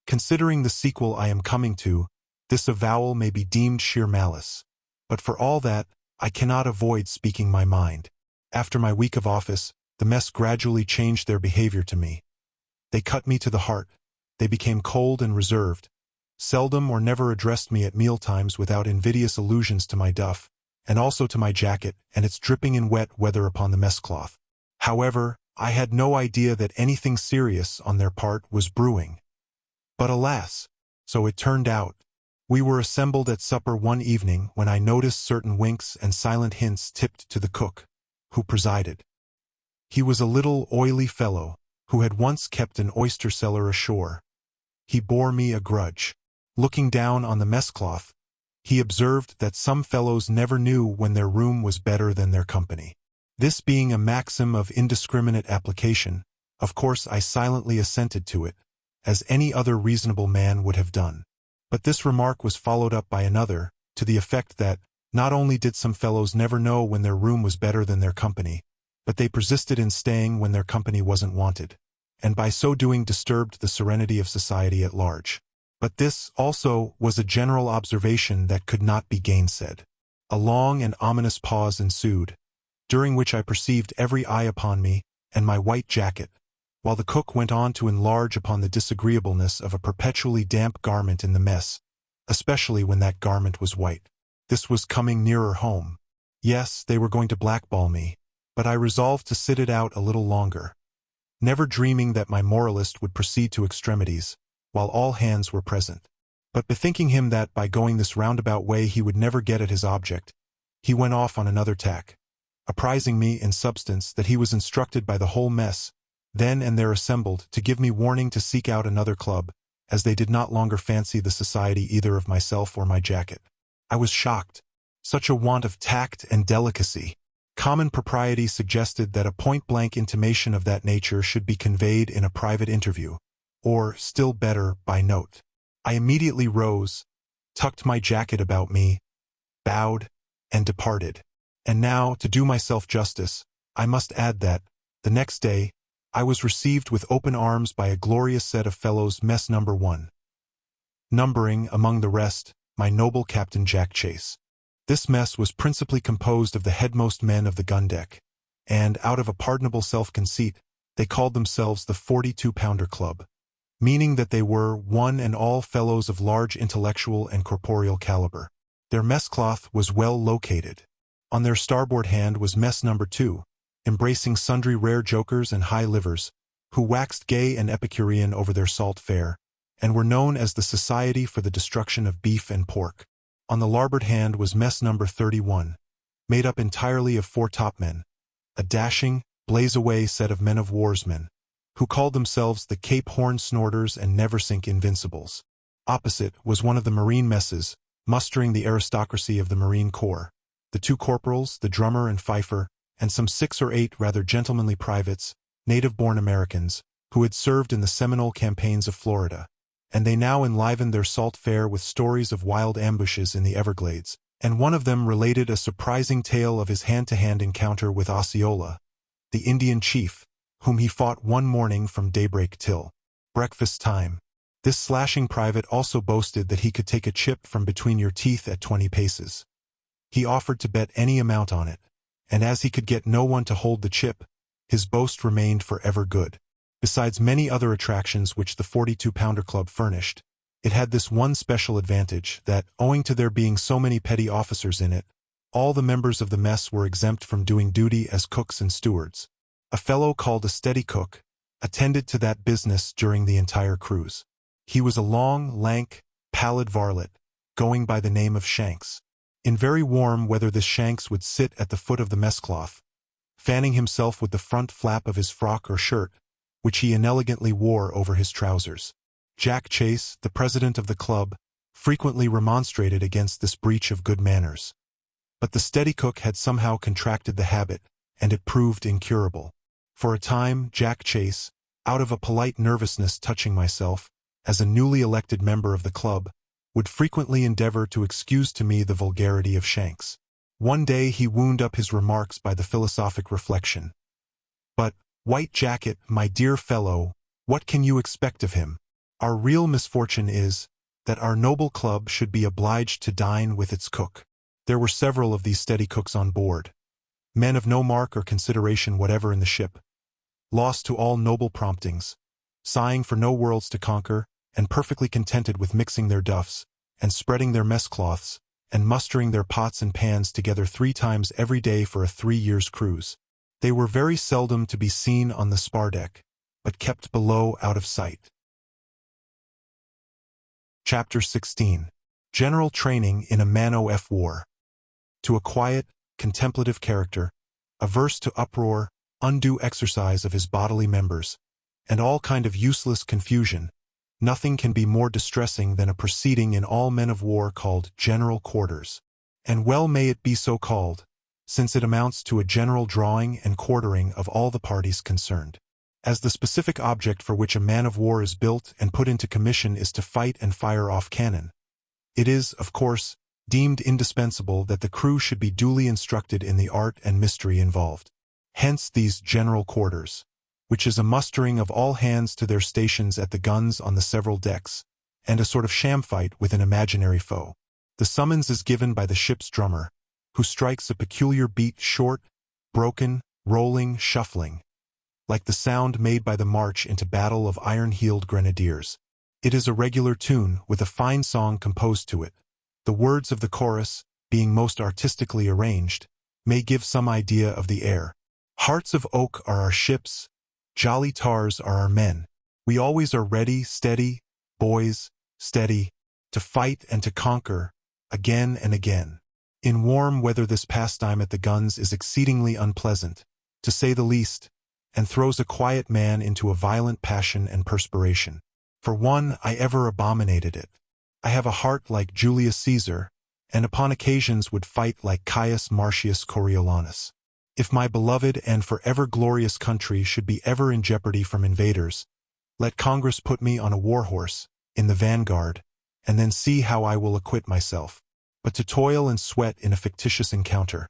Considering the sequel I am coming to, this avowal may be deemed sheer malice. But for all that, I cannot avoid speaking my mind. After my week of office, the mess gradually changed their behavior to me. They cut me to the heart. They became cold and reserved, seldom or never addressed me at mealtimes without invidious allusions to my duff, and also to my jacket and its dripping in wet weather upon the mess cloth. However, I had no idea that anything serious on their part was brewing. But alas, so it turned out. We were assembled at supper one evening when I noticed certain winks and silent hints tipped to the cook, who presided. He was a little oily fellow, who had once kept an oyster cellar ashore. He bore me a grudge. Looking down on the mess cloth, he observed that some fellows never knew when their room was better than their company. This being a maxim of indiscriminate application, of course I silently assented to it, as any other reasonable man would have done. But this remark was followed up by another, to the effect that, not only did some fellows never know when their room was better than their company, but they persisted in staying when their company wasn't wanted, and by so doing disturbed the serenity of society at large. But this, also, was a general observation that could not be gainsaid. A long and ominous pause ensued, during which I perceived every eye upon me and my white jacket, while the cook went on to enlarge upon the disagreeableness of a perpetually damp garment in the mess, especially when that garment was white. This was coming nearer home. Yes, they were going to blackball me, but I resolved to sit it out a little longer, never dreaming that my moralist would proceed to extremities, while all hands were present. But bethinking him that by going this roundabout way he would never get at his object, he went off on another tack, apprising me, in substance, that he was instructed by the whole mess, then and there assembled, to give me warning to seek out another club, as they did not longer fancy the society either of myself or my jacket. I was shocked. Such a want of tact and delicacy. Common propriety suggested that a point-blank intimation of that nature should be conveyed in a private interview, or, still better, by note. I immediately rose, tucked my jacket about me, bowed, and departed. And now, to do myself justice, I must add that, the next day, I was received with open arms by a glorious set of fellows, mess number 1. Numbering, among the rest, my noble Captain Jack Chase. This mess was principally composed of the headmost men of the gun deck, and, out of a pardonable self-conceit, they called themselves the 42-pounder Club, meaning that they were, one and all, fellows of large intellectual and corporeal caliber. Their mess cloth was well located. On their starboard hand was mess number 2, embracing sundry rare jokers and high livers, who waxed gay and epicurean over their salt fare, and were known as the Society for the Destruction of Beef and Pork. On the larboard hand was mess number 31, made up entirely of 4 topmen, a dashing, blaze-away set of men-of-warsmen, who called themselves the Cape Horn Snorters and Neversink Invincibles. Opposite was one of the marine messes, mustering the aristocracy of the Marine Corps, the 2 corporals, the drummer and fifer, and some 6 or 8 rather gentlemanly privates, native-born Americans, who had served in the Seminole campaigns of Florida, and they now enlivened their salt fare with stories of wild ambushes in the Everglades, and one of them related a surprising tale of his hand-to-hand encounter with Osceola, the Indian chief, whom he fought one morning from daybreak till breakfast time. This slashing private also boasted that he could take a chip from between your teeth at 20 paces. He offered to bet any amount on it, and as he could get no one to hold the chip, his boast remained forever good. Besides many other attractions which the 42-pounder club furnished, it had this one special advantage that, owing to there being so many petty officers in it, all the members of the mess were exempt from doing duty as cooks and stewards. A fellow called a steady cook attended to that business during the entire cruise. He was a long, lank, pallid varlet, going by the name of Shanks. In very warm weather this Shanks would sit at the foot of the mess-cloth, fanning himself with the front flap of his frock or shirt, which he inelegantly wore over his trousers. Jack Chase, the president of the club, frequently remonstrated against this breach of good manners. But the steady cook had somehow contracted the habit, and it proved incurable. For a time, Jack Chase, out of a polite nervousness touching myself, as a newly elected member of the club, would frequently endeavor to excuse to me the vulgarity of Shanks. One day he wound up his remarks by the philosophic reflection, "But, White Jacket, my dear fellow, what can you expect of him? Our real misfortune is, that our noble club should be obliged to dine with its cook." There were several of these steady cooks on board, men of no mark or consideration whatever in the ship, lost to all noble promptings, sighing for no worlds to conquer, and perfectly contented with mixing their duffs, and spreading their mess-cloths, and mustering their pots and pans together 3 times every day for a 3 years' cruise. They were very seldom to be seen on the spar deck, but kept below out of sight. Chapter 16. General Training in a Man-o'-F War. To a quiet, contemplative character, averse to uproar, undue exercise of his bodily members, and all kind of useless confusion, nothing can be more distressing than a proceeding in all men of war called general quarters. And well may it be so called, since it amounts to a general drawing and quartering of all the parties concerned. As the specific object for which a man of war is built and put into commission is to fight and fire off cannon, it is, of course, deemed indispensable that the crew should be duly instructed in the art and mystery involved. Hence these general quarters, which is a mustering of all hands to their stations at the guns on the several decks, and a sort of sham fight with an imaginary foe. The summons is given by the ship's drummer, who strikes a peculiar beat, short, broken, rolling, shuffling, like the sound made by the march into battle of iron-heeled grenadiers. It is a regular tune, with a fine song composed to it. The words of the chorus, being most artistically arranged, may give some idea of the air. Hearts of oak are our ships, jolly tars are our men. We always are ready, steady, boys, steady, to fight and to conquer, again and again. In warm weather this pastime at the guns is exceedingly unpleasant, to say the least, and throws a quiet man into a violent passion and perspiration. For one, I ever abominated it. I have a heart like Julius Caesar, and upon occasions would fight like Caius Marcius Coriolanus. If my beloved and forever glorious country should be ever in jeopardy from invaders, let Congress put me on a war-horse, in the vanguard, and then see how I will acquit myself. But to toil and sweat in a fictitious encounter,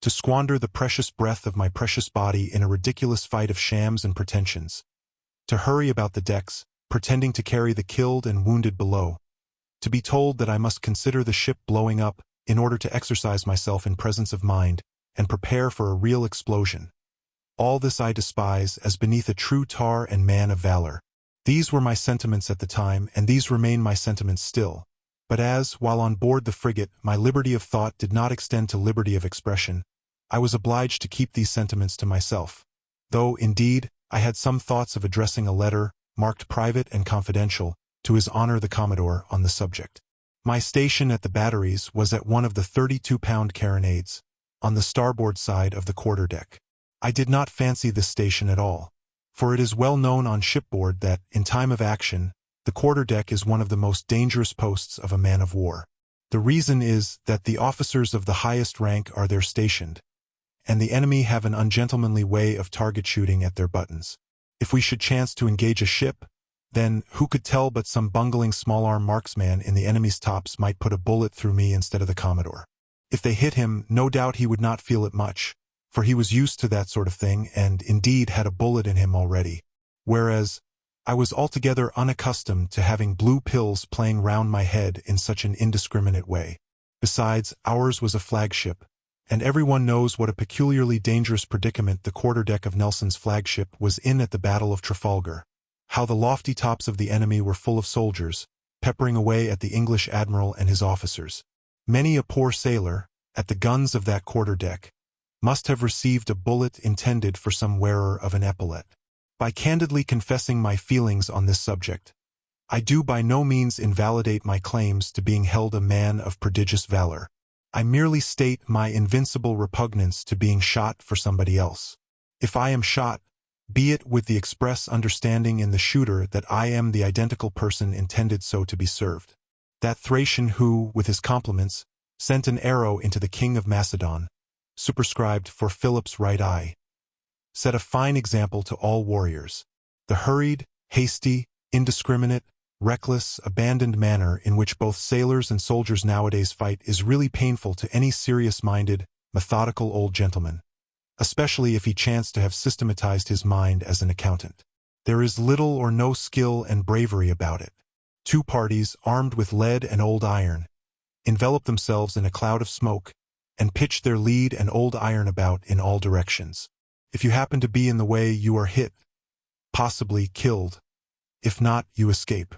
to squander the precious breath of my precious body in a ridiculous fight of shams and pretensions, to hurry about the decks, pretending to carry the killed and wounded below, to be told that I must consider the ship blowing up in order to exercise myself in presence of mind and prepare for a real explosion. All this I despise as beneath a true tar and man of valor. These were my sentiments at the time, and these remain my sentiments still. But as, while on board the frigate, my liberty of thought did not extend to liberty of expression, I was obliged to keep these sentiments to myself. Though, indeed, I had some thoughts of addressing a letter, marked private and confidential, to His Honor the Commodore on the subject. My station at the batteries was at one of the 32-pound carronades, on the starboard side of the quarter-deck. I did not fancy this station at all, for it is well known on shipboard that, in time of action, the quarter-deck is one of the most dangerous posts of a man of war. The reason is that the officers of the highest rank are there stationed, and the enemy have an ungentlemanly way of target shooting at their buttons. If we should chance to engage a ship, then who could tell but some bungling small-arm marksman in the enemy's tops might put a bullet through me instead of the Commodore. If they hit him, no doubt he would not feel it much, for he was used to that sort of thing and indeed had a bullet in him already. Whereas, I was altogether unaccustomed to having blue pills playing round my head in such an indiscriminate way. Besides, ours was a flagship, and everyone knows what a peculiarly dangerous predicament the quarterdeck of Nelson's flagship was in at the Battle of Trafalgar. How the lofty tops of the enemy were full of soldiers, peppering away at the English admiral and his officers. Many a poor sailor, at the guns of that quarterdeck, must have received a bullet intended for some wearer of an epaulet. By candidly confessing my feelings on this subject, I do by no means invalidate my claims to being held a man of prodigious valor. I merely state my invincible repugnance to being shot for somebody else. If I am shot, be it with the express understanding in the shooter that I am the identical person intended so to be served. That Thracian who, with his compliments, sent an arrow into the king of Macedon, superscribed for Philip's right eye, set a fine example to all warriors. The hurried, hasty, indiscriminate, reckless, abandoned manner in which both sailors and soldiers nowadays fight is really painful to any serious-minded, methodical old gentleman, especially if he chanced to have systematized his mind as an accountant. There is little or no skill and bravery about it. Two parties, armed with lead and old iron, envelop themselves in a cloud of smoke and pitch their lead and old iron about in all directions. If you happen to be in the way, you are hit, possibly killed. If not, you escape.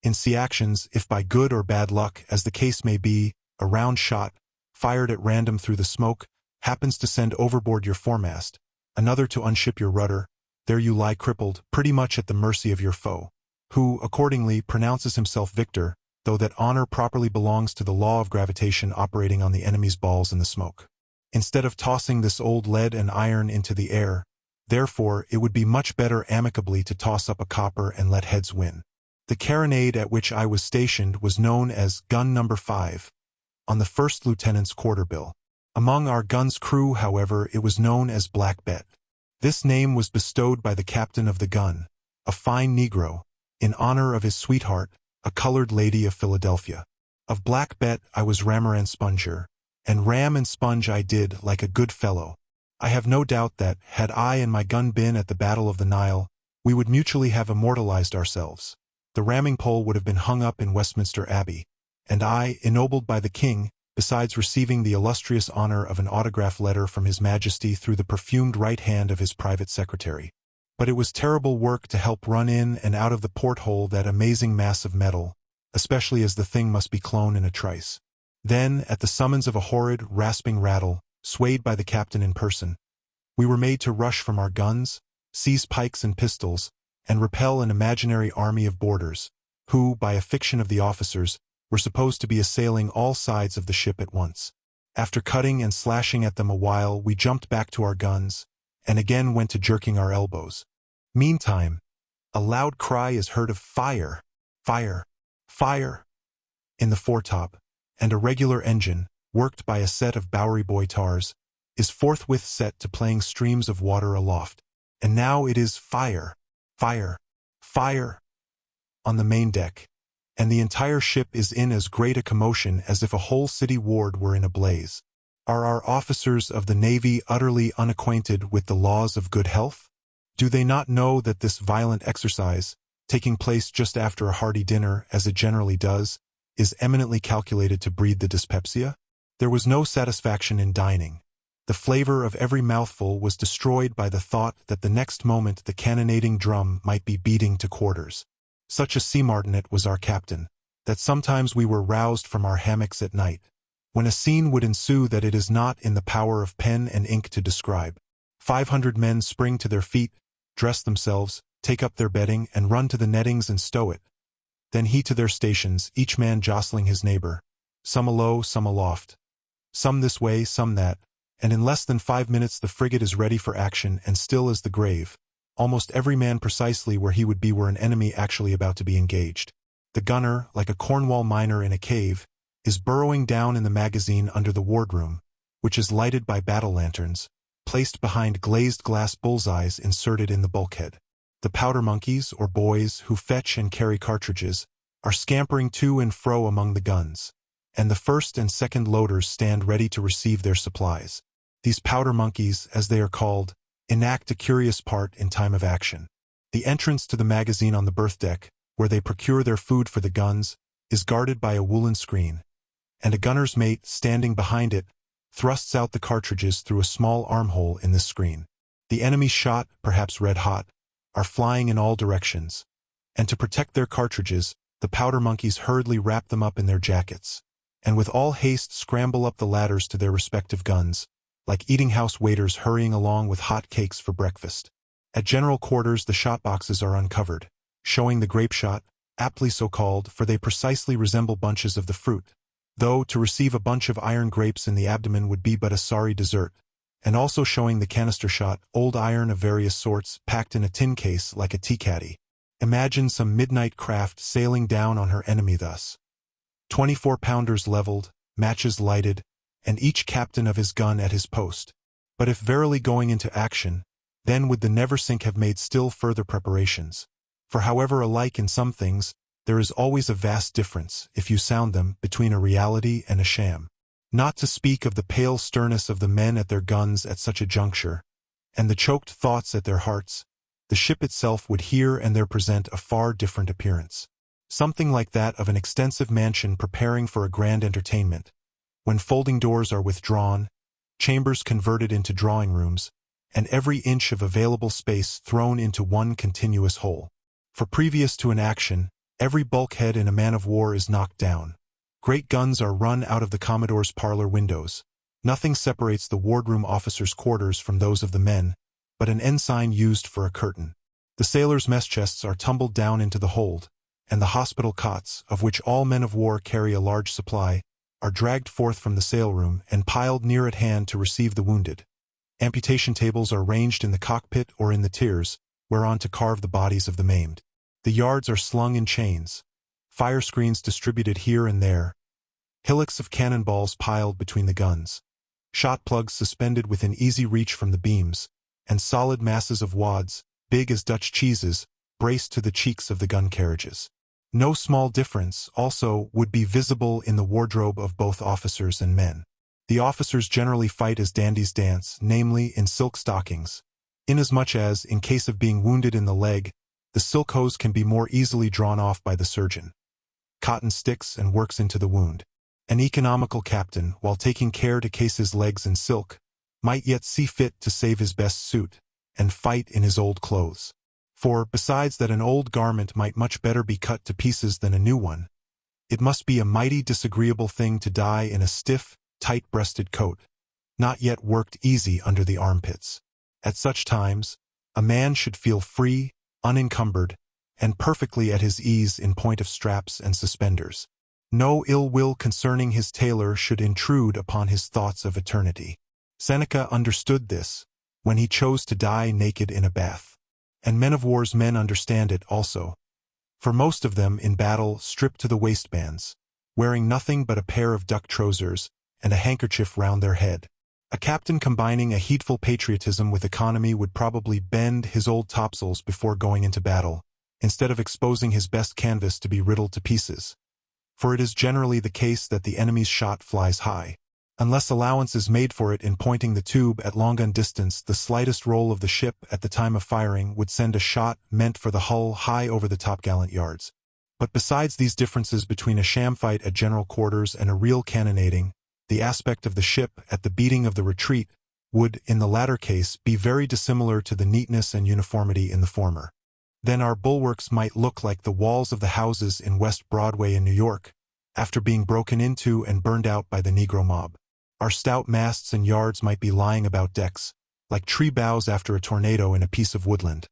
In sea actions, if by good or bad luck, as the case may be, a round shot, fired at random through the smoke, happens to send overboard your foremast, another to unship your rudder, there you lie crippled, pretty much at the mercy of your foe, who, accordingly, pronounces himself victor, though that honor properly belongs to the law of gravitation operating on the enemy's balls in the smoke. Instead of tossing this old lead and iron into the air, therefore, it would be much better amicably to toss up a copper and let heads win. The carronade at which I was stationed was known as Gun No. 5, on the first lieutenant's quarter-bill. Among our gun's crew, however, it was known as Black Bet. This name was bestowed by the captain of the gun, a fine Negro, in honor of his sweetheart, a colored lady of Philadelphia. Of Black Bet I was rammer and sponger, and ram and sponge I did like a good fellow. I have no doubt that, had I and my gun been at the Battle of the Nile, we would mutually have immortalized ourselves. The ramming pole would have been hung up in Westminster Abbey, and I, ennobled by the king, besides receiving the illustrious honor of an autograph letter from His Majesty through the perfumed right hand of his private secretary. But it was terrible work to help run in and out of the porthole that amazing mass of metal, especially as the thing must be clone in a trice. Then, at the summons of a horrid, rasping rattle, swayed by the captain in person, we were made to rush from our guns, seize pikes and pistols, and repel an imaginary army of boarders, who, by a fiction of the officers, were supposed to be assailing all sides of the ship at once. After cutting and slashing at them a while, we jumped back to our guns, and again went to jerking our elbows. Meantime, a loud cry is heard of fire, fire, fire, in the foretop, and a regular engine, worked by a set of Bowery Boy tars, is forthwith set to playing streams of water aloft. And now it is fire, fire, fire, on the main deck, and the entire ship is in as great a commotion as if a whole city ward were in a blaze. Are our officers of the Navy utterly unacquainted with the laws of good health? Do they not know that this violent exercise, taking place just after a hearty dinner, as it generally does, is eminently calculated to breed the dyspepsia? There was no satisfaction in dining. The flavor of every mouthful was destroyed by the thought that the next moment the cannonading drum might be beating to quarters. Such a sea martinet was our captain, that sometimes we were roused from our hammocks at night, when a scene would ensue that it is not in the power of pen and ink to describe. 500 men spring to their feet, dress themselves, take up their bedding, and run to the nettings and stow it. Then he to their stations, each man jostling his neighbor, some alow, some aloft, some this way, some that, and in less than 5 minutes the frigate is ready for action and still as the grave, almost every man precisely where he would be were an enemy actually about to be engaged. The gunner, like a Cornwall miner in a cave, is burrowing down in the magazine under the wardroom, which is lighted by battle lanterns, placed behind glazed glass bullseyes inserted in the bulkhead. The powder monkeys, or boys, who fetch and carry cartridges, are scampering to and fro among the guns, and the first and second loaders stand ready to receive their supplies. These powder monkeys, as they are called, enact a curious part in time of action. The entrance to the magazine on the berth deck, where they procure their food for the guns, is guarded by a woolen screen, and a gunner's mate, standing behind it, thrusts out the cartridges through a small armhole in this screen. The enemy's shot, perhaps red-hot, are flying in all directions, and to protect their cartridges, the powder monkeys hurriedly wrap them up in their jackets, and with all haste scramble up the ladders to their respective guns, like eating-house waiters hurrying along with hot cakes for breakfast. At general quarters the shot boxes are uncovered, showing the grape shot, aptly so called, for they precisely resemble bunches of the fruit, though to receive a bunch of iron grapes in the abdomen would be but a sorry dessert, and also showing the canister shot, old iron of various sorts, packed in a tin case like a tea caddy. Imagine some midnight craft sailing down on her enemy thus. 24-pounders leveled, matches lighted, and each captain of his gun at his post. But if verily going into action, then would the Neversink have made still further preparations. For however alike in some things, there is always a vast difference, if you sound them, between a reality and a sham. Not to speak of the pale sternness of the men at their guns at such a juncture, and the choked thoughts at their hearts, the ship itself would here and there present a far different appearance. Something like that of an extensive mansion preparing for a grand entertainment, when folding doors are withdrawn, chambers converted into drawing rooms, and every inch of available space thrown into one continuous whole. For previous to an action, every bulkhead in a man-of-war is knocked down. Great guns are run out of the Commodore's parlor windows. Nothing separates the wardroom officers' quarters from those of the men, but an ensign used for a curtain. The sailors' mess chests are tumbled down into the hold, and the hospital cots, of which all men of war carry a large supply, are dragged forth from the sailroom and piled near at hand to receive the wounded. Amputation tables are ranged in the cockpit or in the tiers, whereon to carve the bodies of the maimed. The yards are slung in chains, fire screens distributed here and there, hillocks of cannonballs piled between the guns, shot plugs suspended within easy reach from the beams, and solid masses of wads, big as Dutch cheeses, braced to the cheeks of the gun carriages. No small difference, also, would be visible in the wardrobe of both officers and men. The officers generally fight as dandies dance, namely in silk stockings, inasmuch as, in case of being wounded in the leg, the silk hose can be more easily drawn off by the surgeon. Cotton sticks and works into the wound. An economical captain, while taking care to case his legs in silk, might yet see fit to save his best suit, and fight in his old clothes. For, besides that an old garment might much better be cut to pieces than a new one, it must be a mighty disagreeable thing to die in a stiff, tight-breasted coat, not yet worked easy under the armpits. At such times, a man should feel free, unencumbered, and perfectly at his ease in point of straps and suspenders. No ill will concerning his tailor should intrude upon his thoughts of eternity. Seneca understood this, when he chose to die naked in a bath. And men-of-war's men understand it also, for most of them in battle stripped to the waistbands, wearing nothing but a pair of duck trousers and a handkerchief round their head. A captain combining a heedful patriotism with economy would probably bend his old topsails before going into battle, instead of exposing his best canvas to be riddled to pieces. For it is generally the case that the enemy's shot flies high. Unless allowance is made for it in pointing the tube at long gun distance, the slightest roll of the ship at the time of firing would send a shot meant for the hull high over the topgallant yards. But besides these differences between a sham fight at general quarters and a real cannonading, the aspect of the ship at the beating of the retreat would, in the latter case, be very dissimilar to the neatness and uniformity in the former. Then our bulwarks might look like the walls of the houses in West Broadway in New York, after being broken into and burned out by the Negro mob. Our stout masts and yards might be lying about decks, like tree boughs after a tornado in a piece of woodland.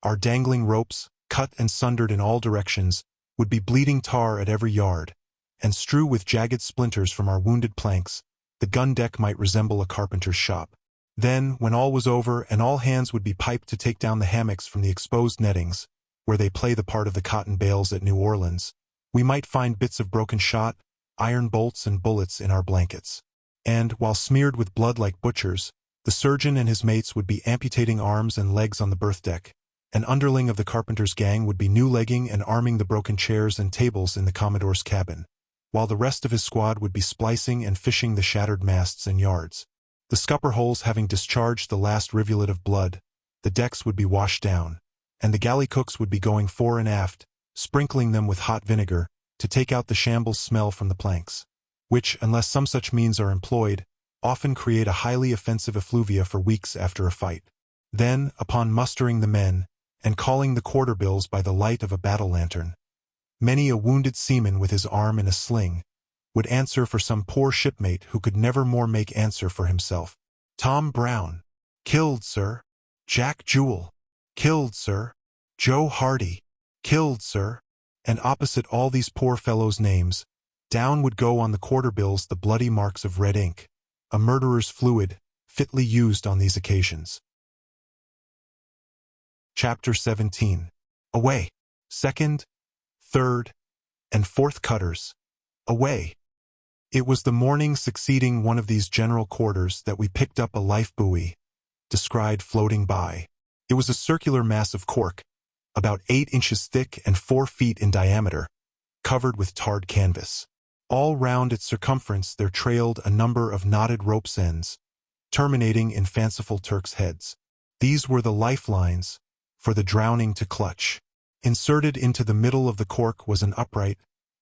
Our dangling ropes, cut and sundered in all directions, would be bleeding tar at every yard, and strew with jagged splinters from our wounded planks, the gun deck might resemble a carpenter's shop. Then, when all was over and all hands would be piped to take down the hammocks from the exposed nettings, where they play the part of the cotton bales at New Orleans, we might find bits of broken shot, iron bolts and bullets in our blankets. And, while smeared with blood like butchers, The surgeon and his mates would be amputating arms and legs on the berth deck. An underling of the carpenter's gang would be new-legging and arming the broken chairs and tables in the Commodore's cabin, while the rest of his squad would be splicing and fishing the shattered masts and yards. The scupper holes having discharged the last rivulet of blood, the decks would be washed down, and the galley cooks would be going fore and aft, sprinkling them with hot vinegar, to take out the shambles smell from the planks, which, unless some such means are employed, often create a highly offensive effluvia for weeks after a fight. Then, upon mustering the men, and calling the quarter-bills by the light of a battle lantern, many a wounded seaman with his arm in a sling would answer for some poor shipmate who could never more make answer for himself. Tom Brown, killed, sir. Jack Jewell, killed, sir. Joe Hardy, killed, sir. And opposite all these poor fellows' names, down would go on the quarter-bills the bloody marks of red ink, a murderer's fluid, fitly used on these occasions. Chapter 17. Away. 2nd, 3rd, and 4th cutters. Away. It was the morning succeeding one of these general quarters that we picked up a life buoy, descried floating by. It was a circular mass of cork, about 8 inches thick and 4 feet in diameter, covered with tarred canvas. All round its circumference there trailed a number of knotted rope's ends, terminating in fanciful Turks' heads. These were the lifelines for the drowning to clutch. Inserted into the middle of the cork was an upright,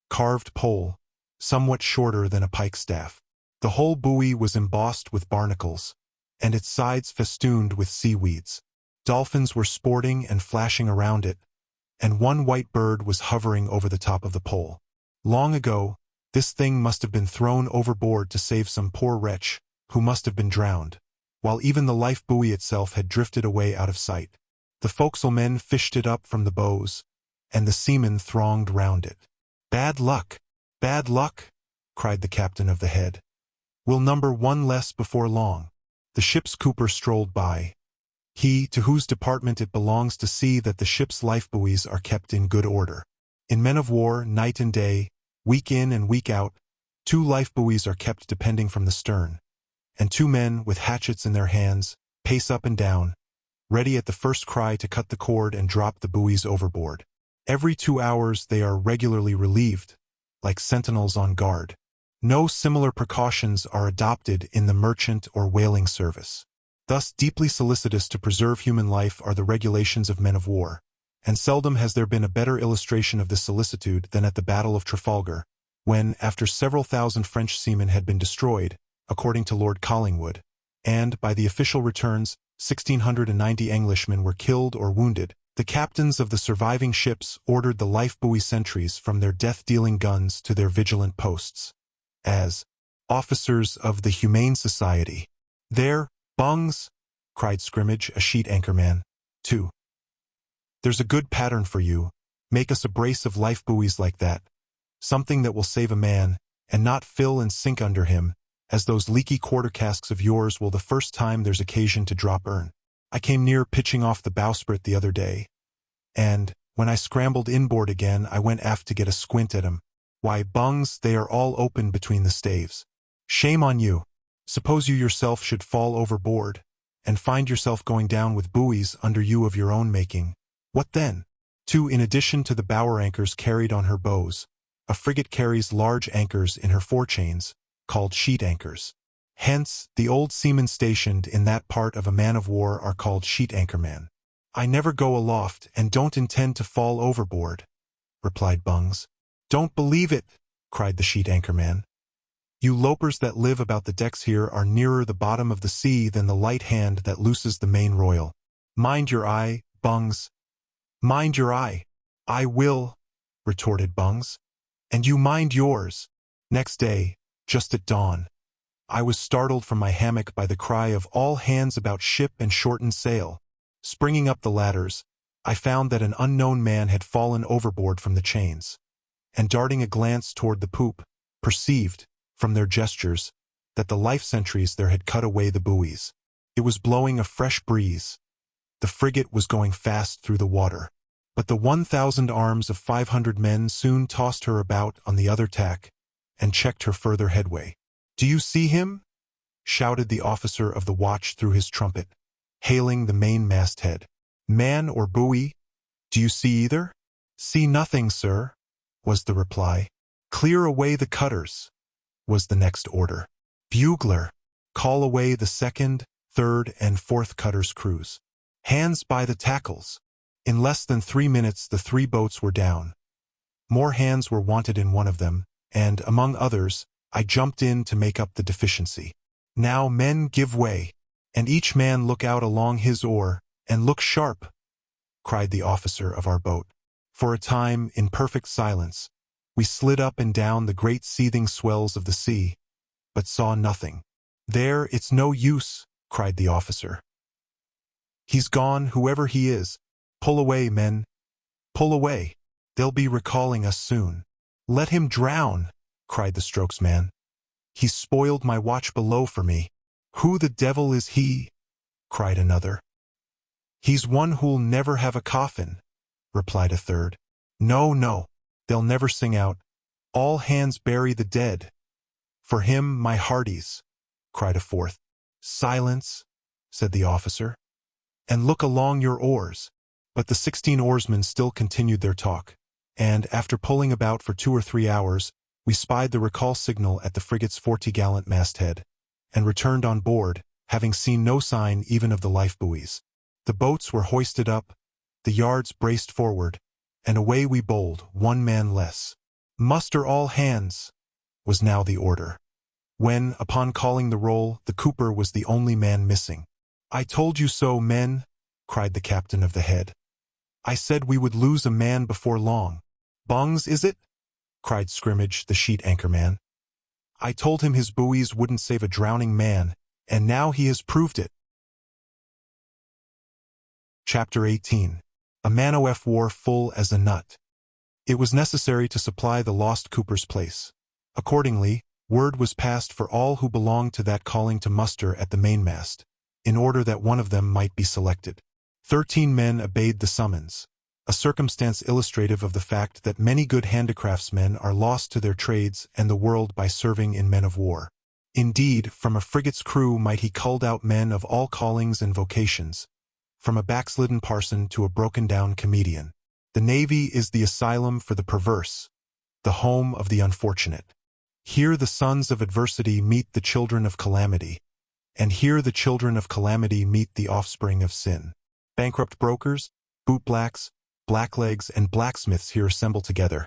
carved pole, somewhat shorter than a pikestaff. The whole buoy was embossed with barnacles, and its sides festooned with seaweeds. Dolphins were sporting and flashing around it, and one white bird was hovering over the top of the pole. Long ago, this thing must have been thrown overboard to save some poor wretch, who must have been drowned, while even the life buoy itself had drifted away out of sight. The forecastle men fished it up from the bows, and the seamen thronged round it. "Bad luck! Bad luck!" cried the captain of the head. "We'll number one less before long." The ship's cooper strolled by, he to whose department it belongs to see that the ship's life buoys are kept in good order. In men of war, night and day, week in and week out, 2 life buoys are kept depending from the stern, and 2 men with hatchets in their hands pace up and down, ready at the first cry to cut the cord and drop the buoys overboard. Every 2 hours they are regularly relieved, like sentinels on guard. No similar precautions are adopted in the merchant or whaling service. Thus deeply solicitous to preserve human life are the regulations of men of war, and seldom has there been a better illustration of this solicitude than at the Battle of Trafalgar, when, after several thousand French seamen had been destroyed, according to Lord Collingwood, and, by the official returns, 1,690 Englishmen were killed or wounded, the captains of the surviving ships ordered the life buoy sentries from their death-dealing guns to their vigilant posts, as officers of the Humane Society. "There, Bungs!" cried Scrimmage, a sheet anchor man. 2. "There's a good pattern for you. Make us a brace of life buoys like that. Something that will save a man, and not fill and sink under him, as those leaky quarter casks of yours will the first time there's occasion to drop earn. I came near pitching off the bowsprit the other day, and, when I scrambled inboard again, I went aft to get a squint at 'em. Why, Bungs, they are all open between the staves. Shame on you! Suppose you yourself should fall overboard, and find yourself going down with buoys under you of your own making. What then? 2. In addition to the bower anchors carried on her bows, a frigate carries large anchors in her forechains, called sheet anchors. Hence, the old seamen stationed in that part of a man-of-war are called sheet anchormen. "I never go aloft and don't intend to fall overboard," replied Bungs. "Don't believe it," cried the sheet anchorman. "You lopers that live about the decks here are nearer the bottom of the sea than the light hand that looses the main royal. Mind your eye, Bungs. Mind your eye." "I will," retorted Bungs. "And you mind yours." Next day, just at dawn, I was startled from my hammock by the cry of "All hands about ship and shorten sail." Springing up the ladders, I found that an unknown man had fallen overboard from the chains, and darting a glance toward the poop, perceived, from their gestures, that the life sentries there had cut away the buoys. It was blowing a fresh breeze. The frigate was going fast through the water, but the 1,000 arms of 500 men soon tossed her about on the other tack, and checked her further headway. "Do you see him?" shouted the officer of the watch through his trumpet, hailing the main masthead. "Man or buoy? Do you see either?" "See nothing, sir," was the reply. "Clear away the cutters," was the next order. "Bugler, call away the second, third, and fourth cutters' crews. Hands by the tackles." In less than 3 minutes the 3 boats were down. More hands were wanted in one of them, and, among others, I jumped in to make up the deficiency. "Now, men, give way, and each man look out along his oar, and look sharp," cried the officer of our boat. For a time, in perfect silence, we slid up and down the great seething swells of the sea, but saw nothing. "There, it's no use," cried the officer. "He's gone, whoever he is. Pull away, men. Pull away. They'll be recalling us soon." "Let him drown," cried the strokesman. "He's spoiled my watch below for me." "Who the devil is he?" cried another. "He's one who'll never have a coffin," replied a third. "No, no, they'll never sing out, 'All hands bury the dead.'" "For him, my hearties," cried a fourth. "Silence," said the officer, "and look along your oars." But the 16 oarsmen still continued their talk, and, after pulling about for 2 or 3 hours, we spied the recall signal at the frigate's 40-gallant masthead, and returned on board, having seen no sign even of the life buoys. The boats were hoisted up, the yards braced forward, and away we bowled, 1 man less. "Muster all hands," was now the order, when, upon calling the roll, the cooper was the only man missing. "I told you so, men," cried the captain of the head. "I said we would lose a man before long." "Bungs, is it?" cried Scrimmage, the sheet anchor man. "I told him his buoys wouldn't save a drowning man, and now he has proved it." Chapter 18. A man-o'-war full as a nut. It was necessary to supply the lost cooper's place. Accordingly, word was passed for all who belonged to that calling to muster at the mainmast, in order that one of them might be selected. 13 men obeyed the summons, a circumstance illustrative of the fact that many good handicraftsmen are lost to their trades and the world by serving in men-of-war. Indeed, from a frigate's crew might he culled out men of all callings and vocations, from a backslidden parson to a broken-down comedian. The Navy is the asylum for the perverse, the home of the unfortunate. Here the sons of adversity meet the children of calamity, and here the children of calamity meet the offspring of sin. Bankrupt brokers, bootblacks, blacklegs, and blacksmiths here assemble together,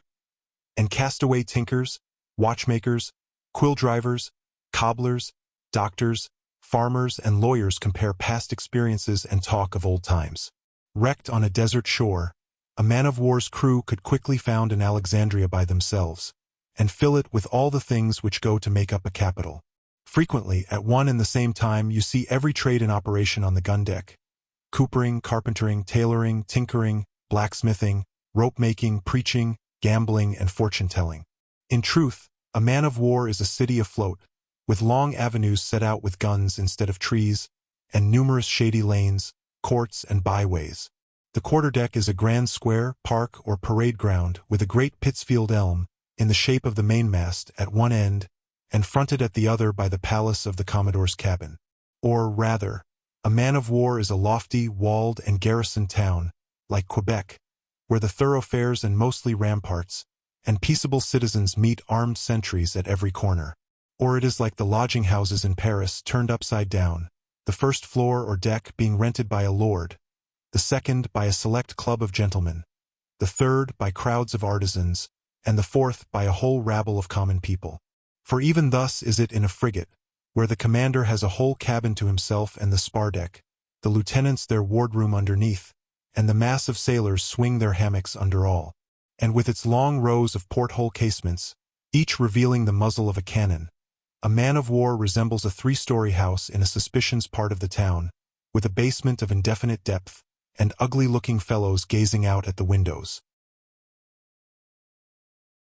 and castaway tinkers, watchmakers, quill drivers, cobblers, doctors, farmers, and lawyers compare past experiences and talk of old times. Wrecked on a desert shore, a man-of-war's crew could quickly found an Alexandria by themselves, and fill it with all the things which go to make up a capital. Frequently, at one and the same time, you see every trade in operation on the gun deck: coopering, carpentering, tailoring, tinkering, blacksmithing, rope-making, preaching, gambling, and fortune-telling. In truth, a man-of-war is a city afloat, with long avenues set out with guns instead of trees, and numerous shady lanes, courts, and byways. The quarterdeck is a grand square, park, or parade ground with a great Pittsfield elm, in the shape of the mainmast, at one end, and fronted at the other by the palace of the Commodore's cabin. Or, rather, a man-of-war is a lofty, walled, and garrisoned town, like Quebec, where the thoroughfares and mostly ramparts, and peaceable citizens meet armed sentries at every corner. Or it is like the lodging-houses in Paris turned upside down, the first floor or deck being rented by a lord, the second by a select club of gentlemen, the third by crowds of artisans, and the fourth by a whole rabble of common people. For even thus is it in a frigate, where the commander has a whole cabin to himself and the spar-deck, the lieutenants their wardroom underneath, and the mass of sailors swing their hammocks under all. And with its long rows of porthole casements, each revealing the muzzle of a cannon, a man-of-war resembles a 3-story house in a suspicion's part of the town, with a basement of indefinite depth, and ugly-looking fellows gazing out at the windows.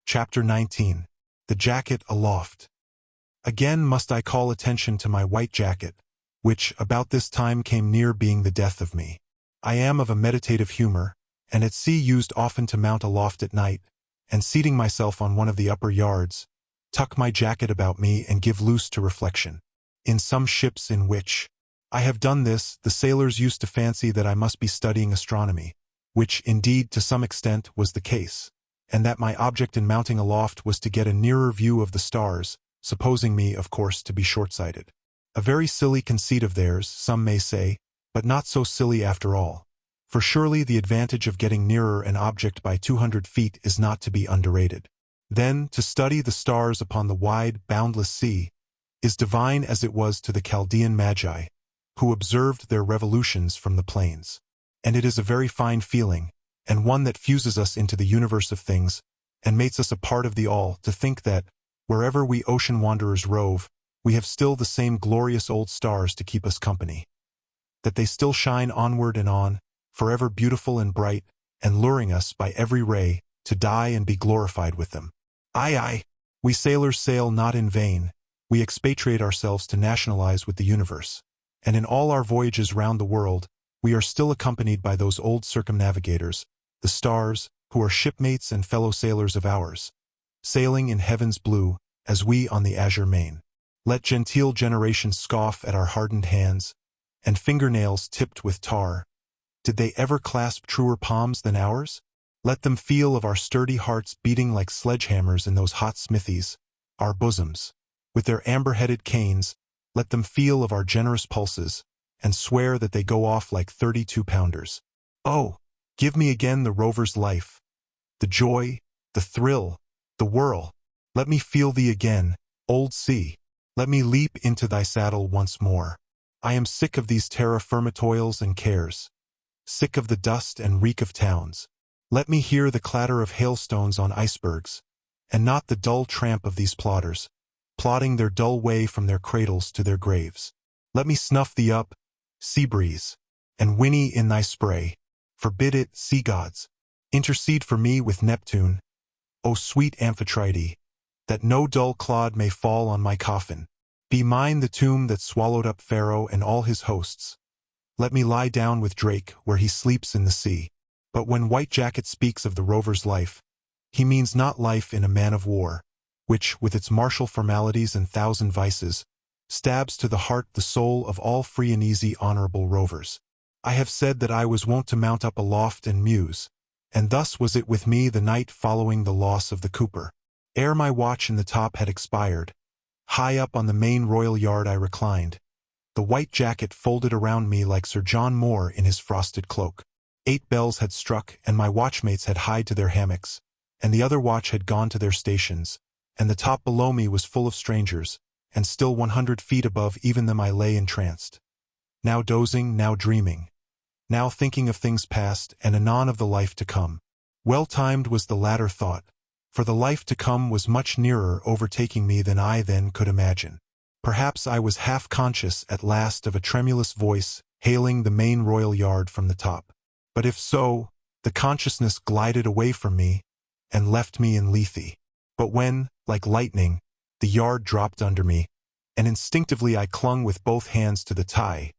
Chapter 19. The Jacket Aloft. Again must I call attention to my white jacket, which about this time came near being the death of me. I am of a meditative humor, and at sea used often to mount aloft at night, and seating myself on one of the upper yards, tuck my jacket about me and give loose to reflection. in some ships in which I have done this, the sailors used to fancy that I must be studying astronomy, which, indeed, to some extent, was the case, and that my object in mounting aloft was to get a nearer view of the stars, supposing me, of course, to be short-sighted. A very silly conceit of theirs, some may say, but not so silly after all. For surely the advantage of getting nearer an object by 200 feet is not to be underrated. Then, to study the stars upon the wide, boundless sea, is divine as it was to the Chaldean Magi, who observed their revolutions from the plains. And it is a very fine feeling, and one that fuses us into the universe of things, and makes us a part of the all, to think that, wherever we ocean wanderers rove, we have still the same glorious old stars to keep us company. That they still shine onward and on, forever beautiful and bright, and luring us by every ray, to die and be glorified with them. Aye, aye, we sailors sail not in vain, we expatriate ourselves to nationalize with the universe. And in all our voyages round the world, we are still accompanied by those old circumnavigators, the stars, who are shipmates and fellow sailors of ours, sailing in heaven's blue, as we on the azure main. Let genteel generations scoff at our hardened hands, and fingernails tipped with tar. Did they ever clasp truer palms than ours? Let them feel of our sturdy hearts beating like sledgehammers in those hot smithies, our bosoms. With their amber-headed canes, let them feel of our generous pulses, and swear that they go off like 32-pounders. Oh, give me again the rover's life, the joy, the thrill, the whirl. Let me feel thee again, old sea. Let me leap into thy saddle once more. I am sick of these terra firma toils and cares, sick of the dust and reek of towns. Let me hear the clatter of hailstones on icebergs, and not the dull tramp of these plodders, plodding their dull way from their cradles to their graves. Let me snuff thee up, sea breeze, and whinny in thy spray. Forbid it, sea gods. Intercede for me with Neptune, O sweet Amphitrite, that no dull clod may fall on my coffin. Be mine the tomb that swallowed up Pharaoh and all his hosts. Let me lie down with Drake where he sleeps in the sea. But when White Jacket speaks of the rover's life, he means not life in a man of war, which, with its martial formalities and thousand vices, stabs to the heart the soul of all free and easy honorable rovers. I have said that I was wont to mount up aloft and muse, and thus was it with me the night following the loss of the Cooper. Ere my watch in the top had expired, high up on the main royal yard I reclined, the White Jacket folded around me like Sir John Moore in his frosted cloak. 8 bells had struck, and my watchmates had hied to their hammocks, and the other watch had gone to their stations, and the top below me was full of strangers, and still 100 feet above even them I lay entranced, now dozing, now dreaming, now thinking of things past, and anon of the life to come. Well-timed was the latter thought, for the life to come was much nearer overtaking me than I then could imagine. Perhaps I was half-conscious at last of a tremulous voice hailing the main royal yard from the top. But if so, the consciousness glided away from me and left me in Lethe. But when, like lightning, the yard dropped under me, and instinctively I clung with both hands to the tie,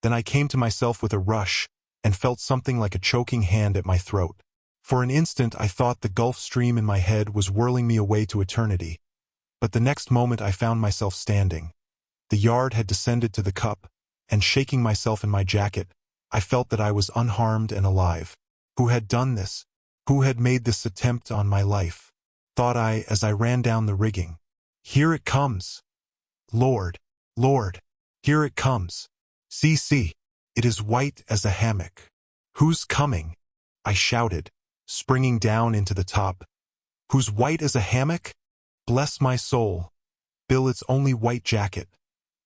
then I came to myself with a rush and felt something like a choking hand at my throat. For an instant I thought the Gulf Stream in my head was whirling me away to eternity, but the next moment I found myself standing. The yard had descended to the cup, and shaking myself in my jacket, I felt that I was unharmed and alive. Who had done this? Who had made this attempt on my life? Thought I as I ran down the rigging. Here it comes! Lord, Lord, here it comes! See, it is white as a hammock. Who's coming? I shouted, springing down into the top. Who's white as a hammock? Bless my soul. Bill, it's only White Jacket.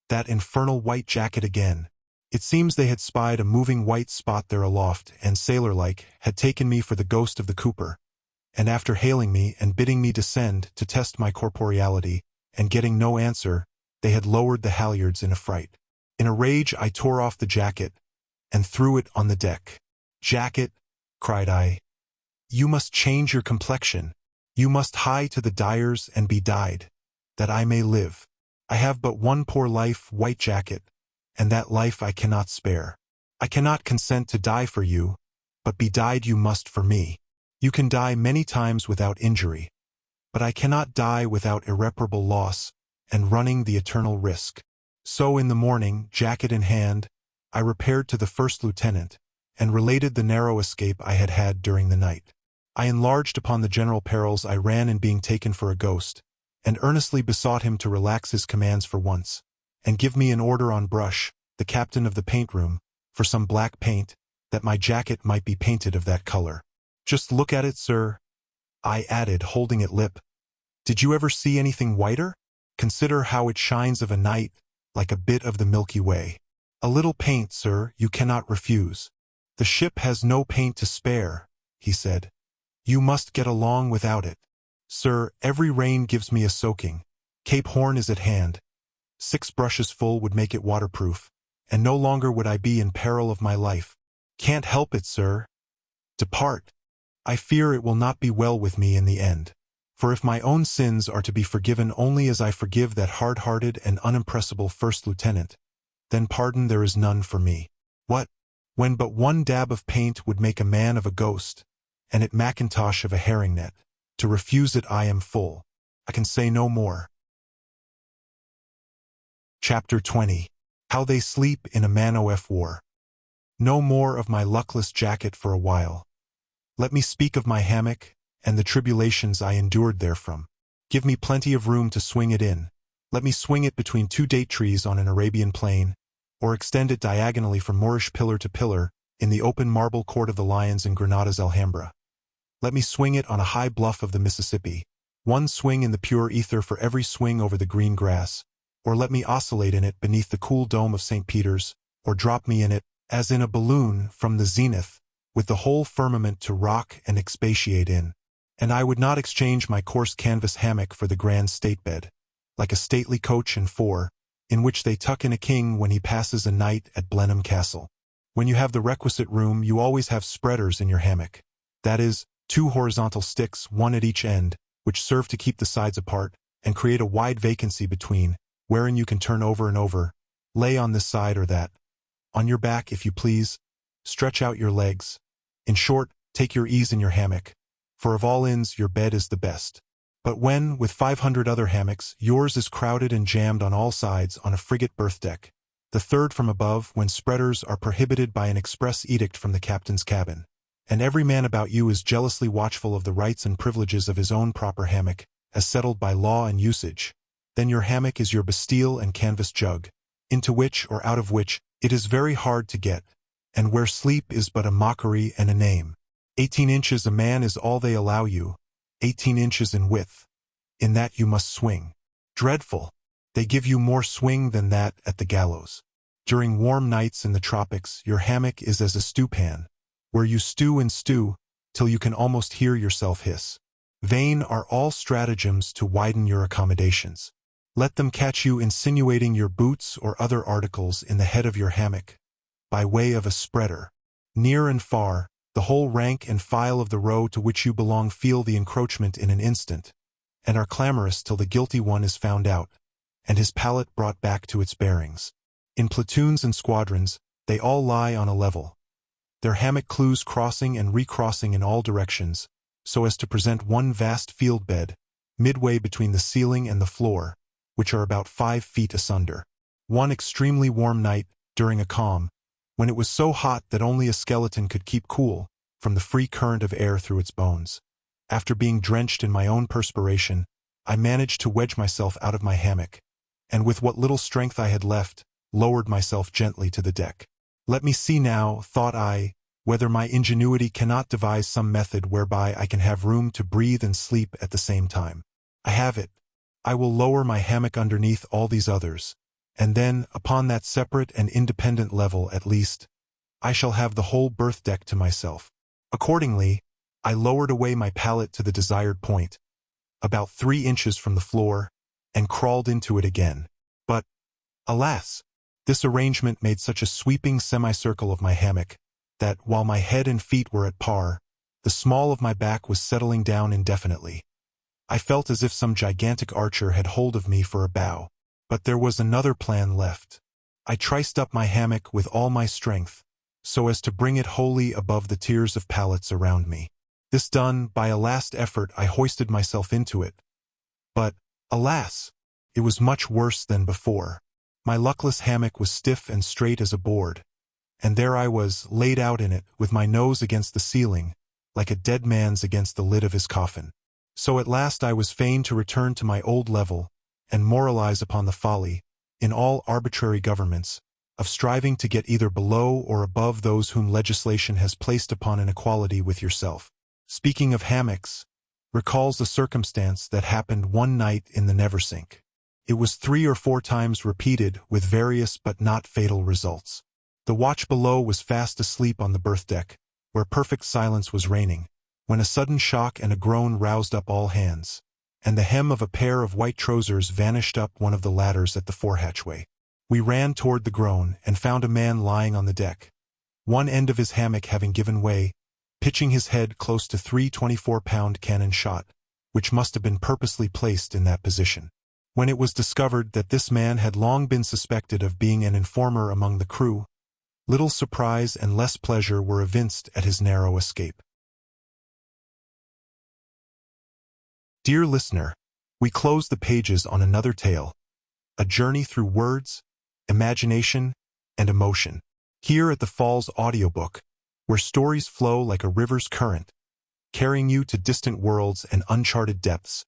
That infernal White Jacket again. It seems they had spied a moving white spot there aloft, and sailor-like, had taken me for the ghost of the Cooper, and after hailing me and bidding me descend to test my corporeality, and getting no answer, they had lowered the halyards in a fright. In a rage I tore off the jacket, and threw it on the deck. Jacket, cried I, you must change your complexion. You must hie to the dyers and be dyed, that I may live. I have but one poor life, White Jacket, and that life I cannot spare. I cannot consent to die for you, but be dyed you must for me. You can die many times without injury, but I cannot die without irreparable loss and running the eternal risk. So in the morning, jacket in hand, I repaired to the first lieutenant, and related the narrow escape I had had during the night. I enlarged upon the general perils I ran in being taken for a ghost, and earnestly besought him to relax his commands for once, and give me an order on Brush, the captain of the paint room, for some black paint, that my jacket might be painted of that color. Just look at it, sir, I added, holding it lip. Did you ever see anything whiter? Consider how it shines of a night, like a bit of the Milky Way. A little paint, sir, you cannot refuse. The ship has no paint to spare, he said. You must get along without it. Sir, every rain gives me a soaking. Cape Horn is at hand. 6 brushes full would make it waterproof, and no longer would I be in peril of my life. Can't help it, sir. Depart. I fear it will not be well with me in the end. For if my own sins are to be forgiven only as I forgive that hard-hearted and unimpressible first lieutenant, then pardon there is none for me. What? When but one dab of paint would make a man of a ghost, and it mackintosh of a herring net. To refuse it I am full. I can say no more. Chapter 20. How They Sleep in a Man-o' War. No more of my luckless jacket for a while. Let me speak of my hammock, and the tribulations I endured therefrom. Give me plenty of room to swing it in. Let me swing it between 2 date trees on an Arabian plain, or extend it diagonally from Moorish pillar to pillar in the open marble court of the Lions in Granada's Alhambra. Let me swing it on a high bluff of the Mississippi, 1 swing in the pure ether for every swing over the green grass, or let me oscillate in it beneath the cool dome of St. Peter's, or drop me in it, as in a balloon, from the zenith, with the whole firmament to rock and expatiate in. And I would not exchange my coarse canvas hammock for the grand state bed, like a stately coach and 4, in which they tuck in a king when he passes a night at Blenheim Castle. When you have the requisite room, you always have spreaders in your hammock. That is, 2 horizontal sticks, 1 at each end, which serve to keep the sides apart, and create a wide vacancy between, wherein you can turn over and over, lay on this side or that, on your back if you please, stretch out your legs. In short, take your ease in your hammock, for of all inns your bed is the best. But when, with 500 other hammocks, yours is crowded and jammed on all sides on a frigate berth deck, the 3rd from above, when spreaders are prohibited by an express edict from the captain's cabin, and every man about you is jealously watchful of the rights and privileges of his own proper hammock, as settled by law and usage, then your hammock is your Bastille and canvas jug, into which or out of which it is very hard to get, and where sleep is but a mockery and a name. 18 inches a man is all they allow you, 18 inches in width. In that you must swing. Dreadful! They give you more swing than that at the gallows. During warm nights in the tropics, your hammock is as a stewpan, where you stew and stew, till you can almost hear yourself hiss. Vain are all stratagems to widen your accommodations. Let them catch you insinuating your boots or other articles in the head of your hammock, by way of a spreader. Near and far, the whole rank and file of the row to which you belong feel the encroachment in an instant, and are clamorous till the guilty one is found out, and his palate brought back to its bearings. In platoons and squadrons, they all lie on a level, their hammock clews crossing and recrossing in all directions, so as to present one vast field bed, midway between the ceiling and the floor, which are about 5 feet asunder. One extremely warm night, during a calm, when it was so hot that only a skeleton could keep cool, from the free current of air through its bones, after being drenched in my own perspiration, I managed to wedge myself out of my hammock, and with what little strength I had left, lowered myself gently to the deck. Let me see now, thought I, whether my ingenuity cannot devise some method whereby I can have room to breathe and sleep at the same time. I have it. I will lower my hammock underneath all these others, and then, upon that separate and independent level at least, I shall have the whole berth deck to myself. Accordingly, I lowered away my pallet to the desired point, about 3 inches from the floor, and crawled into it again. But, alas! This arrangement made such a sweeping semicircle of my hammock, that, while my head and feet were at par, the small of my back was settling down indefinitely. I felt as if some gigantic archer had hold of me for a bow. But there was another plan left. I triced up my hammock with all my strength, so as to bring it wholly above the tiers of pallets around me. This done, by a last effort I hoisted myself into it. But, alas! It was much worse than before. My luckless hammock was stiff and straight as a board, and there I was, laid out in it, with my nose against the ceiling, like a dead man's against the lid of his coffin. So at last I was fain to return to my old level, and moralize upon the folly, in all arbitrary governments, of striving to get either below or above those whom legislation has placed upon an equality with yourself. Speaking of hammocks, recalls a circumstance that happened one night in the Neversink. It was 3 or 4 times repeated with various but not fatal results. The watch below was fast asleep on the berth deck, where perfect silence was reigning, when a sudden shock and a groan roused up all hands, and the hem of a pair of white trousers vanished up one of the ladders at the fore-hatchway. We ran toward the groan and found a man lying on the deck, one end of his hammock having given way, pitching his head close to 3 24-pound cannon shot, which must have been purposely placed in that position. When it was discovered that this man had long been suspected of being an informer among the crew, little surprise and less pleasure were evinced at his narrow escape. Dear listener, we close the pages on another tale, a journey through words, imagination, and emotion. Here at the Falls Audiobook, where stories flow like a river's current, carrying you to distant worlds and uncharted depths,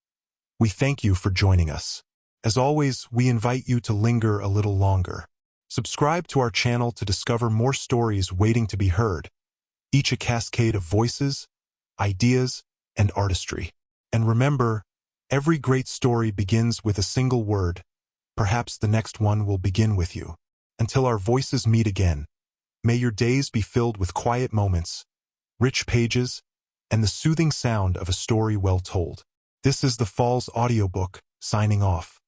we thank you for joining us. As always, we invite you to linger a little longer. Subscribe to our channel to discover more stories waiting to be heard, each a cascade of voices, ideas, and artistry. And remember, every great story begins with a single word. Perhaps the next one will begin with you. Until our voices meet again, may your days be filled with quiet moments, rich pages, and the soothing sound of a story well told. This is the Falls Audiobook, signing off.